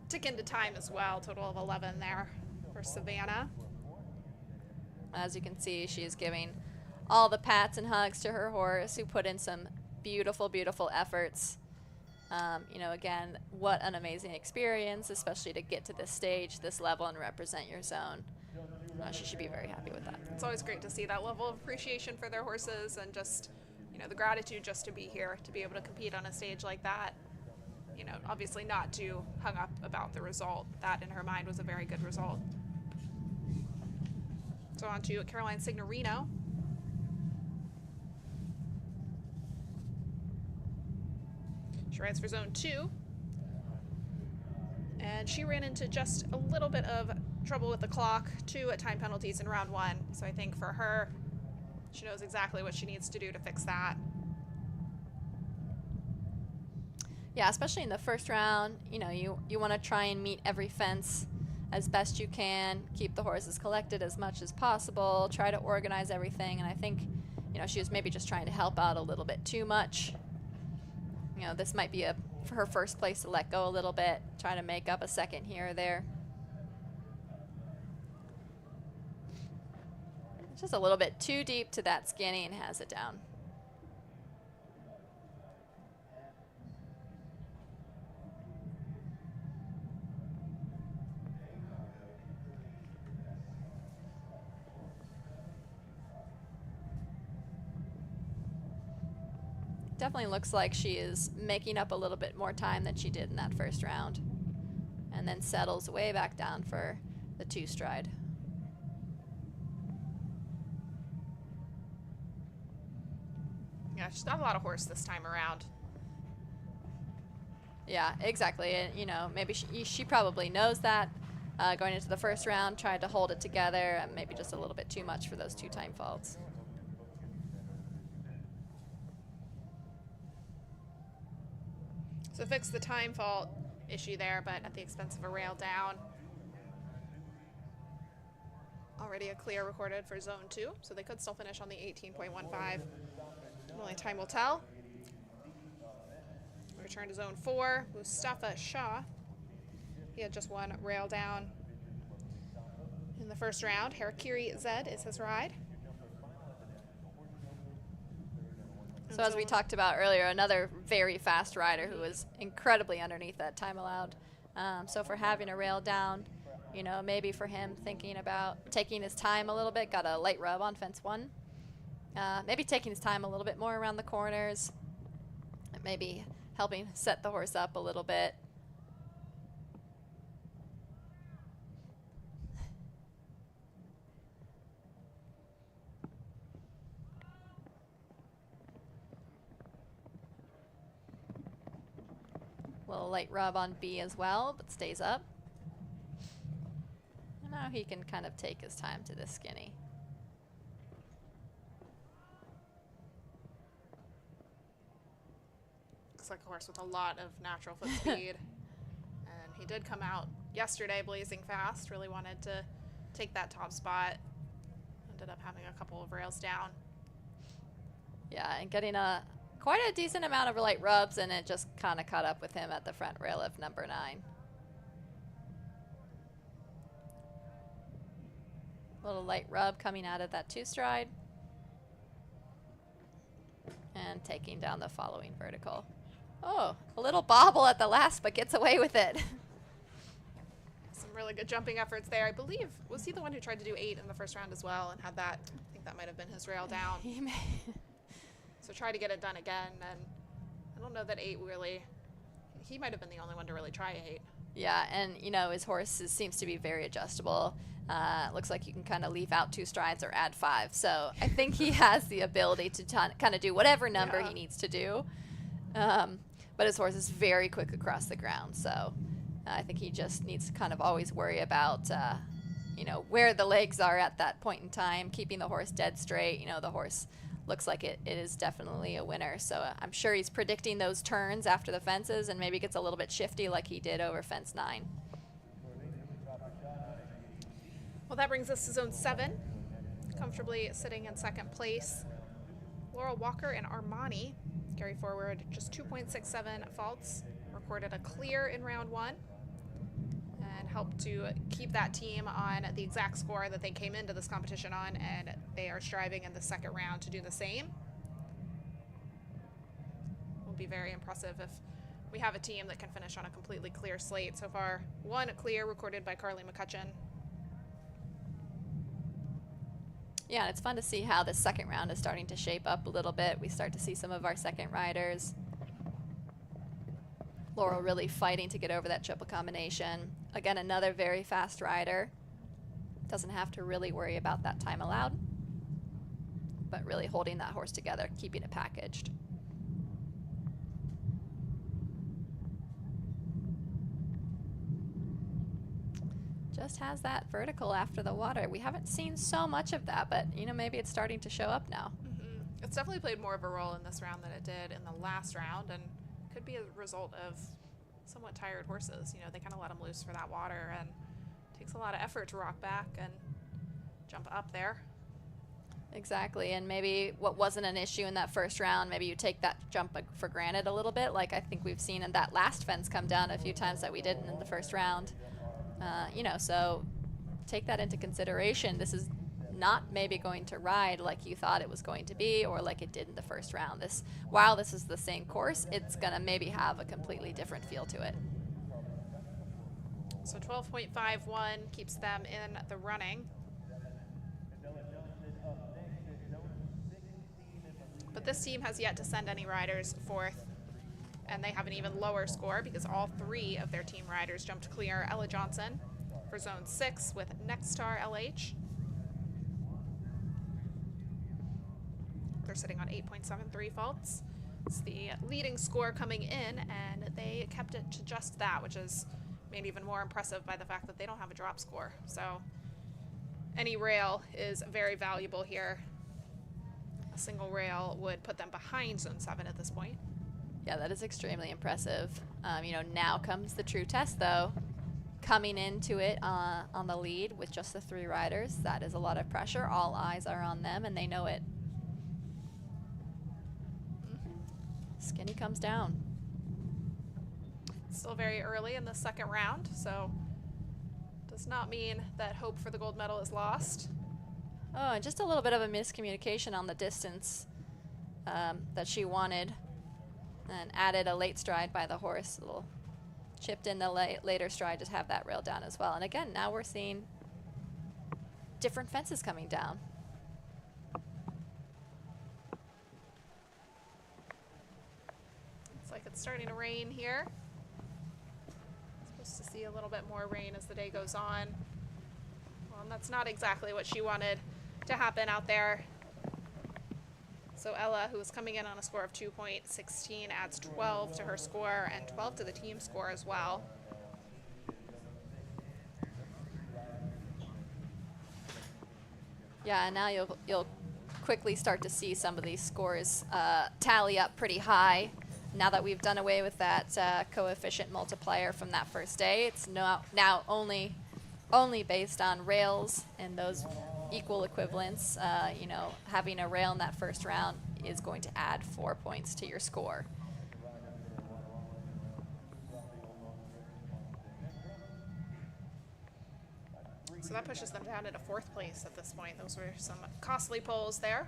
tick into time as well. Total of 11 there for Savannah. As you can see, she is giving all the pats and hugs to her horse, who put in some beautiful, beautiful efforts. You know, again, what an amazing experience, especially to get to this stage, this level, and represent your zone. She should be very happy with that. It's always great to see that level of appreciation for their horses, and just, you know, the gratitude just to be here, to be able to compete on a stage like that. You know, obviously not too hung up about the result. That, in her mind, was a very good result. So on to Caroline Signorino. She rides for Zone 2. And she ran into just a little bit of trouble with the clock, 2 time penalties in round 1. So I think for her, she knows exactly what she needs to do to fix that. Yeah, especially in the first round, you know, you want to try and meet every fence as best you can, keep the horses collected as much as possible, try to organize everything, and I think, you know, she was maybe just trying to help out a little bit too much. You know, this might be for her first place to let go a little bit, try to make up a second here or there. Just a little bit too deep to that skinny and has it down. Definitely looks like she is making up a little bit more time than she did in that first round, and then settles way back down for the 2 stride. Yeah, she's got a lot of horse this time around. Yeah, exactly. And, you know, maybe she probably knows that going into the first round, tried to hold it together, and maybe just a little bit too much for those 2 time faults. So fix the time fault issue there, but at the expense of a rail down. Already a clear recorded for zone 2, so they could still finish on the 18.15. Only time will tell. Return to zone 4, Mustafa Shah. He had just 1 rail down in the first round. Harakiri Zed is his ride. So as we talked about earlier, another very fast rider who was incredibly underneath that time allowed. So for having a rail down, you know, maybe for him thinking about taking his time a little bit, got a light rub on fence 1. Maybe taking his time a little bit more around the corners, maybe helping set the horse up a little bit. Little light rub on B as well, but stays up. And now he can kind of take his time to this skinny. Looks like a horse with a lot of natural foot speed. And he did come out yesterday blazing fast, really wanted to take that top spot. Ended up having a couple of rails down. Yeah, and getting quite a decent amount of light rubs, and it just kind of caught up with him at the front rail of number 9. Little light rub coming out of that 2 stride. And taking down the following vertical. Oh, a little bobble at the last, but gets away with it. Some really good jumping efforts there. I believe, was he the one who tried to do 8 in the first round as well and had that? I think that might have been his rail down. He may. So try to get it done again, and I don't know that 8 really, he might have been the only one to really try 8. Yeah, and you know, his horse seems to be very adjustable. Looks like you can kind of leave out 2 strides or add 5. So I think he has the ability to kind of do whatever number he needs to do. But his horse is very quick across the ground. So I think he just needs to kind of always worry about, you know, where the legs are at that point in time, keeping the horse dead straight. You know, the horse looks like it is definitely a winner. So I'm sure he's predicting those turns after the fences and maybe gets a little bit shifty like he did over fence 9. Well, that brings us to zone 7, comfortably sitting in second place. Laurel Walker and Armani carry forward just 2.67 faults, recorded a clear in round 1, and helped to keep that team on the exact score that they came into this competition on, and they are striving in the second round to do the same. It will be very impressive if we have a team that can finish on a completely clear slate. So far, 1 clear recorded by Carly McCutcheon. Yeah, and it's fun to see how this second round is starting to shape up a little bit. We start to see some of our second riders. Laurel really fighting to get over that triple combination. Again, another very fast rider. Doesn't have to really worry about that time allowed, but really holding that horse together, keeping it packaged. Just has that vertical after the water. We haven't seen so much of that, but you know, maybe it's starting to show up now. It's definitely played more of a role in this round than it did in the last round, and could be a result of somewhat tired horses. You know, they kind of let them loose for that water, and it takes a lot of effort to rock back and jump up there. Exactly, and maybe what wasn't an issue in that first round, maybe you take that jump for granted a little bit, like I think we've seen in that last fence come down a few times that we didn't in the first round. You know, so take that into consideration. This is not maybe going to ride like you thought it was going to be or like it did in the first round. While this is the same course, it's going to maybe have a completely different feel to it. So 12.51 keeps them in the running. But this team has yet to send any riders forth, and they have an even lower score because all 3 of their team riders jumped clear. Ella Johnson for zone 6 with Nexstar LH. They're sitting on 8.73 faults. It's the leading score coming in, and they kept it to just that, which is made even more impressive by the fact that they don't have a drop score. So any rail is very valuable here. A single rail would put them behind Zone 7 at this point. Yeah, that is extremely impressive. You know, now comes the true test, though. Coming into it on the lead with just the 3 riders, that is a lot of pressure. All eyes are on them, and they know it. Skinny comes down. Still very early in the second round, so does not mean that hope for the gold medal is lost. Oh, and just a little bit of a miscommunication on the distance that she wanted, and added a late stride by the horse. A little chipped in the later stride to have that rail down as well. And again, now we're seeing different fences coming down. Looks like it's starting to rain here. Supposed to see a little bit more rain as the day goes on. Well, and that's not exactly what she wanted to happen out there. So Ella, who is coming in on a score of 2.16, adds 12 to her score and 12 to the team score as well. Yeah, and now you'll quickly start to see some of these scores tally up pretty high. Now that we've done away with that coefficient multiplier from that first day, it's now only based on rails and those equal equivalents. You know, having a rail in that first round is going to add 4 points to your score. So that pushes them down into 4th place at this point. Those were some costly polls there.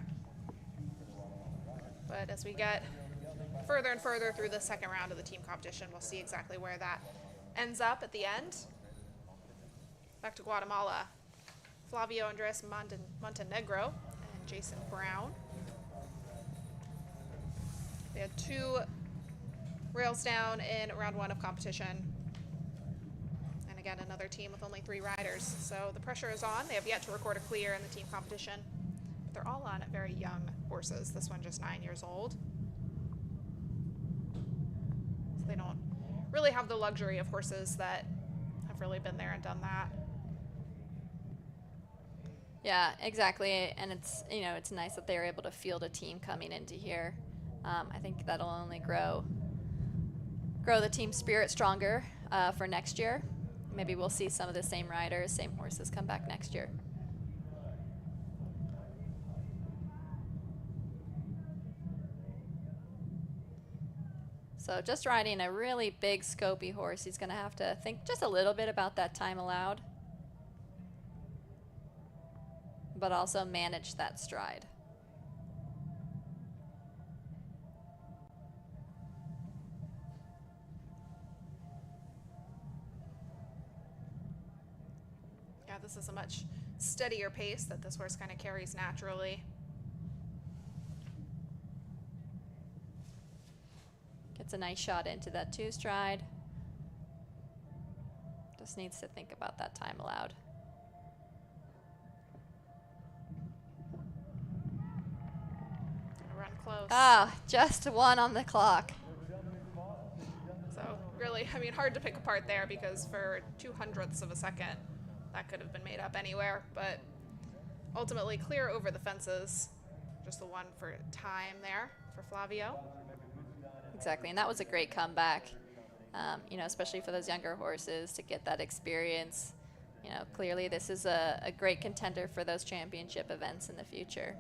But as we get further and further through the second round of the team competition, we'll see exactly where that ends up at the end. Back to Guatemala. Flavio Andres Montenegro and Jason Brown. They had 2 rails down in round 1 of competition. And again, another team with only 3 riders. So the pressure is on. They have yet to record a clear in the team competition. But they're all on very young horses. This one just 9 years old. So they don't really have the luxury of horses that have really been there and done that. Yeah, exactly. And it's, you know, it's nice that they're able to field a team coming into here. I think that'll only grow the team spirit stronger for next year. Maybe we'll see some of the same riders, same horses come back next year. So just riding a really big scopy horse, he's going to have to think just a little bit about that time allowed, but also manage that stride. Yeah, this is a much steadier pace that this horse kind of carries naturally. Gets a nice shot into that 2 stride. Just needs to think about that time allowed. Run close. Ah, just 1 on the clock. So really, I mean, hard to pick apart there because for 0.02 of a second, that could have been made up anywhere, but ultimately clear over the fences. Just the 1 for time there for Flavio. Exactly, and that was a great comeback, you know, especially for those younger horses to get that experience. You know, clearly this is a great contender for those championship events in the future.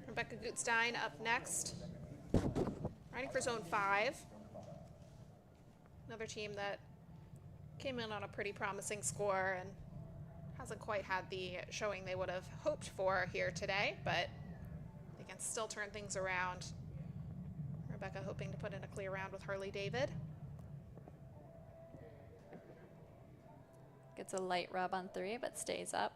Rebecca Gutstein up next, riding for Zone 5. Another team that came in on a pretty promising score and hasn't quite had the showing they would have hoped for here today, but they can still turn things around. Rebecca hoping to put in a clear round with Harley David. Gets a light rub on 3, but stays up.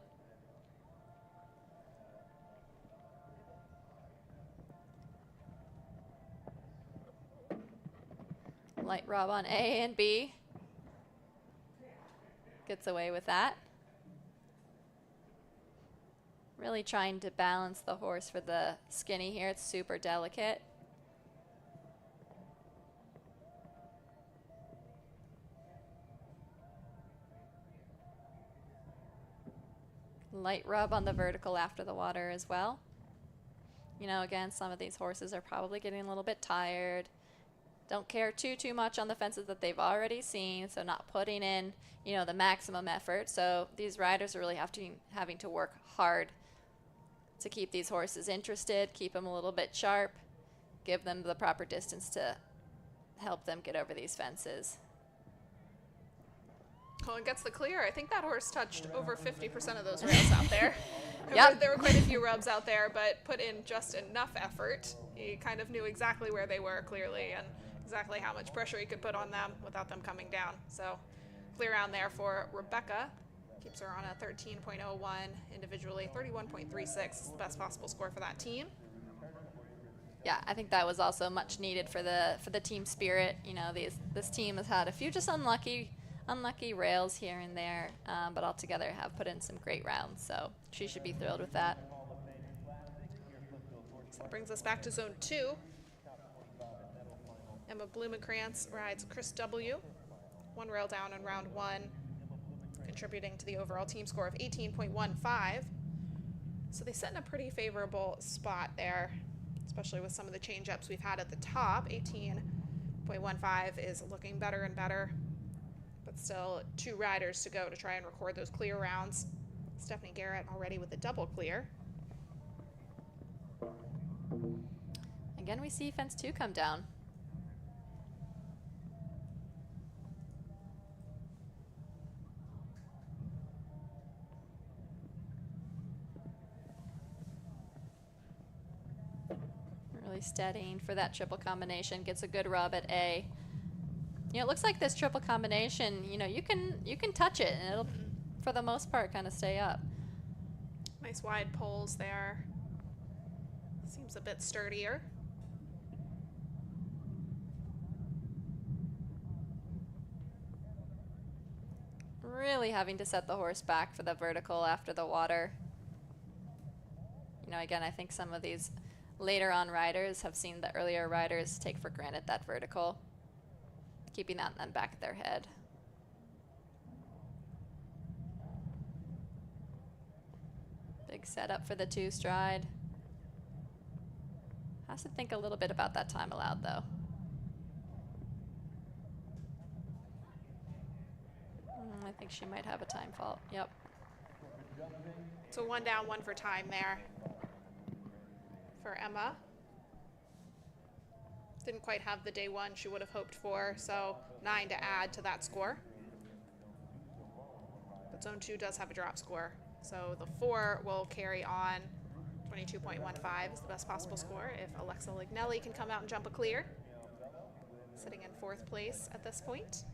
Light rub on A and B. Gets away with that. Really trying to balance the horse for the skinny here. It's super delicate. Light rub on the vertical after the water as well. You know, again, some of these horses are probably getting a little bit tired. Don't care too much on the fences that they've already seen, so not putting in, you know, the maximum effort. So these riders are really having to work hard to keep these horses interested, keep them a little bit sharp, give them the proper distance to help them get over these fences. Oh, and gets the clear. I think that horse touched over 50% of those rails out there. Yep. There were quite a few rubs out there, but put in just enough effort. He kind of knew exactly where they were clearly and exactly how much pressure he could put on them without them coming down. So clear round there for Rebecca. Keeps her on a 13.01 individually. 31.36 is the best possible score for that team. Yeah, I think that was also much needed for the team spirit. You know, this team has had a few just unlucky rails here and there, but altogether have put in some great rounds, so she should be thrilled with that. So that brings us back to zone 2. Emma Blumenkrantz rides Chris W. 1 rail down in round 1, contributing to the overall team score of 18.15. So they sit in a pretty favorable spot there, especially with some of the change-ups we've had at the top. 18.15 is looking better and better. But still 2 riders to go to try and record those clear rounds. Stephanie Garrett already with the double clear. Again, we see fence 2 come down. Really steadying for that triple combination. Gets a good rub at A. You know, it looks like this triple combination, you know, you can touch it and it'll, for the most part, kind of stay up. Nice wide poles there. Seems a bit sturdier. Really having to set the horse back for the vertical after the water. You know, again, I think some of these later on riders have seen the earlier riders take for granted that vertical, keeping that in the back of their head. Big setup for the 2 stride. Has to think a little bit about that time allowed though. I think she might have a time fault. Yep. So 1 down, 1 for time there for Emma. Didn't quite have the day 1 she would have hoped for, so 9 to add to that score. But zone 2 does have a drop score, so the 4 will carry on. 22.15 is the best possible score if Alexa Lignelli can come out and jump a clear. Sitting in 4th place at this point.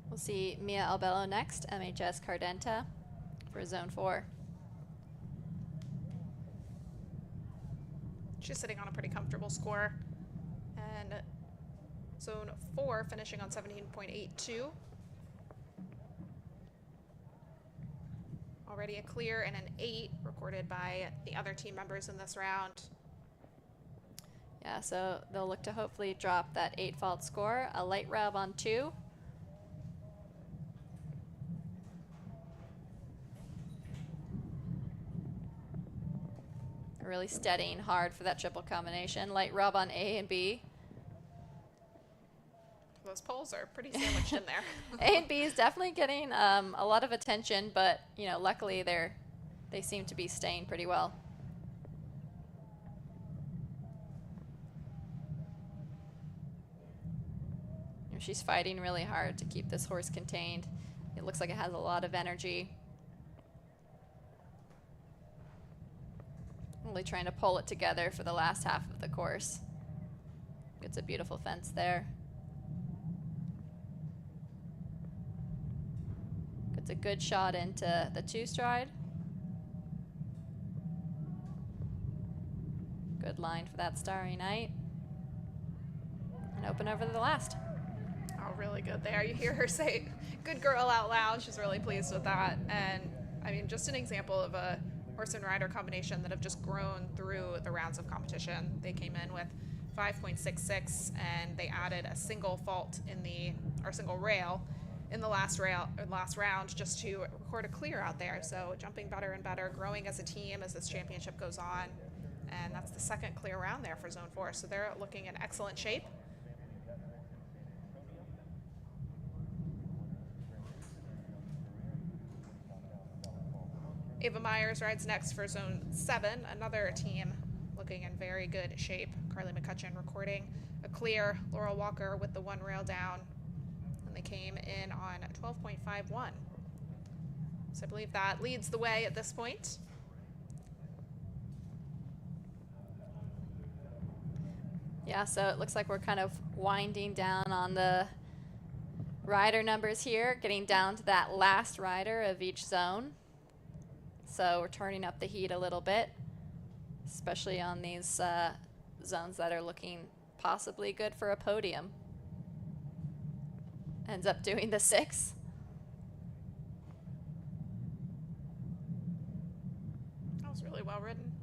We'll see Mia Albello next, MHS Cardenta for zone 4. She's sitting on a pretty comfortable score. And zone 4 finishing on 17.82. Already a clear and an 8 recorded by the other team members in this round. Yeah, so they'll look to hopefully drop that 8 fault score. A light rub on 2. Really steadying hard for that triple combination. Light rub on A and B. Those poles are pretty sandwiched in there. A and B is definitely getting a lot of attention, but you know, luckily they seem to be staying pretty well. She's fighting really hard to keep this horse contained. It looks like it has a lot of energy. Really trying to pull it together for the last half of the course. It's a beautiful fence there. Gets a good shot into the 2 stride. Good line for that Starry Night. And open over to the last. Oh, really good there. You hear her say, good girl out loud. She's really pleased with that. And I mean, just an example of a horse and rider combination that have just grown through the rounds of competition. They came in with 5.66 and they added a single fault in the, or single rail in the last round just to record a clear out there. So jumping better and better, growing as a team as this championship goes on. And that's the second clear round there for Zone 4. So they're looking in excellent shape. Ava Myers rides next for Zone 7, another team looking in very good shape. Carly McCutcheon recording a clear. Laurel Walker with the one rail down. And they came in on 12.51. So I believe that leads the way at this point. Yeah, so it looks like we're kind of winding down on the rider numbers here, getting down to that last rider of each zone. So we're turning up the heat a little bit, especially on these zones that are looking possibly good for a podium. Ends up doing the 6. That was really well ridden.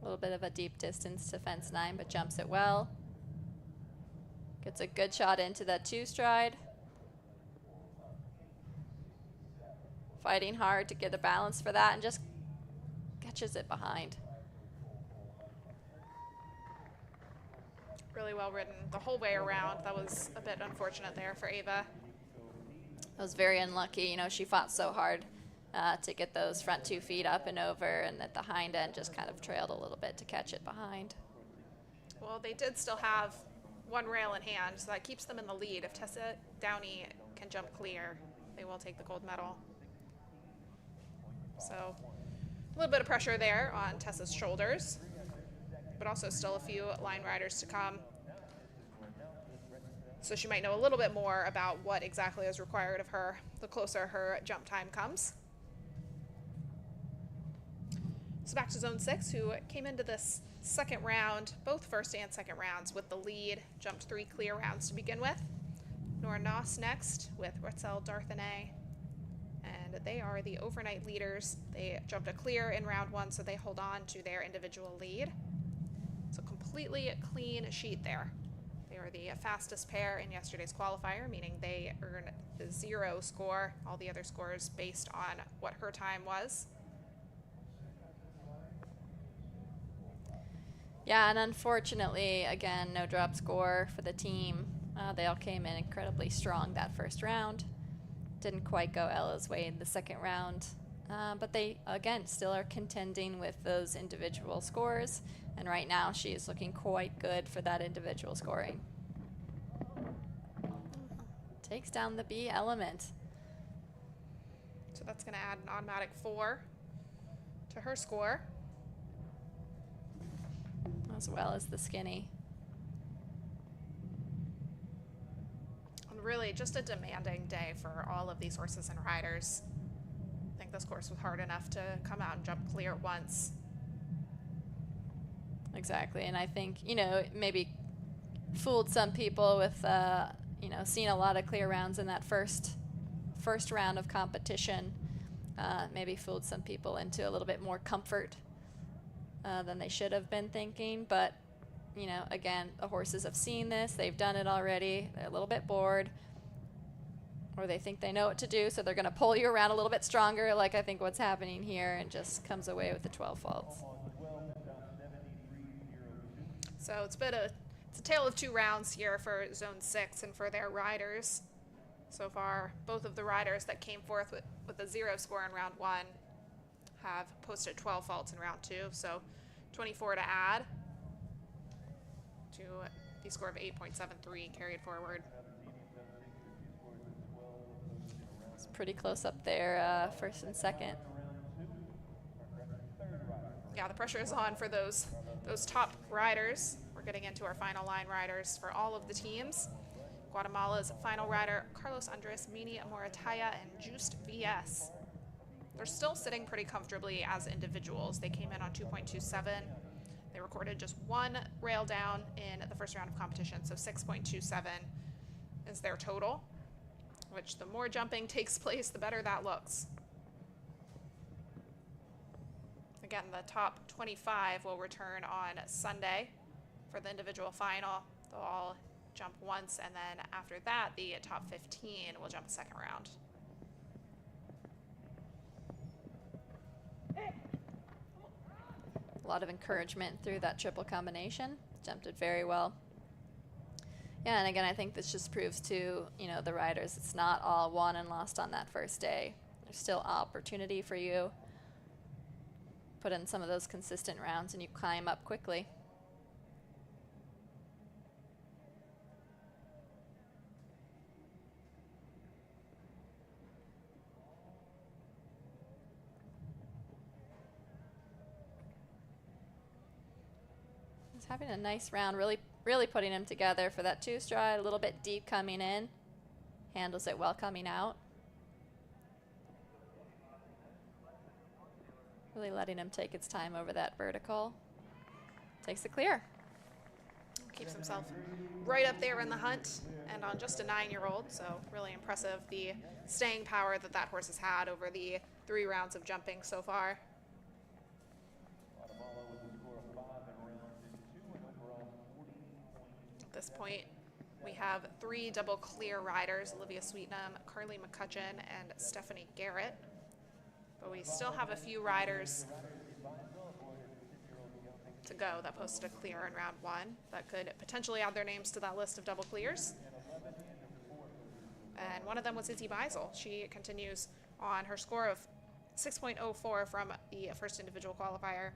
A little bit of a deep distance to fence 9, but jumps it well. Gets a good shot into that 2 stride. Fighting hard to get a balance for that and just catches it behind. Really well ridden the whole way around. That was a bit unfortunate there for Ava. That was very unlucky. You know, she fought so hard to get those front 2 feet up and over, and that the hind end just kind of trailed a little bit to catch it behind. Well, they did still have one rail in hand, so that keeps them in the lead. If Tessa Downey can jump clear, they will take the gold medal. So a little bit of pressure there on Tessa's shoulders, but also still a few line riders to come. So she might know a little bit more about what exactly is required of her the closer her jump time comes. So back to Zone 6, who came into this second round, both first and second rounds, with the lead. Jumped 3 clear rounds to begin with. Nora Noss next with Retzel Darthenay. And they are the overnight leaders. They jumped a clear in round 1, so they hold on to their individual lead. So completely clean sheet there. They were the fastest pair in yesterday's qualifier, meaning they earned the 0 score, all the other scores based on what her time was. Yeah, and unfortunately, again, no drop score for the team. They all came in incredibly strong that first round. Didn't quite go Ella's way in the second round. But they, again, still are contending with those individual scores. And right now, she is looking quite good for that individual scoring. Takes down the B element. So that's going to add an automatic 4 to her score. As well as the skinny. And really just a demanding day for all of these horses and riders. I think this course was hard enough to come out and jump clear once. Exactly, and I think, you know, it maybe fooled some people with, you know, seeing a lot of clear rounds in that first round of competition. Maybe fooled some people into a little bit more comfort than they should have been thinking. But, you know, again, the horses have seen this. They've done it already. They're a little bit bored. Or they think they know what to do, so they're going to pull you around a little bit stronger, like I think what's happening here, and just comes away with the 12 faults. So it's a tale of 2 rounds here for Zone 6 and for their riders. So far, both of the riders that came forth with a 0 score in round 1 have posted 12 faults in round 2, so 24 to add to the score of 8.73 carried forward. It's pretty close up there, first and second. Yeah, the pressure is on for those top riders. We're getting into our final line riders for all of the teams. Guatemala's final rider, Carlos Andres Mini Morataya and Just VS. They're still sitting pretty comfortably as individuals. They came in on 2.27. They recorded just one rail down in the first round of competition, so 6.27 is their total, which the more jumping takes place, the better that looks. Again, the top 25 will return on Sunday for the individual final. They'll all jump once, and then after that, the top 15 will jump a second round. A lot of encouragement through that triple combination. Jumped it very well. Yeah, and again, I think this just proves to, you know, the riders, it's not all won and lost on that first day. There's still opportunity for you. Put in some of those consistent rounds and you climb up quickly. He's having a nice round, really putting him together for that two stride, a little bit deep coming in. Handles it well coming out. Really letting him take its time over that vertical. Takes the clear. Keeps himself right up there in the hunt, and on just a 9-year-old, so really impressive the staying power that that horse has had over the 3 rounds of jumping so far. At this point, we have 3 double clear riders, Olivia Sweetnam, Carly McCutcheon, and Stephanie Garrett. But we still have a few riders to go that posted a clear in round 1 that could potentially add their names to that list of double clears. And one of them was Izzy Beisel. She continues on her score of 6.04 from the first individual qualifier.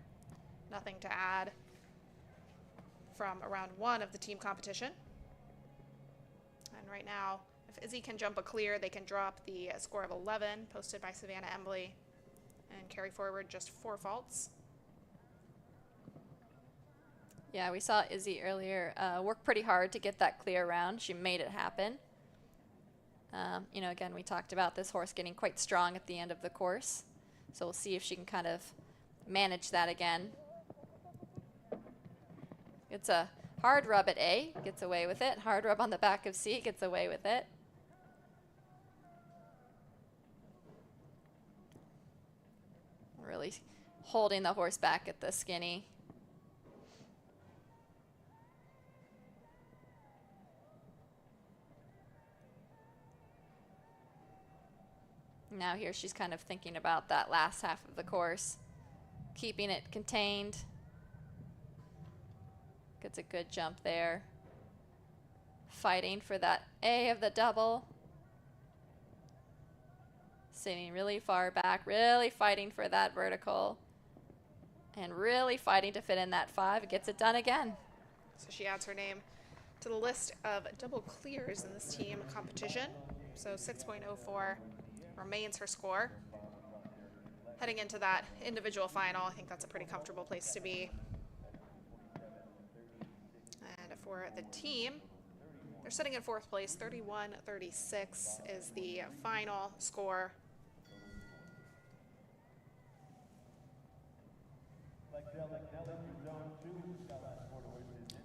Nothing to add from round 1 of the team competition. And right now, if Izzy can jump a clear, they can drop the score of 11 posted by Savannah Embley and carry forward just 4 faults. Yeah, we saw Izzy earlier work pretty hard to get that clear round. She made it happen. You know, again, we talked about this horse getting quite strong at the end of the course. So we'll see if she can kind of manage that again. It's a hard rub at A, gets away with it. Hard rub on the back of C, gets away with it. Really holding the horse back at the skinny. Now here she's kind of thinking about that last half of the course, keeping it contained. Gets a good jump there. Fighting for that A of the double. Sitting really far back, really fighting for that vertical. And really fighting to fit in that 5. Gets it done again. So she adds her name to the list of double clears in this team competition. So 6.04 remains her score. Heading into that individual final, I think that's a pretty comfortable place to be. And for the team, they're sitting in 4th place. 31-36 is the final score.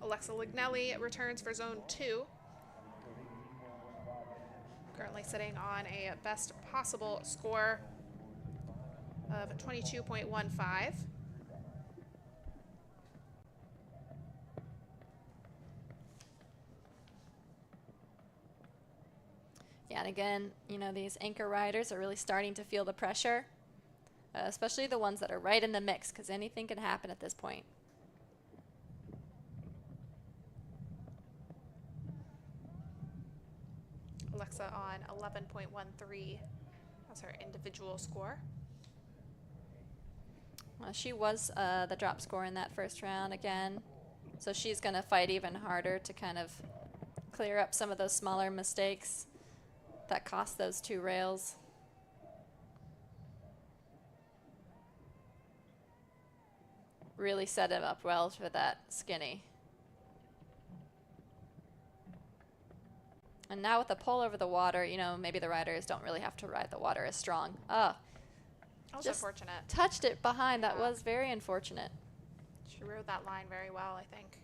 Alexa Lignelli returns for Zone 2. Currently sitting on a best possible score of 22.15. Yeah, and again, you know, these anchor riders are really starting to feel the pressure, especially the ones that are right in the mix, because anything can happen at this point. Alexa on 11.13 as her individual score. She was the drop score in that first round again, so she's going to fight even harder to kind of clear up some of those smaller mistakes that cost those 2 rails. Really set him up well for that skinny. And now with the pole over the water, you know, maybe the riders don't really have to ride the water as strong. Oh, That was just unfortunate. touched it behind. That was very unfortunate. She rode that line very well, I think.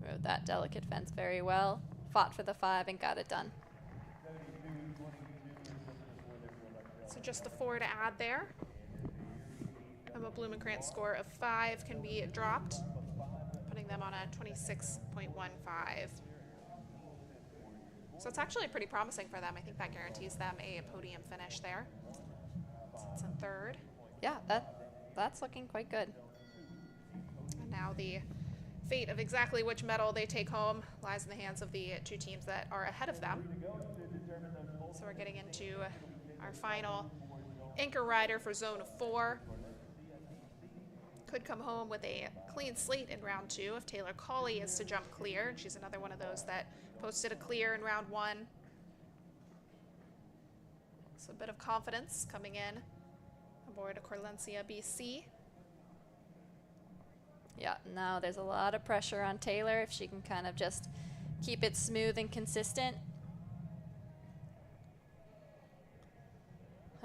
Rode that delicate fence very well. Fought for the 5 and got it done. So just the 4 to add there. Emma Blumenkrantz score of 5 can be dropped, putting them on a 26.15. So it's actually pretty promising for them. I think that guarantees them a podium finish there. It's in 3rd. Yeah, that's looking quite good. And now the fate of exactly which medal they take home lies in the hands of the 2 teams that are ahead of them. So we're getting into our final anchor rider for Zone 4. Could come home with a clean slate in round 2 if Taylor Cawley is to jump clear. She's another one of those that posted a clear in round 1. So a bit of confidence coming in aboard Corlencia BC. Yeah, now there's a lot of pressure on Taylor if she can kind of just keep it smooth and consistent.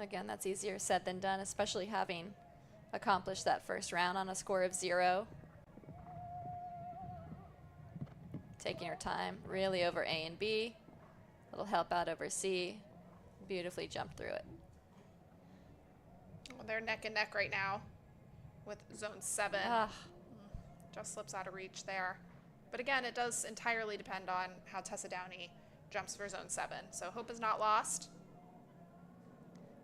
Again, that's easier said than done, especially having accomplished that first round on a score of 0. Taking her time really over A and B. Little help out over C. Beautifully jumped through it. Well, they're neck and neck right now with Zone 7. Just slips out of reach there. But again, it does entirely depend on how Tessa Downey jumps for Zone 7. So hope is not lost.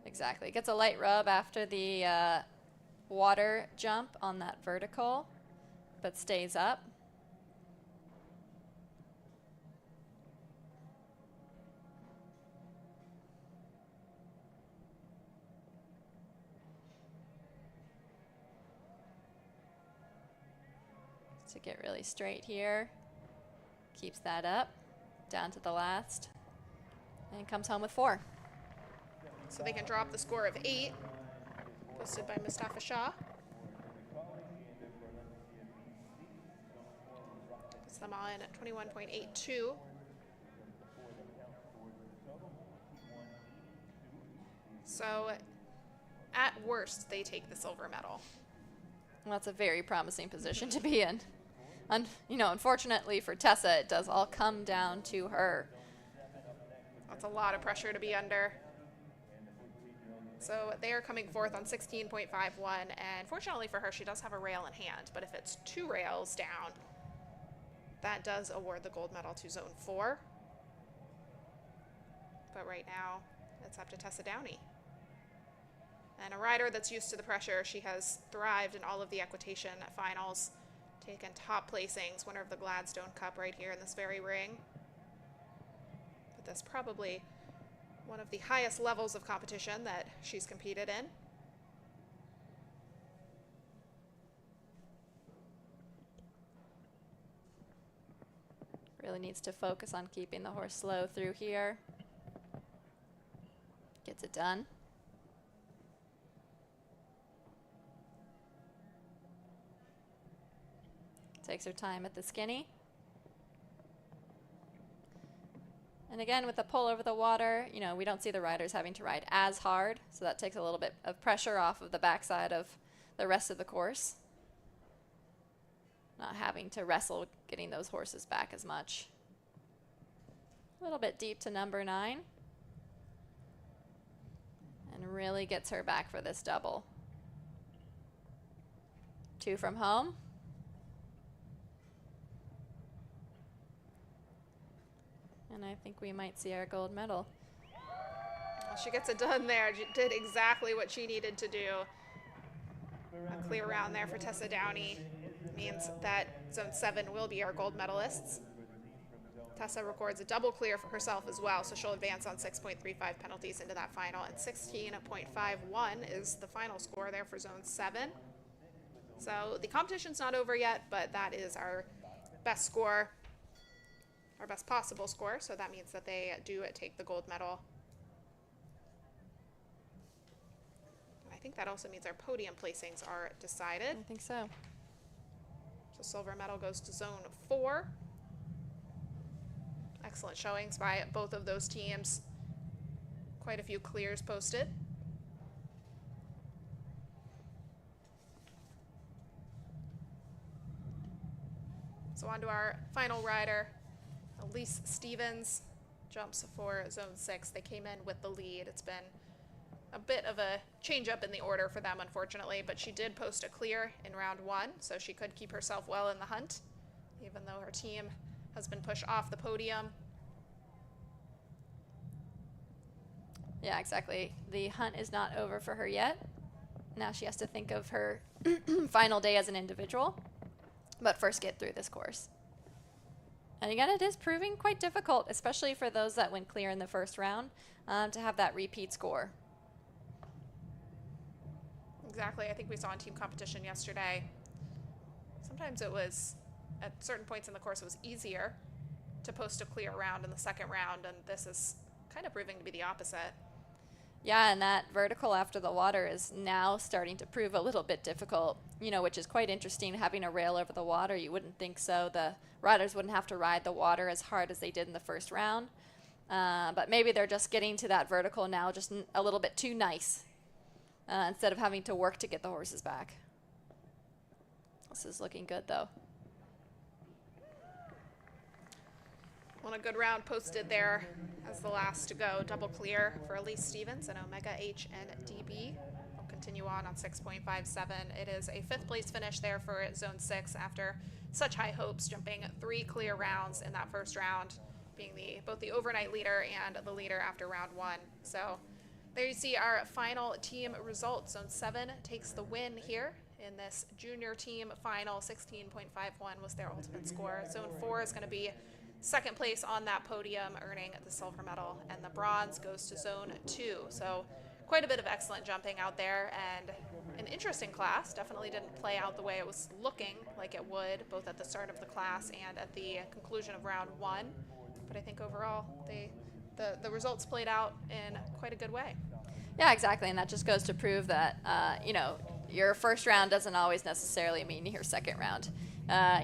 Exactly. Gets a light rub after the water jump on that vertical, but stays up. To get really straight here. Keeps that up, down to the last, and comes home with 4. So they can drop the score of 8, posted by Mustafa Shah. Puts them on at 21.82. So at worst, they take the silver medal. Well, that's a very promising position to be in. You know, unfortunately for Tessa, it does all come down to her. That's a lot of pressure to be under. So they are coming forth on 16.51, and fortunately for her, she does have a rail in hand, but if it's 2 rails down, that does award the gold medal to Zone 4. But right now, it's up to Tessa Downey. And a rider that's used to the pressure, she has thrived in all of the equitation finals, taken top placings, winner of the Gladstone Cup right here in this very ring. But that's probably one of the highest levels of competition that she's competed in. Really needs to focus on keeping the horse slow through here. Gets it done. Takes her time at the skinny. And again, with the pull over the water, you know, we don't see the riders having to ride as hard, so that takes a little bit of pressure off of the backside of the rest of the course. Not having to wrestle getting those horses back as much. A little bit deep to number 9. And really gets her back for this double. 2 from home. And I think we might see our gold medal. Well, she gets it done there. She did exactly what she needed to do. A clear round there for Tessa Downey means that Zone 7 will be our gold medalists. Tessa records a double clear for herself as well, so she'll advance on 6.35 penalties into that final, and 16.51 is the final score there for Zone 7. So the competition's not over yet, but that is our best score our best possible score, so that means that they do take the gold medal. I think that also means our podium placings are decided. I think so. So silver medal goes to zone 4. Excellent showings by both of those teams. Quite a few clears posted. So on to our final rider, Elise Stevens, jumps for zone 6. They came in with the lead. It's been a bit of a change up in the order for them, unfortunately, but she did post a clear in round 1, so she could keep herself well in the hunt, even though her team has been pushed off the podium. Yeah, exactly. The hunt is not over for her yet. Now she has to think of her final day as an individual, but first get through this course. And again, it is proving quite difficult, especially for those that went clear in the first round, to have that repeat score. Exactly. I think we saw in team competition yesterday. Sometimes it was, at certain points in the course, it was easier to post a clear round in the second round, and this is kind of proving to be the opposite. Yeah, and that vertical after the water is now starting to prove a little bit difficult, you know, which is quite interesting, having a rail over the water. You wouldn't think so. The riders wouldn't have to ride the water as hard as they did in the first round. But maybe they're just getting to that vertical now just a little bit too nice, instead of having to work to get the horses back. This is looking good, though. Well, a good round posted there as the last to go. Double clear for Elise Stevens and Omega HNDB. We'll continue on 6.57. It is a 5th place finish there for zone 6 after such high hopes, jumping 3 clear rounds in that first round, being both the overnight leader and the leader after round 1. So there you see our final team results. Zone 7 takes the win here in this junior team final. 16.51 was their ultimate score. Zone 4 is going to be second place on that podium, earning the silver medal, and the bronze goes to zone 2. So quite a bit of excellent jumping out there, and an interesting class. Definitely didn't play out the way it was looking like it would, both at the start of the class and at the conclusion of round 1. But I think overall, the results played out in quite a good way. Yeah, exactly, and that just goes to prove that, you know, your first round doesn't always necessarily mean your second round.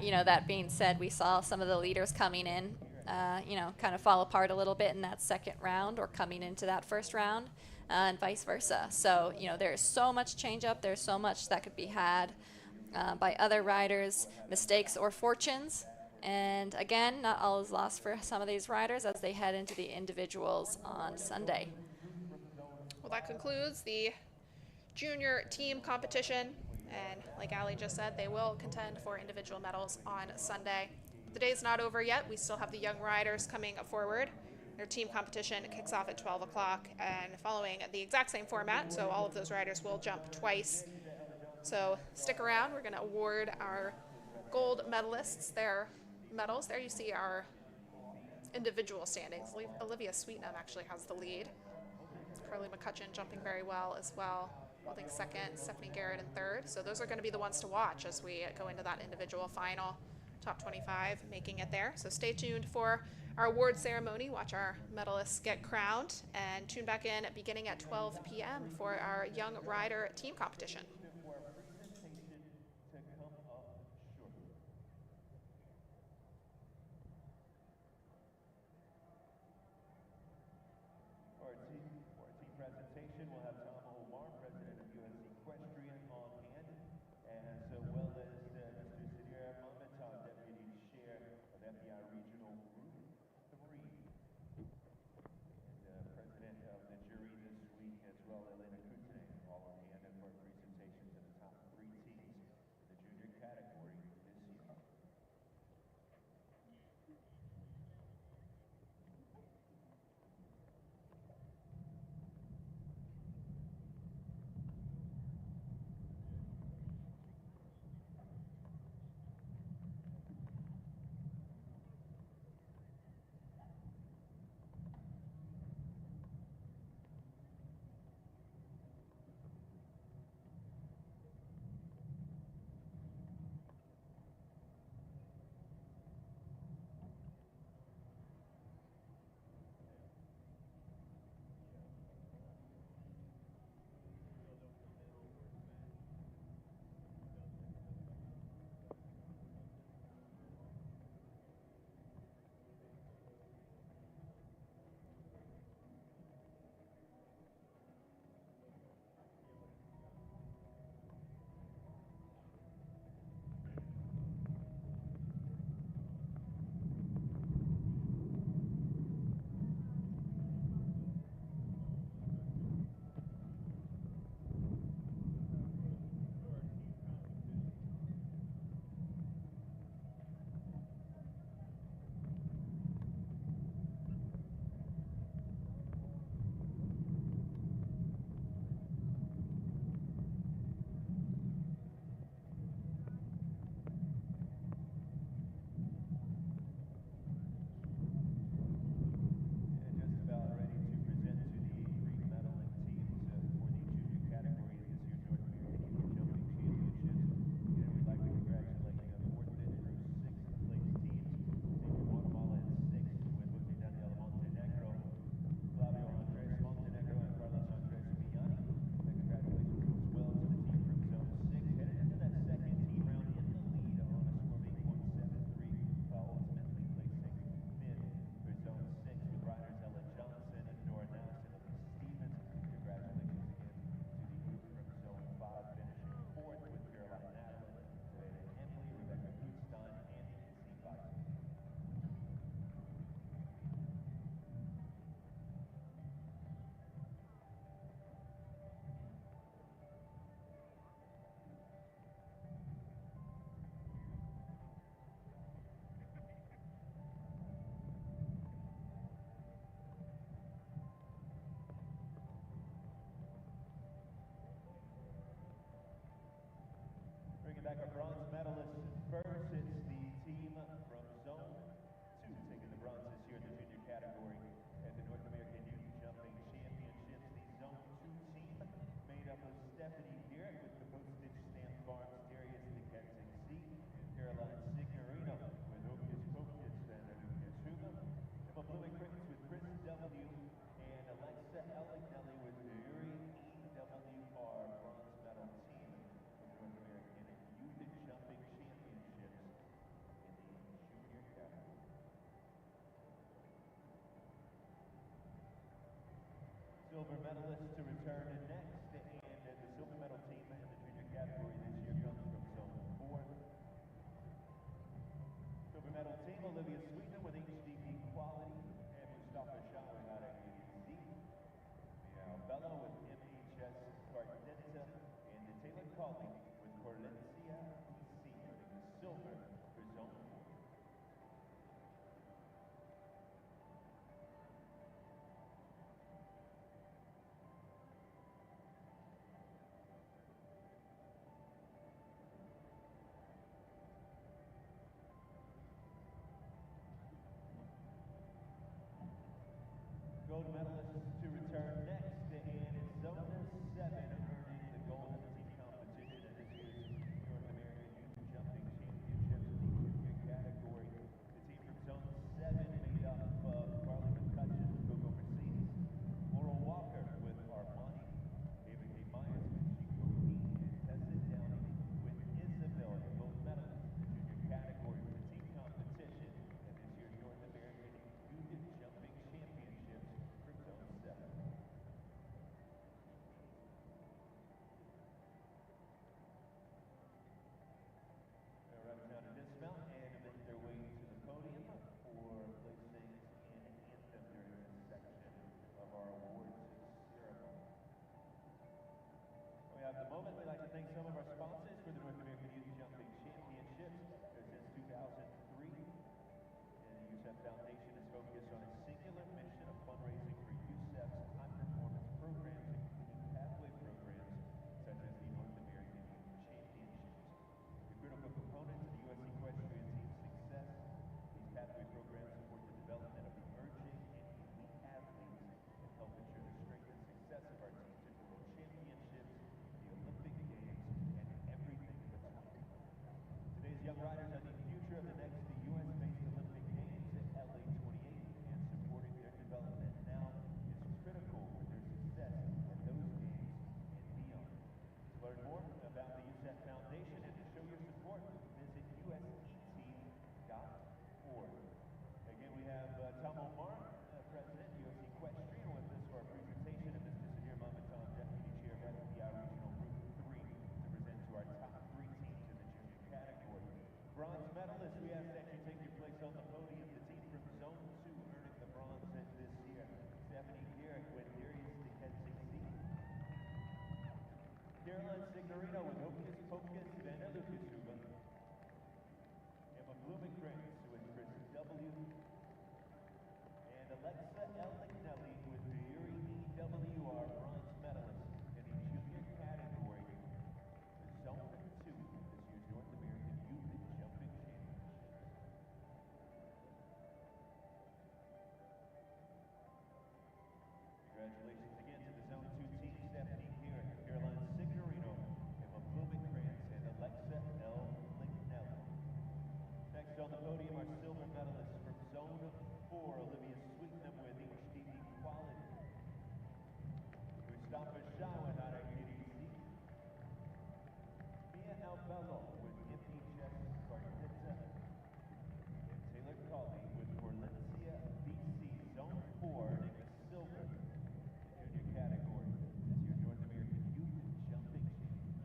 You know, that being said, we saw some of the leaders coming in, you know, kind of fall apart a little bit in that second round or coming into that first round, and vice versa. So, you know, there's so much change up. There's so much that could be had by other riders, mistakes or fortunes. And again, not all is lost for some of these riders as they head into the individuals on Sunday. Well, that concludes the junior team competition. And like Ali just said, they will contend for individual medals on Sunday. The day's not over yet. We still have the young riders coming forward. Their team competition kicks off at 12 o'clock and following the exact same format. So all of those riders will jump twice. So stick around. We're going to award our gold medalists their medals. There you see our individual standings. Olivia Sweetnam actually has the lead. Carly McCutcheon jumping very well as well, holding second, Stephanie Garrett in third. So those are going to be the ones to watch as we go into that individual final. Top 25 making it there. So stay tuned for our award ceremony. Watch our medalists get crowned, and tune back in beginning at 12 p.m. for our young rider team competition. Presentation, we'll have Tom Omar, president of US Equestrian, on hand, as well as Mr. Sadir Mametan, deputy chair of FEI Regional Group 3. And president of the jury this week as well, Elena Kutne, all on hand for a presentation back our bronze medalists. First, it's the team from Zone 2 taking the bronze this year in the junior category at the North American Youth Jumping Championships. The Zone 2 team made up of Stephanie Garrett with the postage stamp farms, Darius DeKenzie, and Caroline Signorino with Hocus Pocus and Lucas Hugo. Emma Blooming-Crittens with Chris W. and Alexa Elignelli with the Yuri EWR bronze medal team of North American Youth Jumping Championships in the junior category. Silver medalists to return next, and the silver medal team in the junior category this year comes from Zone 4. Silver medal team, Olivia Sweeten with HDP Quality, and Mustafa Shawin out at ADC. Meow Bello with MHS Cardenza, and Taylor Colley with Corlencia PC, earning the silver for Zone 4. Gold medalists to return next, and it's Zone 7 earning the gold in the team competition at this year's North American Youth Jumping Championships in the junior category. The team from Zone 7 made up of Carly McCutcheon with Coco Mercedes, Laurel Walker with Armani, Ava K. Myers with Chico P, and Tessa Downey with Isabel, and gold medalists in the junior category for the team competition at this year's North American Youth Jumping Championships from Zone 7. They're running down to dismount and make their way to the podium for placings in anthem during this section of our awards ceremony. We have the moment. We'd like to thank some of our sponsors for the North American Youth Jumping Championships. Since 2003, and the USEF Foundation is focused on a singular mission of fundraising for USEF's high-performance programs, including pathway programs such as the North American Youth Championships. The critical component to the U.S. equestrian team's success, these pathway programs support the development of emerging and elite athletes and help ensure the strength and success of our teams at the World Championships, the Olympic Games, and everything between. Today's young riders are the future of the next U.S.-based Olympic Games at LA 28, and supporting their development now is critical for their success at those games and beyond. To learn more about the USEF Foundation and to show your support, visit uset.org. Again, we have Tom Omar, President, U.S. Equestrian, with us for our presentation, and Mr. Sudhir Mamatam, Deputy Chair of FEI Regional Group 3, to present to our top 3 teams in the junior category. Bronze medalists, we ask that you take your place on the podium. The team from Zone 2 earning the bronze this year. Stephanie Garrett with Darius DeKenzie, Caroline Signorino with Hocus Pocus, Vanna Lucas Hugo, Emma Blooming-Crittens with Chris W, and Alexa Elignelli with the Yuri EWR bronze medalist in the junior category for Zone 2, this year's North American Youth Jumping Championships. Congratulations again to the Zone 2 team, Stephanie Garrett, Caroline Signorino, Emma Blooming-Crittens, and Alexa Elignelli. Next on the podium are silver medalists from Zone 4, Olivia Sweeten with HDP Quality, Mustafa Shawin out at UDC, Mia Albello with MHS Cardenza, and Taylor Colley with Corlencia BC. Zone 4 earning the silver in the junior category this year's North American Youth Jumping Championship.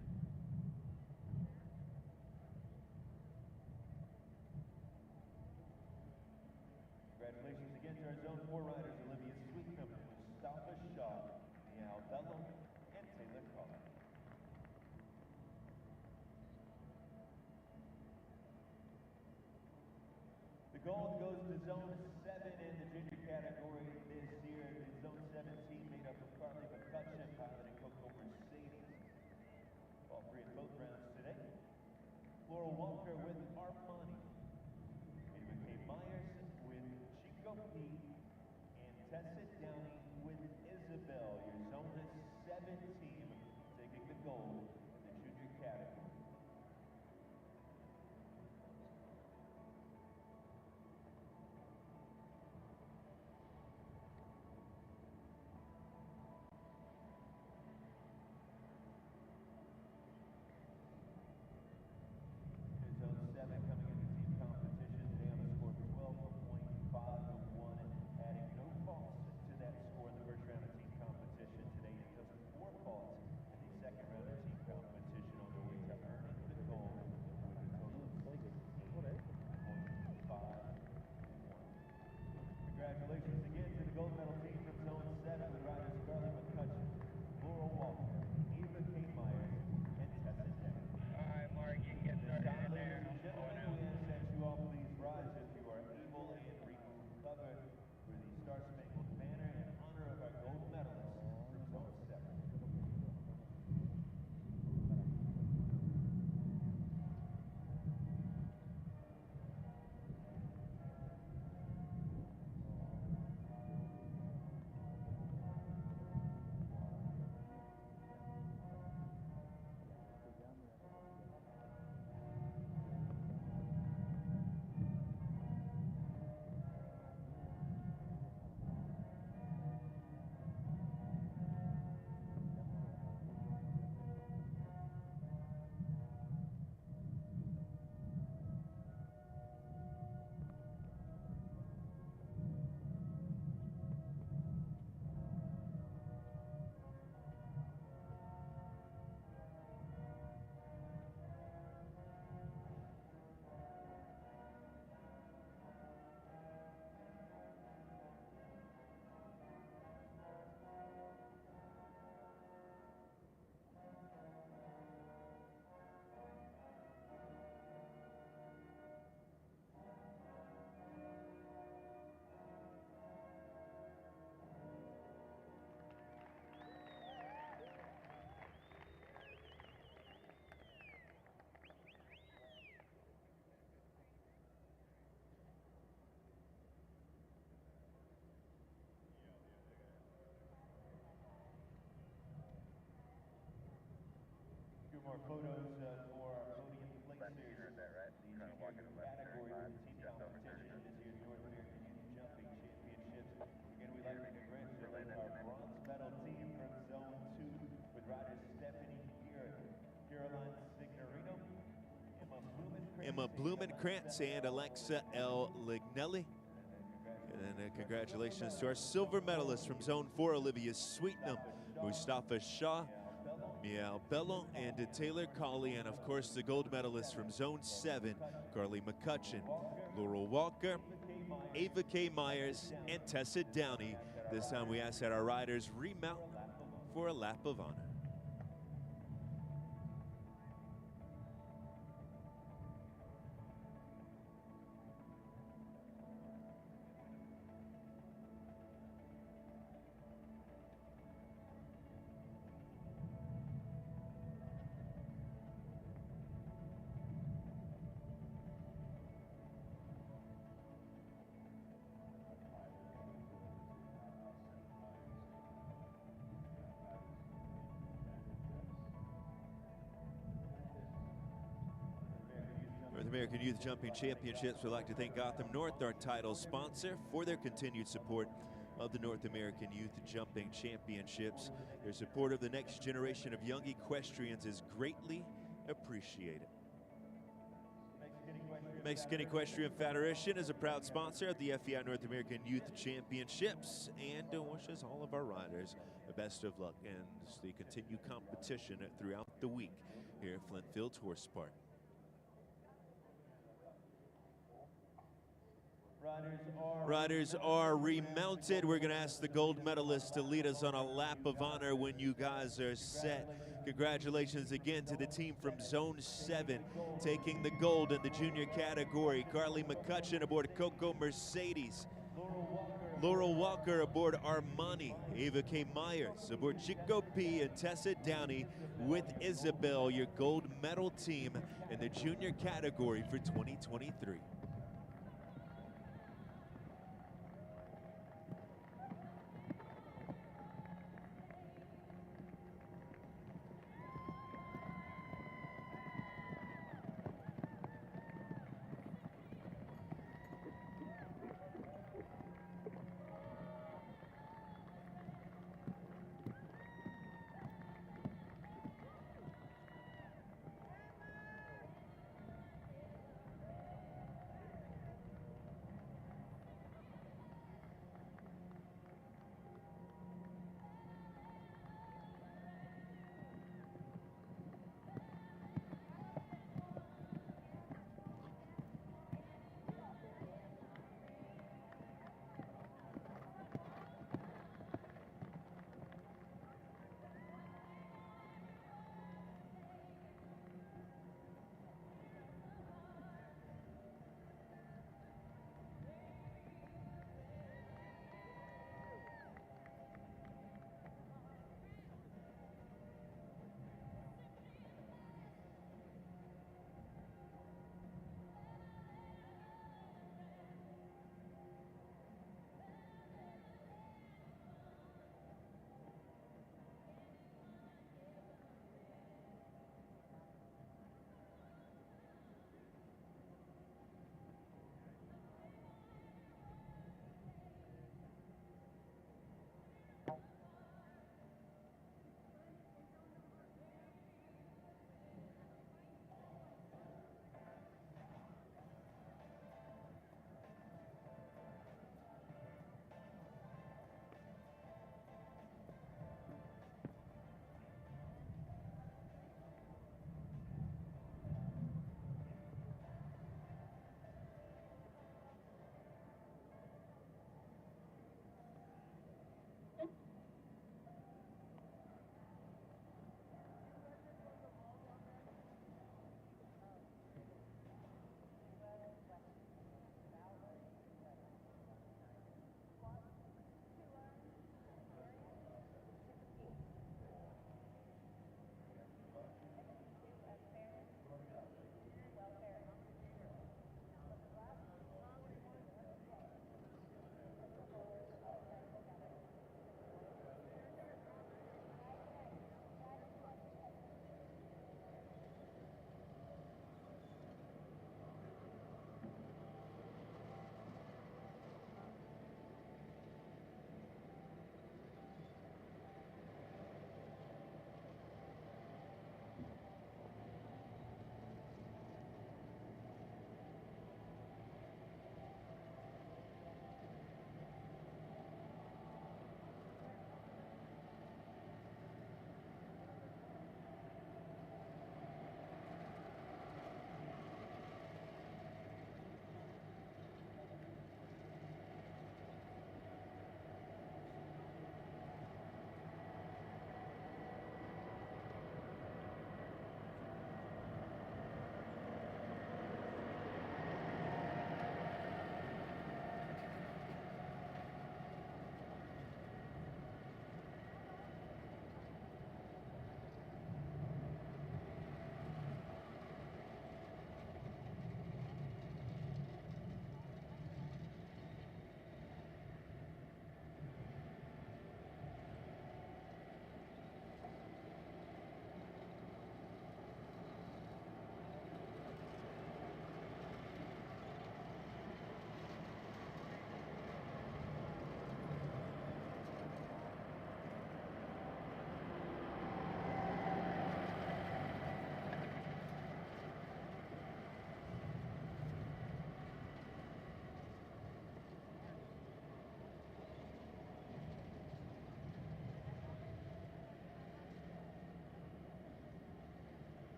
Congratulations again to our Zone 4 riders, Olivia Sweeten, Mustafa Shaw, Mia Albello, and Taylor Colley. The gold goes to Zone 7 in the junior category this year. The Zone 7 team made up of Carly McCutcheon, piloting Coco Mercedes. All 3 in both rounds today. more photos for our podium placers. The junior category for the team competition this year's North American Youth Jumping Championships. Again, we'd like to congratulate our bronze medal team from Zone 2 with riders Stephanie Caroline Signorino, Emma Blumenkrantz and Alexa L. Lignelli. And congratulations to our silver medalists from Zone 4, Olivia Sweetnam, Mustafa Shah, Miao Bello, and Taylor Colley, and of course the gold medalists from Zone 7, Carly McCutcheon, Laurel Walker, Ava K. Myers, and Tessa Downey. This time we ask that our riders remount for a lap of honor. North American Youth Jumping Championships would like to thank Gotham North, our title sponsor, for their continued support of the North American Youth Jumping Championships. Their support of the next generation of young equestrians is greatly appreciated. The Mexican Equestrian Federation is a proud sponsor of the FEI North American Youth Championships and wishes all of our riders the best of luck and the continued competition throughout the week here at Flintfield Horse Park. Riders are remounted. We're going to ask the gold medalists to lead us on a lap of honor when you guys are set. Congratulations again to the team from Zone 7 taking the gold in the junior category. Carly McCutcheon aboard Coco Mercedes. Laurel Walker aboard Armani. Ava K. Myers aboard Chico P. and Tessa Downey with Isabel, your gold medal team in the junior category for 2023.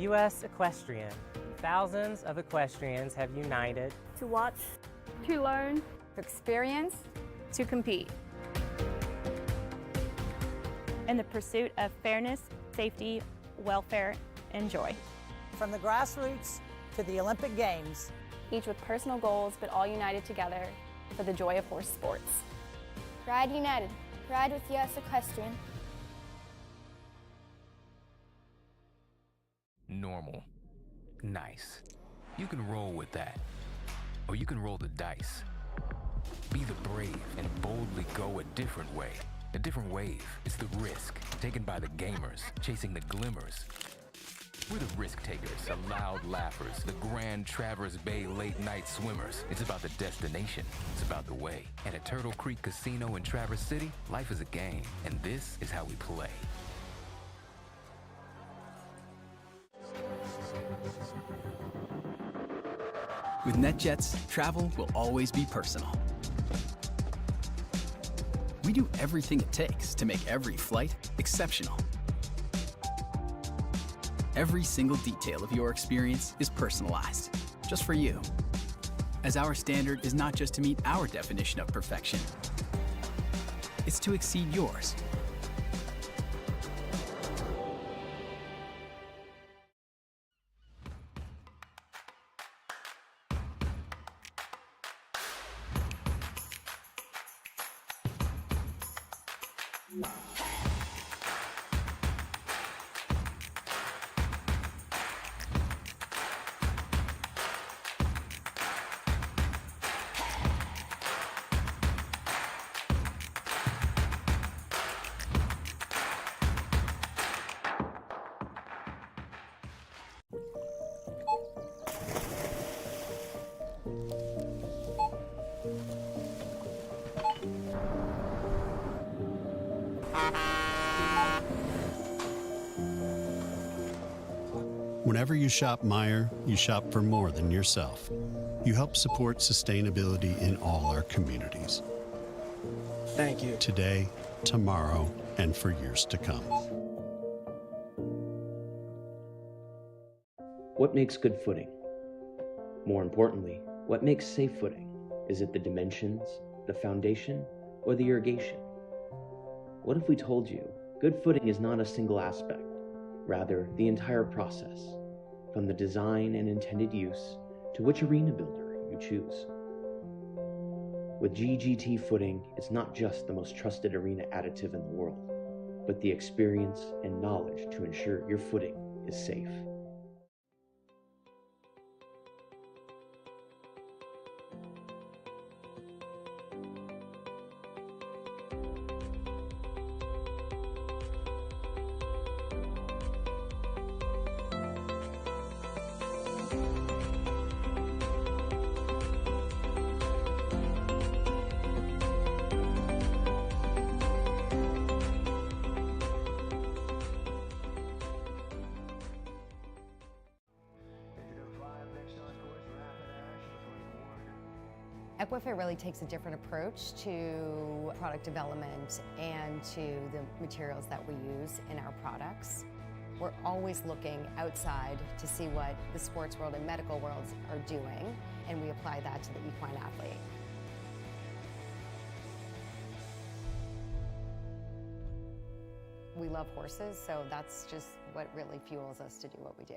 U.S. equestrian. Thousands of equestrians have united To watch, to learn, To experience, to compete. In the pursuit of fairness, safety, welfare, and joy. From the grassroots to the Olympic Games, Each with personal goals, but all united together for the joy of horse sports. Ride United. Ride with US Equestrian. Normal. Nice. You can roll with that. Or you can roll the dice. Be the brave and boldly go a different way. A different wave. It's the risk taken by the gamers, chasing the glimmers. We're the risk takers, the loud laughers, the grand Traverse Bay late night swimmers. It's about the destination. It's about the way. And at Turtle Creek Casino in Traverse City, life is a game, and this is how we play. With NetJets, travel will always be personal. We do everything it takes to make every flight exceptional. Every single detail of your experience is personalized, just for you. As our standard is not just to meet our definition of perfection, it's to exceed yours. Whenever you shop Meijer, you shop for more than yourself. You help support sustainability in all our communities. Thank you. Today, tomorrow, and for years to come. What makes good footing? More importantly, what makes safe footing? Is it the dimensions, the foundation, or the irrigation? What if we told you good footing is not a single aspect, rather the entire process, from the design and intended use to which arena builder you choose? With GGT footing, it's not just the most trusted arena additive in the world, but the experience and knowledge to ensure your footing is safe. Equifit really takes a different approach to product development and to the materials that we use in our products. We're always looking outside to see what the sports world and medical worlds are doing, and we apply that to the equine athlete. We love horses, so that's just what really fuels us to do what we do.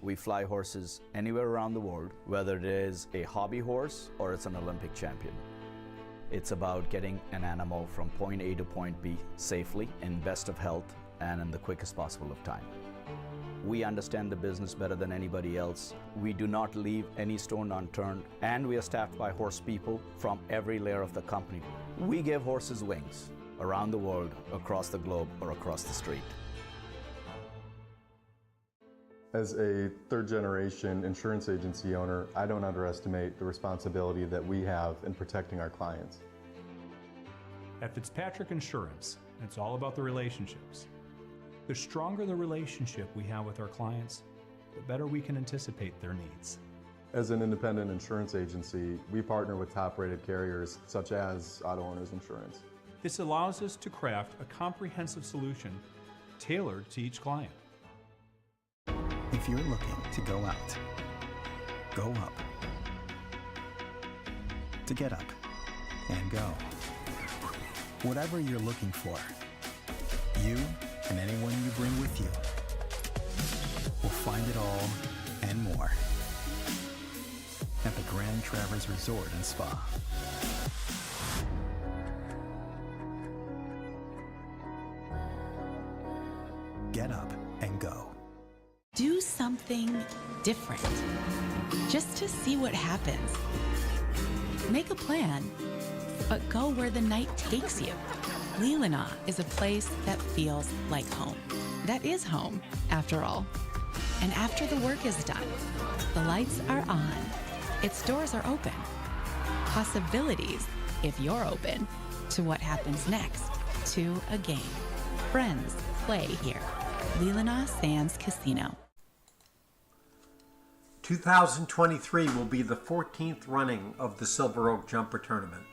We fly horses anywhere around the world, whether it is a hobby horse or it's an Olympic champion. It's about getting an animal from point A to point B safely, in best of health, and in the quickest possible of time. We understand the business better than anybody else. We do not leave any stone unturned, and we are staffed by horse people from every layer of the company. We give horses wings around the world, across the globe, or across the street. As a third-generation insurance agency owner, I don't underestimate the responsibility that we have in protecting our clients. At Fitzpatrick Insurance, it's all about the relationships. The stronger the relationship we have with our clients, the better we can anticipate their needs. As an independent insurance agency, we partner with top-rated carriers such as Auto Owners Insurance. This allows us to craft a comprehensive solution tailored to each client. If you're looking to go out, go up. To get up and go. Whatever you're looking for, you and anyone you bring with you will find it all and more at the Grand Traverse Resort and Spa. Get up and go. Do something different, just to see what happens. Make a plan, but go where the night takes you. Leelanau is a place that feels like home. That is home, after all. And after the work is done, the lights are on, its doors are open. Possibilities, if you're open, to what happens next, to a game. Friends play here. Leelanau Sands Casino. 2023 will be the 14th running of the Silver Oak Jumper Tournament.